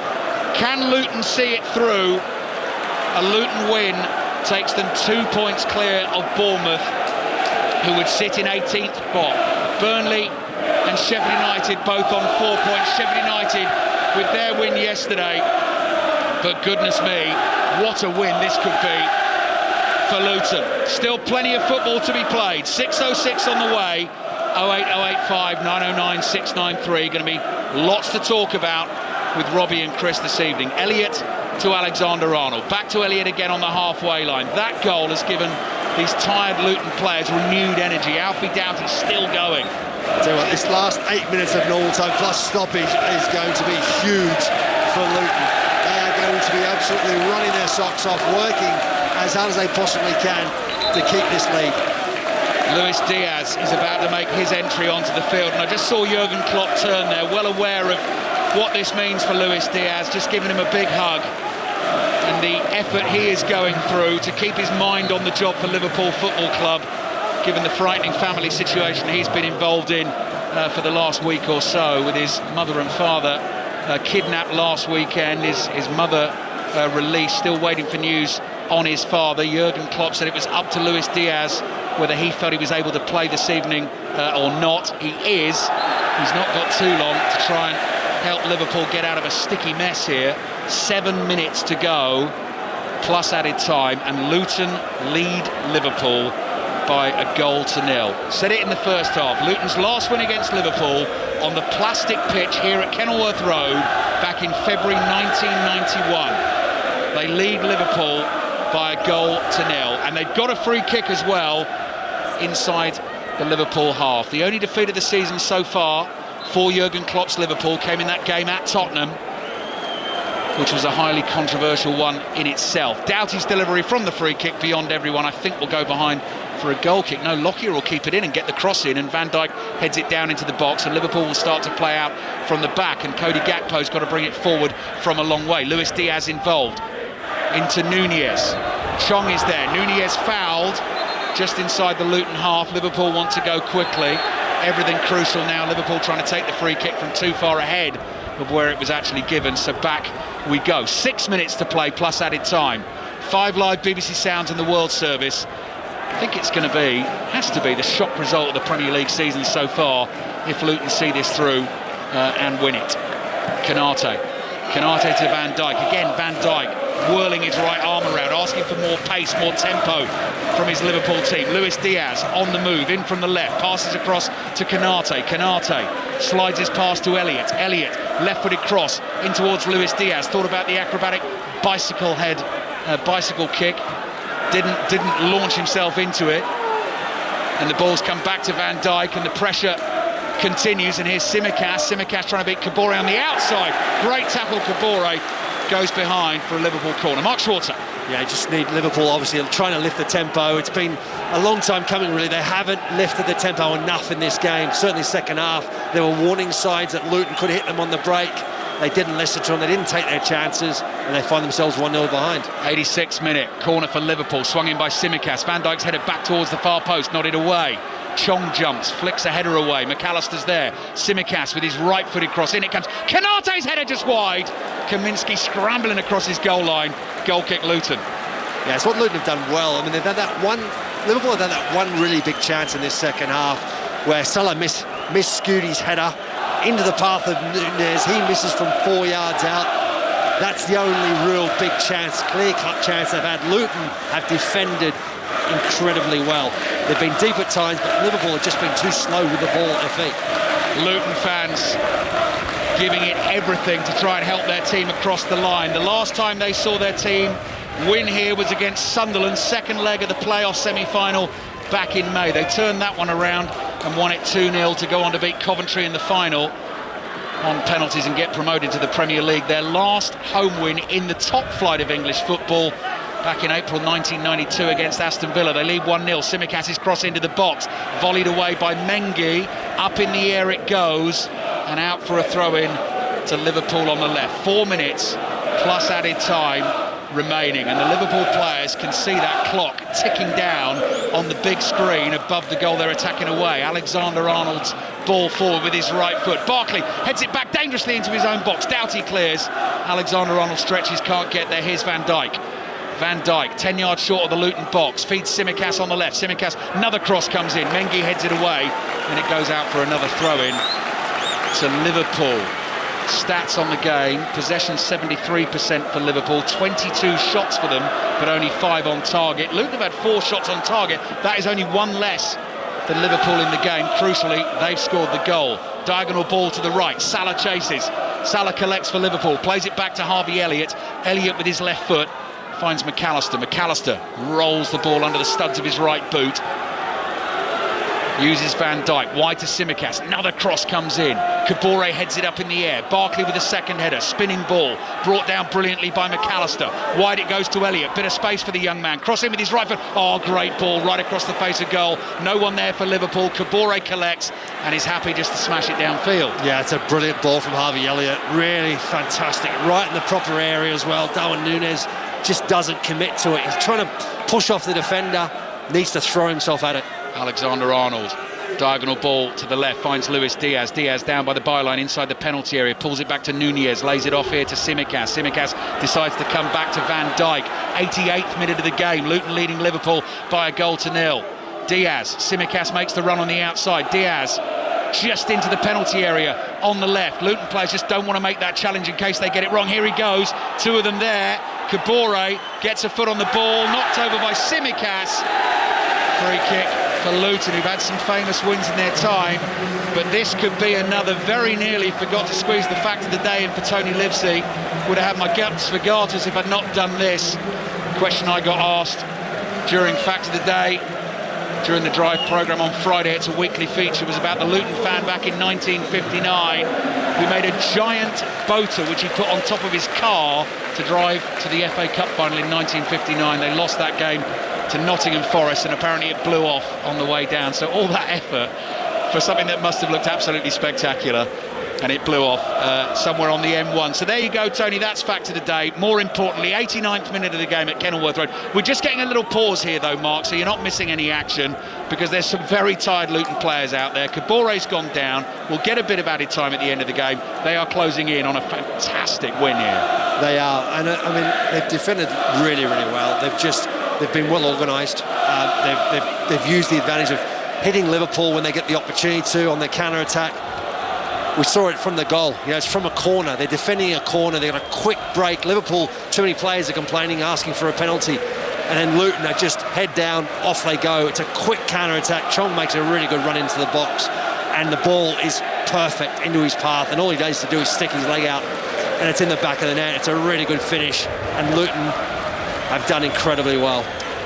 Can Luton see it through? A Luton win takes them 2 points clear of Bournemouth, who would sit in 18th spot. Burnley and Sheffield United both on 4 points. Sheffield United with their win yesterday. But goodness me, what a win this could be for Luton. Still plenty of football to be played. 6:06 on the way. 08085 909 693. Going to be lots to talk about with Robbie and Chris this evening. Elliott to Alexander-Arnold. Back to Elliott again on the halfway line. That goal has given these tired Luton players renewed energy. Alfie Doughty's still going. I'll tell you what, this last 8 minutes of normal time plus stoppage is going to be huge for Luton. They are going to be absolutely running their socks off, working as hard as they possibly can to keep this lead. Luis Diaz is about to make his entry onto the field, and I just saw Jurgen Klopp turn there, well aware of what this means for Luis Diaz, just giving him a big hug. And the effort he is going through to keep his mind on the job for Liverpool Football Club, given the frightening family situation he's been involved in for the last week or so, with his mother and father kidnapped last weekend, his mother released, still waiting for news on his father. Jurgen Klopp said it was up to Luis Diaz whether he felt he was able to play this evening or not. He is. He's not got too long to try and help Liverpool get out of a sticky mess here. 7 minutes to go, plus added time, and Luton lead Liverpool by 1-0. Said it in the first half. Luton's last win against Liverpool on the plastic pitch here at Kenilworth Road back in February 1991. They lead Liverpool by 1-0, and they've got a free kick as well inside the Liverpool half. The only defeat of the season so far for Jurgen Klopp's Liverpool came in that game at Tottenham, which was a highly controversial one in itself. Doughty's delivery from the free kick beyond everyone, I think will go behind for a goal kick. No, Lockyer will keep it in and get the cross in, and Van Dijk heads it down into the box, and Liverpool will start to play out from the back, and Cody Gakpo's got to bring it forward from a long way. Luis Diaz involved into Nunez. Chong is there. Nunez fouled just inside the Luton half. Liverpool want to go quickly. Everything crucial now. Liverpool trying to take the free kick from too far ahead of where it was actually given. So back we go. 6 minutes to play plus added time. 5 Live BBC Sounds in the World Service. I think it's going to be, has to be, the shock result of the Premier League season so far if Luton see this through and win it. Canate to Van Dijk. Again, Van Dijk whirling his right arm around, asking for more pace, more tempo from his Liverpool team. Luis Diaz on the move, in from the left, passes across to Canate. Canate slides his pass to Elliott. Elliott, left-footed cross in towards Luis Diaz. Thought about the acrobatic bicycle kick. Didn't launch himself into it. And the ball's come back to Van Dijk, and the pressure continues. And here's Tsimikas trying to beat Kabore on the outside. Great tackle, Kabore goes behind for a Liverpool corner. Mark Schwarzer Yeah, just need Liverpool obviously trying to lift the tempo. It's been a long time coming, really. They haven't lifted the tempo enough in this game. Certainly second half, there were warning signs that Luton could hit them on the break. They didn't listen to them, they didn't take their chances, and they find themselves 1-0 behind. 86th minute, corner for Liverpool, swung in by Tsimikas. Van Dijk's headed back towards the far post, nodded away. Chong jumps, flicks a header away. McAllister's there. Tsimikas with his right-footed cross. In it comes. Konate's header just wide. Kaminsky scrambling across his goal line. Goal kick Luton. Yeah, it's what Luton have done well. I mean, they've done that one. Liverpool have done that one really big chance in this second half where Salah missed Scooty's header into the path of Nunez. He misses from 4 yards out. That's the only real big chance, clear-cut chance they've had. Luton have defended incredibly well. They've been deep at times, but Liverpool have just been too slow with the ball at their feet. Luton fans giving it everything to try and help their team across the line. The last time they saw their team win here was against Sunderland, second leg of the playoff semi-final back in May. They turned that one around and won it 2-0 to go on to beat Coventry in the final on penalties and get promoted to the Premier League. Their last home win in the top flight of English football back in April 1992 against Aston Villa. They lead 1-0. Tsimikas' cross into the box, volleyed away by Mengi. Up in the air it goes, and out for a throw-in to Liverpool on the left. 4 minutes plus added time remaining, and the Liverpool players can see that clock ticking down on the big screen above the goal they're attacking away. Alexander-Arnold's ball forward with his right foot. Barkley heads it back dangerously into his own box. Doughty clears. Alexander-Arnold stretches, can't get there. Here's Van Dijk. Van Dijk, 10 yards short of the Luton box, feeds Tsimikas on the left. Tsimikas, another cross comes in. Mengi heads it away, and it goes out for another throw-in to Liverpool. Stats on the game: possession 73% for Liverpool, 22 shots for them, but only 5 on target. Luton have had 4 shots on target. That is only 1 less than Liverpool in the game. Crucially, they've scored the goal. Diagonal ball to the right. Salah chases. Salah collects for Liverpool, plays it back to Harvey Elliott. Elliott with his left foot finds McAllister. McAllister rolls the ball under the studs of his right boot. Uses Van Dijk, wide to Tsimikas. Another cross comes in. Kabore heads it up in the air. Barkley with a second header. Spinning ball. Brought down brilliantly by McAllister. Wide it goes to Elliott. Bit of space for the young man. Cross in with his right foot. Oh, great ball right across the face of goal. No one there for Liverpool. Kabore collects and is happy just to smash it downfield. Yeah, it's a brilliant ball from Harvey Elliott. Really fantastic. Right in the proper area as well. Darwin Nunez just doesn't commit to it. He's trying to push off the defender. Needs to throw himself at it. Alexander-Arnold, diagonal ball to the left, finds Luis Diaz. Diaz down by the byline inside the penalty area, pulls it back to Nunez, lays it off here to Tsimikas. Tsimikas decides to come back to Van Dijk. 88th minute of the game, Luton leading Liverpool by 1-0. Diaz, Tsimikas makes the run on the outside. Diaz just into the penalty area on the left. Luton players just don't want to make that challenge in case they get it wrong. Here he goes, 2 of them there. Kabore gets a foot on the ball, knocked over by Tsimikas. Free kick for Luton, who've had some famous wins in their time, but this could be another. Very nearly forgot to squeeze the fact of the day in for Tony Livesey. Would have had my guts for garters if I'd not done this. Question I got asked during Fact of the Day, during the Drive programme on Friday. It's a weekly feature. It was about the Luton fan back in 1959 who made a giant boater which he put on top of his car to drive to the FA Cup final in 1959. They lost that game to Nottingham Forest, and apparently it blew off on the way down. So all that effort for something that must have looked absolutely spectacular, and it blew off somewhere on the M1. So there you go, Tony, that's Fact of the Day. More importantly, 89th minute of the game at Kenilworth Road. We're just getting a little pause here though, Mark, so you're not missing any action, because there's some very tired Luton players out there. Kabore's gone down. We'll get a bit of added time at the end of the game. They are closing in on a fantastic win here. They are, and I mean, they've defended really, really well. They've been well organised. They've used the advantage of hitting Liverpool when they get the opportunity to on their counter-attack. We saw it from the goal. You know, it's from a corner. They're defending a corner. They got a quick break. Liverpool, too many players are complaining, asking for a penalty. And then Luton are just head down, off they go. It's a quick counter-attack. Chong makes a really good run into the box. And the ball is perfect into his path. And all he does to do is stick his leg out. And it's in the back of the net. It's a really good finish. And Luton have done incredibly well.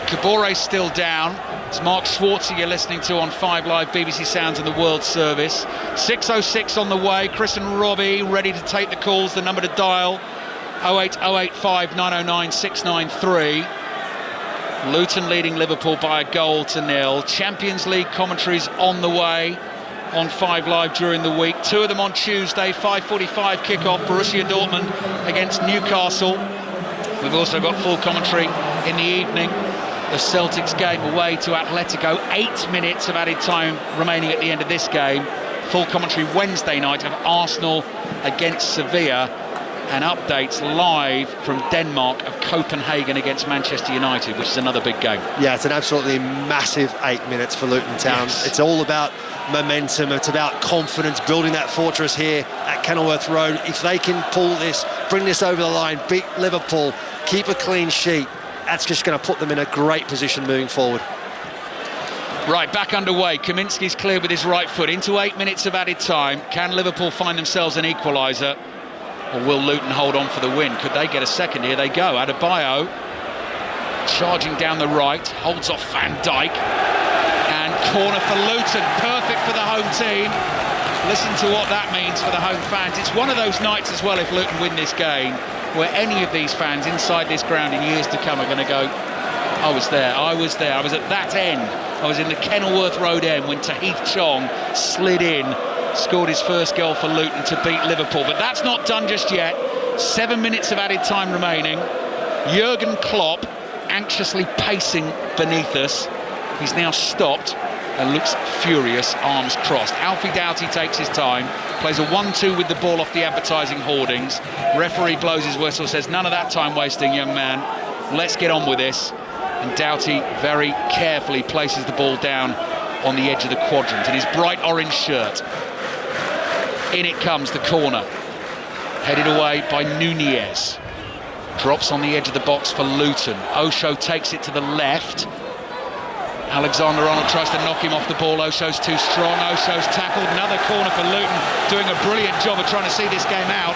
Kabore's still down. It's Mark Schwarzer you're listening to on 5 Live, BBC Sounds and the World Service. 6:06 on the way. Chris and Robbie ready to take the calls, the number to dial 08085 909 693. Luton leading Liverpool by a goal to nil. Champions League commentaries on the way on 5 Live during the week. 2 of them on Tuesday, 5:45 kickoff, Borussia Dortmund against Newcastle. We've also got full commentary in the evening. The Celtics game away to Atletico. 8 minutes of added time remaining at the end of this game. Full commentary Wednesday night of Arsenal against Sevilla. And updates live from Denmark of Copenhagen against Manchester United, which is another big game. Yeah, it's an absolutely massive 8 minutes for Luton Town. Yes. It's all about momentum, it's about confidence, building that fortress here at Kenilworth Road. If they can pull this, bring this over the line, beat Liverpool, keep a clean sheet, that's just going to put them in a great position moving forward. Right, back underway. Kaminski's cleared with his right foot into 8 minutes of added time. Can Liverpool find themselves an equaliser? Or will Luton hold on for the win? Could they get a second? Here they go. Adebayo charging down the right, holds off Van Dijk, and corner for Luton. Perfect for the home team. Listen to what that means for the home fans. It's one of those nights as well, if Luton win this game, where any of these fans inside this ground in years to come are going to go, I was there, I was there, I was at that end. I was in the Kenilworth Road end when Tahith Chong slid in, scored his first goal for Luton to beat Liverpool. But that's not done just yet. 7 minutes of added time remaining. Jurgen Klopp anxiously pacing beneath us. He's now stopped and looks furious, arms crossed. Alfie Doughty takes his time, plays a 1-2 with the ball off the advertising hoardings. Referee blows his whistle, says none of that time wasting, young man. Let's get on with this. And Doughty very carefully places the ball down on the edge of the quadrant in his bright orange shirt. In it comes, the corner, headed away by Nunez. Drops on the edge of the box for Luton. Osho takes it to the left. Alexander-Arnold tries to knock him off the ball. Osho's too strong. Osho's tackled. Another corner for Luton, doing a brilliant job of trying to see this game out.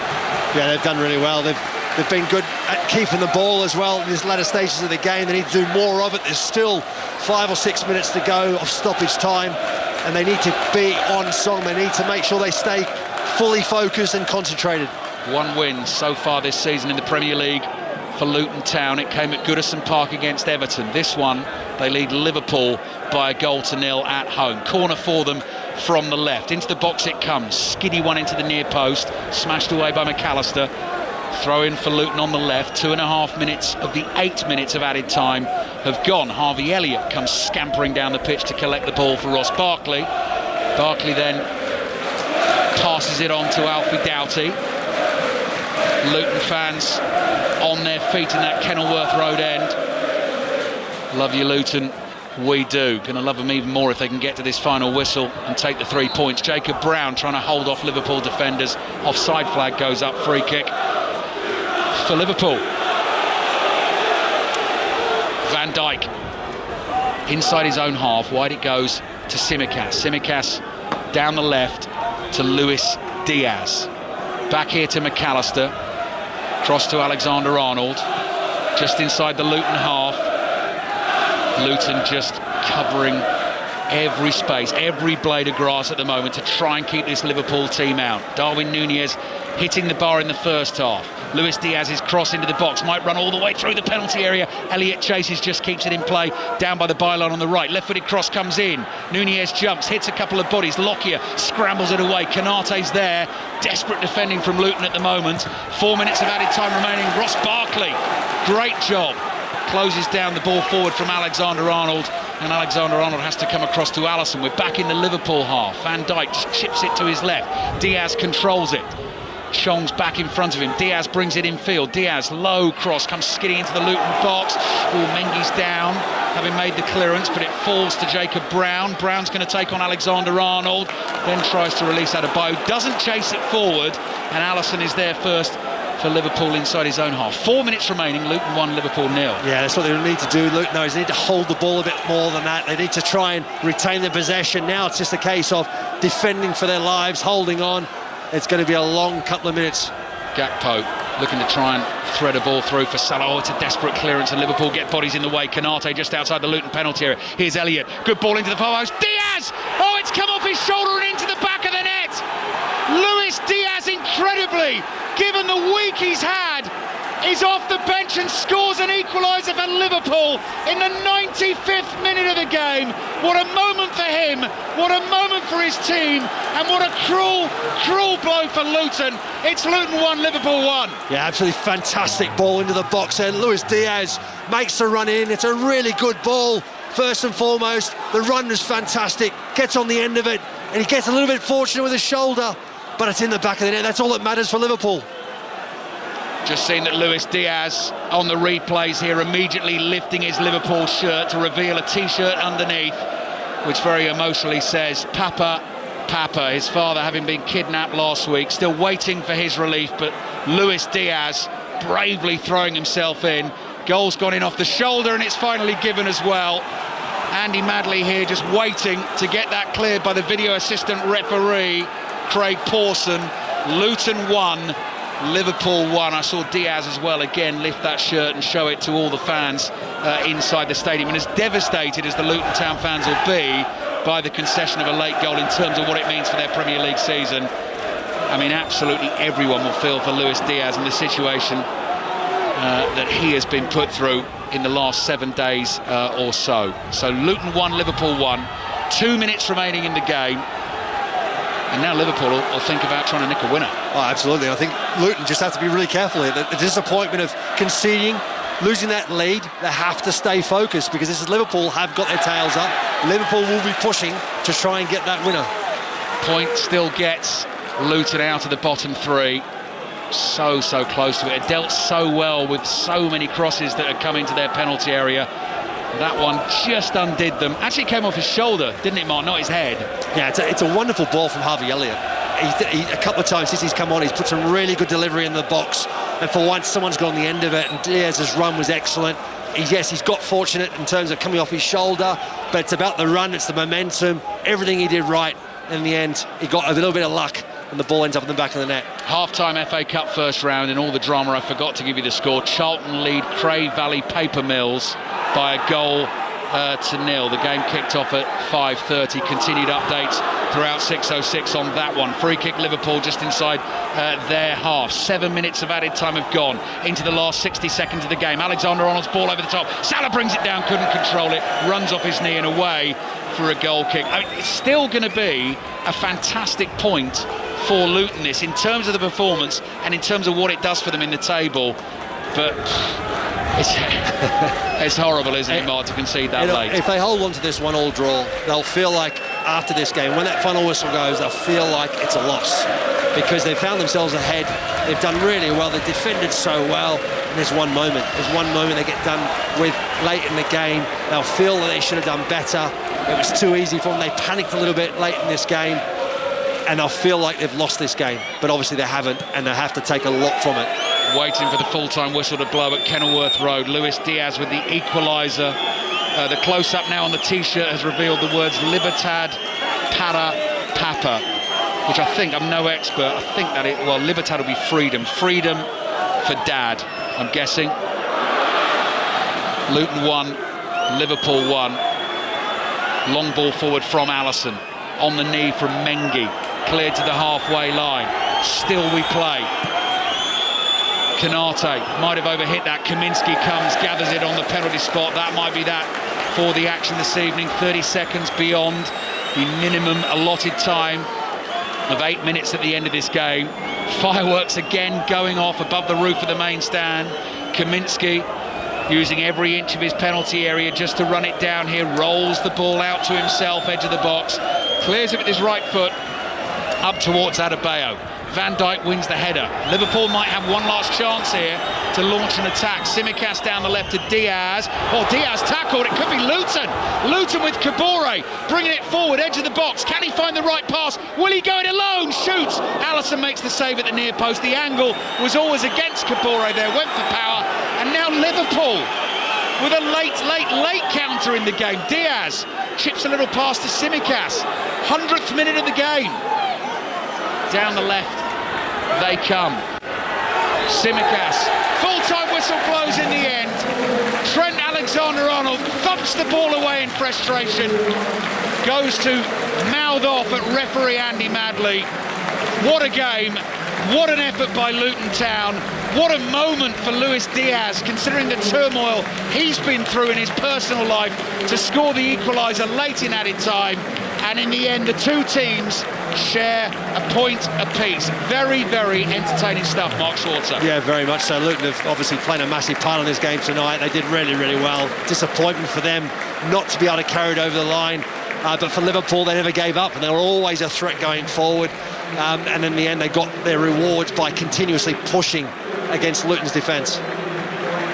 Yeah, they've done really well. They've been good at keeping the ball as well in these latter stages of the game. They need to do more of it. There's still 5 or 6 minutes to go of stoppage time, and they need to be on song. They need to make sure they stay fully focused and concentrated. 1 win so far this season in the Premier League for Luton Town. It came at Goodison Park against Everton. This one, they lead Liverpool by a 1-0 at home. Corner for them from the left. Into the box it comes. Skiddy one into the near post. Smashed away by McAllister. Throw in for Luton on the left. 2.5 minutes of the 8 minutes of added time have gone. Harvey Elliott comes scampering down the pitch to collect the ball for Ross Barkley. Barkley then passes it on to Alfie Doughty. Luton fans on their feet in that Kenilworth Road end. Love you, Luton. We do. Gonna love them even more if they can get to this final whistle and take the 3 points. Jacob Brown trying to hold off Liverpool defenders. Offside flag goes up. Free kick for Liverpool. Van Dijk inside his own half. Wide it goes to Tsimikas. Tsimikas down the left to Luis Diaz. Back here to McAllister. Cross to Alexander-Arnold. Just inside the Luton half. Luton just covering every space, every blade of grass at the moment to try and keep this Liverpool team out. Darwin Nunez hitting the bar in the first half. Luis Diaz's cross into the box might run all the way through the penalty area. Elliott chases, just keeps it in play down by the byline on the right. Left-footed cross comes in. Nunez jumps, hits a couple of bodies. Lockyer scrambles it away. Konate's there. Desperate defending from Luton at the moment. 4 minutes of added time remaining. Ross Barkley, great job. Closes down the ball forward from Alexander-Arnold, and Alexander-Arnold has to come across to Alisson. We're back in the Liverpool half. Van Dijk just chips it to his left. Diaz controls it. Chong's back in front of him. Diaz brings it in field. Diaz, low cross, comes skidding into the Luton box. Mengi's down, having made the clearance, but it falls to Jacob Brown. Brown's going to take on Alexander-Arnold, then tries to release Adebayo. Doesn't chase it forward, and Alisson is there first for Liverpool inside his own half. 4 minutes remaining. Luton 1, Liverpool 0. Yeah, that's what they need to do. Luton knows they need to hold the ball a bit more than that. They need to try and retain the possession. Now it's just a case of defending for their lives, holding on. It's going to be a long couple of minutes. Gakpo looking to try and thread a ball through for Salah. Oh, it's a desperate clearance and Liverpool get bodies in the way. Konate just outside the Luton penalty area. Here's Elliott. Good ball into the far post. Diaz! Oh, it's come off his shoulder and into the back of the net. Luis Diaz, incredibly, given the week he's had, is off the bench and scores an equaliser for Liverpool in the 95th minute of the game. What a moment for him, what a moment for his team, and what a cruel, cruel blow for Luton. It's Luton 1, Liverpool 1. Yeah, absolutely fantastic ball into the box there. Luis Diaz makes the run in. It's a really good ball. First and foremost, the run was fantastic, gets on the end of it, and he gets a little bit fortunate with his shoulder, but it's in the back of the net. That's all that matters for Liverpool. Just seen that Luis Diaz on the replays here immediately lifting his Liverpool shirt to reveal a t-shirt underneath, which very emotionally says Papa, Papa, his father having been kidnapped last week, still waiting for his relief, but Luis Diaz bravely throwing himself in. Goal's gone in off the shoulder and it's finally given as well. Andy Madley here just waiting to get that cleared by the video assistant referee, Craig Pawson. Luton 1, Liverpool 1. I saw Diaz as well again lift that shirt and show it to all the fans inside the stadium. And as devastated as the Luton Town fans will be by the concession of a late goal in terms of what it means for their Premier League season, I mean, absolutely everyone will feel for Luis Diaz and the situation that he has been put through in the last 7 days or so. So Luton 1, Liverpool 1. 2 minutes remaining in the game. And now Liverpool will think about trying to nick a winner. Oh, absolutely. I think Luton just have to be really careful here. The disappointment of conceding, losing that lead, they have to stay focused, because this is Liverpool have got their tails up. Liverpool will be pushing to try and get that winner. Point still gets Luton out of the bottom three. So close to it. It dealt so well with so many crosses that had come into their penalty area. That one just undid them. Actually came off his shoulder, didn't it, Mark? Not his head. Yeah, it's a wonderful ball from Harvey Elliott. He a couple of times since he's come on, he's put some really good delivery in the box. And for once, someone's got on the end of it. And Diaz's run was excellent. He's got fortunate in terms of coming off his shoulder, but it's about the run, it's the momentum, everything he did right. In the end, he got a little bit of luck, and the ball ends up in the back of the net. Half-time FA Cup first round, and all the drama, I forgot to give you the score. Charlton lead Cray Valley Paper Mills by a goal to nil. The game kicked off at 5:30. Continued updates throughout 6:06 on that one. Free kick Liverpool just inside their half. 7 minutes of added time have gone into the last 60 seconds of the game. Alexander-Arnold's ball over the top. Salah brings it down, couldn't control it, runs off his knee and away for a goal kick. I mean, it's still going to be a fantastic point for Luton, this, in terms of the performance and in terms of what it does for them in the table. But it's horrible, isn't it, Mark, to concede that late. If they hold on to this 1-1 draw, they'll feel like after this game, when that final whistle goes, they'll feel like it's a loss, because they've found themselves ahead. They've done really well. They've defended so well. And there's one moment they get done with late in the game. They'll feel that they should have done better. It was too easy for them. They panicked a little bit late in this game, and they'll feel like they've lost this game. But obviously they haven't, and they have to take a lot from it. Waiting for the full-time whistle to blow at Kenilworth Road. Luis Diaz with the equaliser. The close-up now on the T-shirt has revealed the words Libertad para Papa, which I think, I'm no expert, I think that Libertad will be freedom. Freedom for Dad, I'm guessing. Luton 1, Liverpool 1. Long ball forward from Allison. On the knee from Mengi. Cleared to the halfway line. Still we play. Kanate might have overhit that. Kaminsky comes, gathers it on the penalty spot. That might be that for the action this evening. 30 seconds beyond the minimum allotted time of 8 minutes at the end of this game. Fireworks again going off above the roof of the main stand. Kaminsky using every inch of his penalty area just to run it down here. Rolls the ball out to himself, edge of the box. Clears it with his right foot up towards Adebayo. Van Dijk wins the header. Liverpool might have one last chance here to launch an attack. Tsimikas down the left to Diaz. Oh, Diaz tackled. It could be Luton. Luton with Kabore bringing it forward, edge of the box. Can he find the right pass? Will he go it alone? Shoots. Allison makes the save at the near post. The angle was always against Kabore there. Went for power. And now Liverpool with a late counter in the game. Diaz chips a little pass to Tsimikas. 100th minute of the game. Down the left they come. Tsimikas, full-time whistle blows in the end. Trent Alexander-Arnold thumps the ball away in frustration, goes to mouth off at referee Andy Madley, What a game. What an effort by Luton Town. What a moment for Luis Diaz, considering the turmoil he's been through in his personal life, to score the equaliser late in added time. And in the end, the two teams share a point apiece. Very, very entertaining stuff, Mark Schwarzer. Yeah, very much so. Luton have obviously played a massive part in this game tonight. They did really, really well. Disappointment for them not to be able to carry it over the line. But for Liverpool, they never gave up, and they were always a threat going forward. And in the end, they got their rewards by continuously pushing against Luton's defence.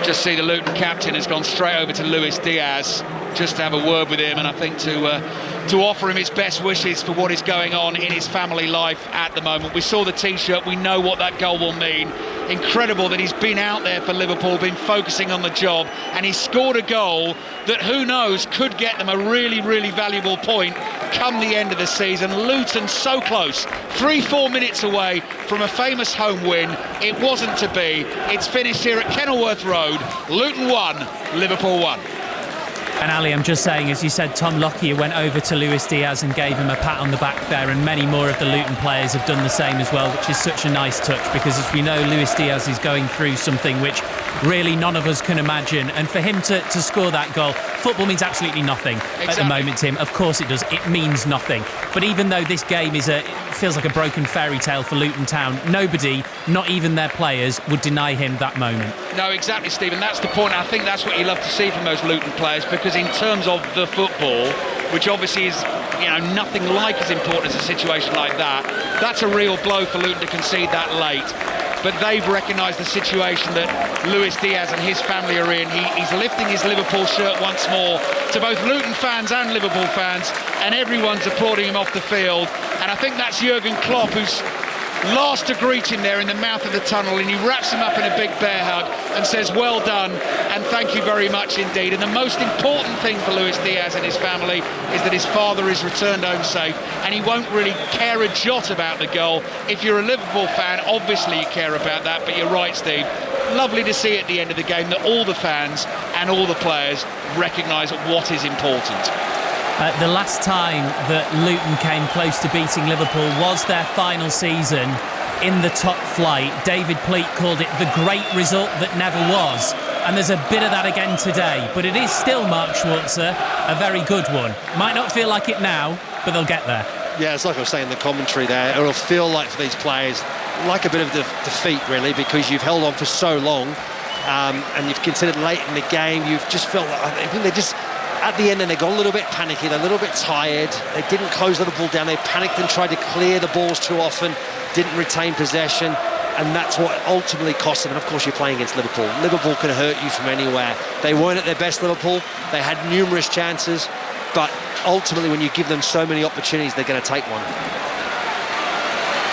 Just see the Luton captain has gone straight over to Luis Diaz just to have a word with him, and I think to offer him his best wishes for what is going on in his family life at the moment. We saw the T-shirt, we know what that goal will mean. Incredible that he's been out there for Liverpool, been focusing on the job, and he scored a goal that, who knows, could get them a really, really valuable point come the end of the season. Luton so close, 3-4 minutes away from a famous home win. It wasn't to be. It's finished here at Kenilworth Road. Luton 1, Liverpool 1. And Ali, I'm just saying, as you said, Tom Lockyer went over to Luis Diaz and gave him a pat on the back there, and many more of the Luton players have done the same as well, which is such a nice touch, because as we know, Luis Diaz is going through something which really none of us can imagine, and for him to score that goal, football means absolutely nothing at the moment to him. Of course it does, it means nothing. But even though this game it feels like a broken fairy tale for Luton Town, nobody, not even their players, would deny him that moment. No, exactly, Stephen, that's the point. I think that's what you love to see from those Luton players, because in terms of the football, which obviously is, nothing like as important as a situation like that, that's a real blow for Luton to concede that late. But they've recognised the situation that Luis Diaz and his family are in. He's lifting his Liverpool shirt once more to both Luton fans and Liverpool fans, and everyone's applauding him off the field. And I think that's Jurgen Klopp who's last to greet him there in the mouth of the tunnel, and he wraps him up in a big bear hug and says, well done and thank you very much indeed. And the most important thing for Luis Diaz and his family is that his father is returned home safe, and he won't really care a jot about the goal. If you're a Liverpool fan, obviously you care about that, but you're right, Steve. Lovely to see at the end of the game that all the fans and all the players recognise what is important. The last time that Luton came close to beating Liverpool was their final season in the top flight. David Pleat called it the great result that never was. And there's a bit of that again today. But it is still, Mark Schwarzer, a very good one. Might not feel like it now, but they'll get there. Yeah, it's like I was saying in the commentary there. It'll feel like for these players, like a bit of defeat, really, because you've held on for so long and you've considered late in the game. You've just felt like, I think they just... At the end, then they got a little bit panicky, they're a little bit tired. They didn't close Liverpool down. They panicked and tried to clear the balls too often, didn't retain possession, and that's what ultimately cost them. And of course, you're playing against Liverpool. Liverpool can hurt you from anywhere. They weren't at their best, Liverpool. They had numerous chances, but ultimately, when you give them so many opportunities, they're going to take one.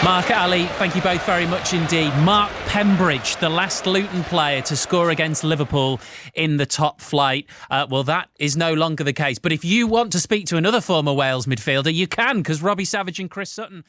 Mark, Ali, thank you both very much indeed. Mark Pembridge, the last Luton player to score against Liverpool in the top flight. Well, that is no longer the case. But if you want to speak to another former Wales midfielder, you can, because Robbie Savage and Chris Sutton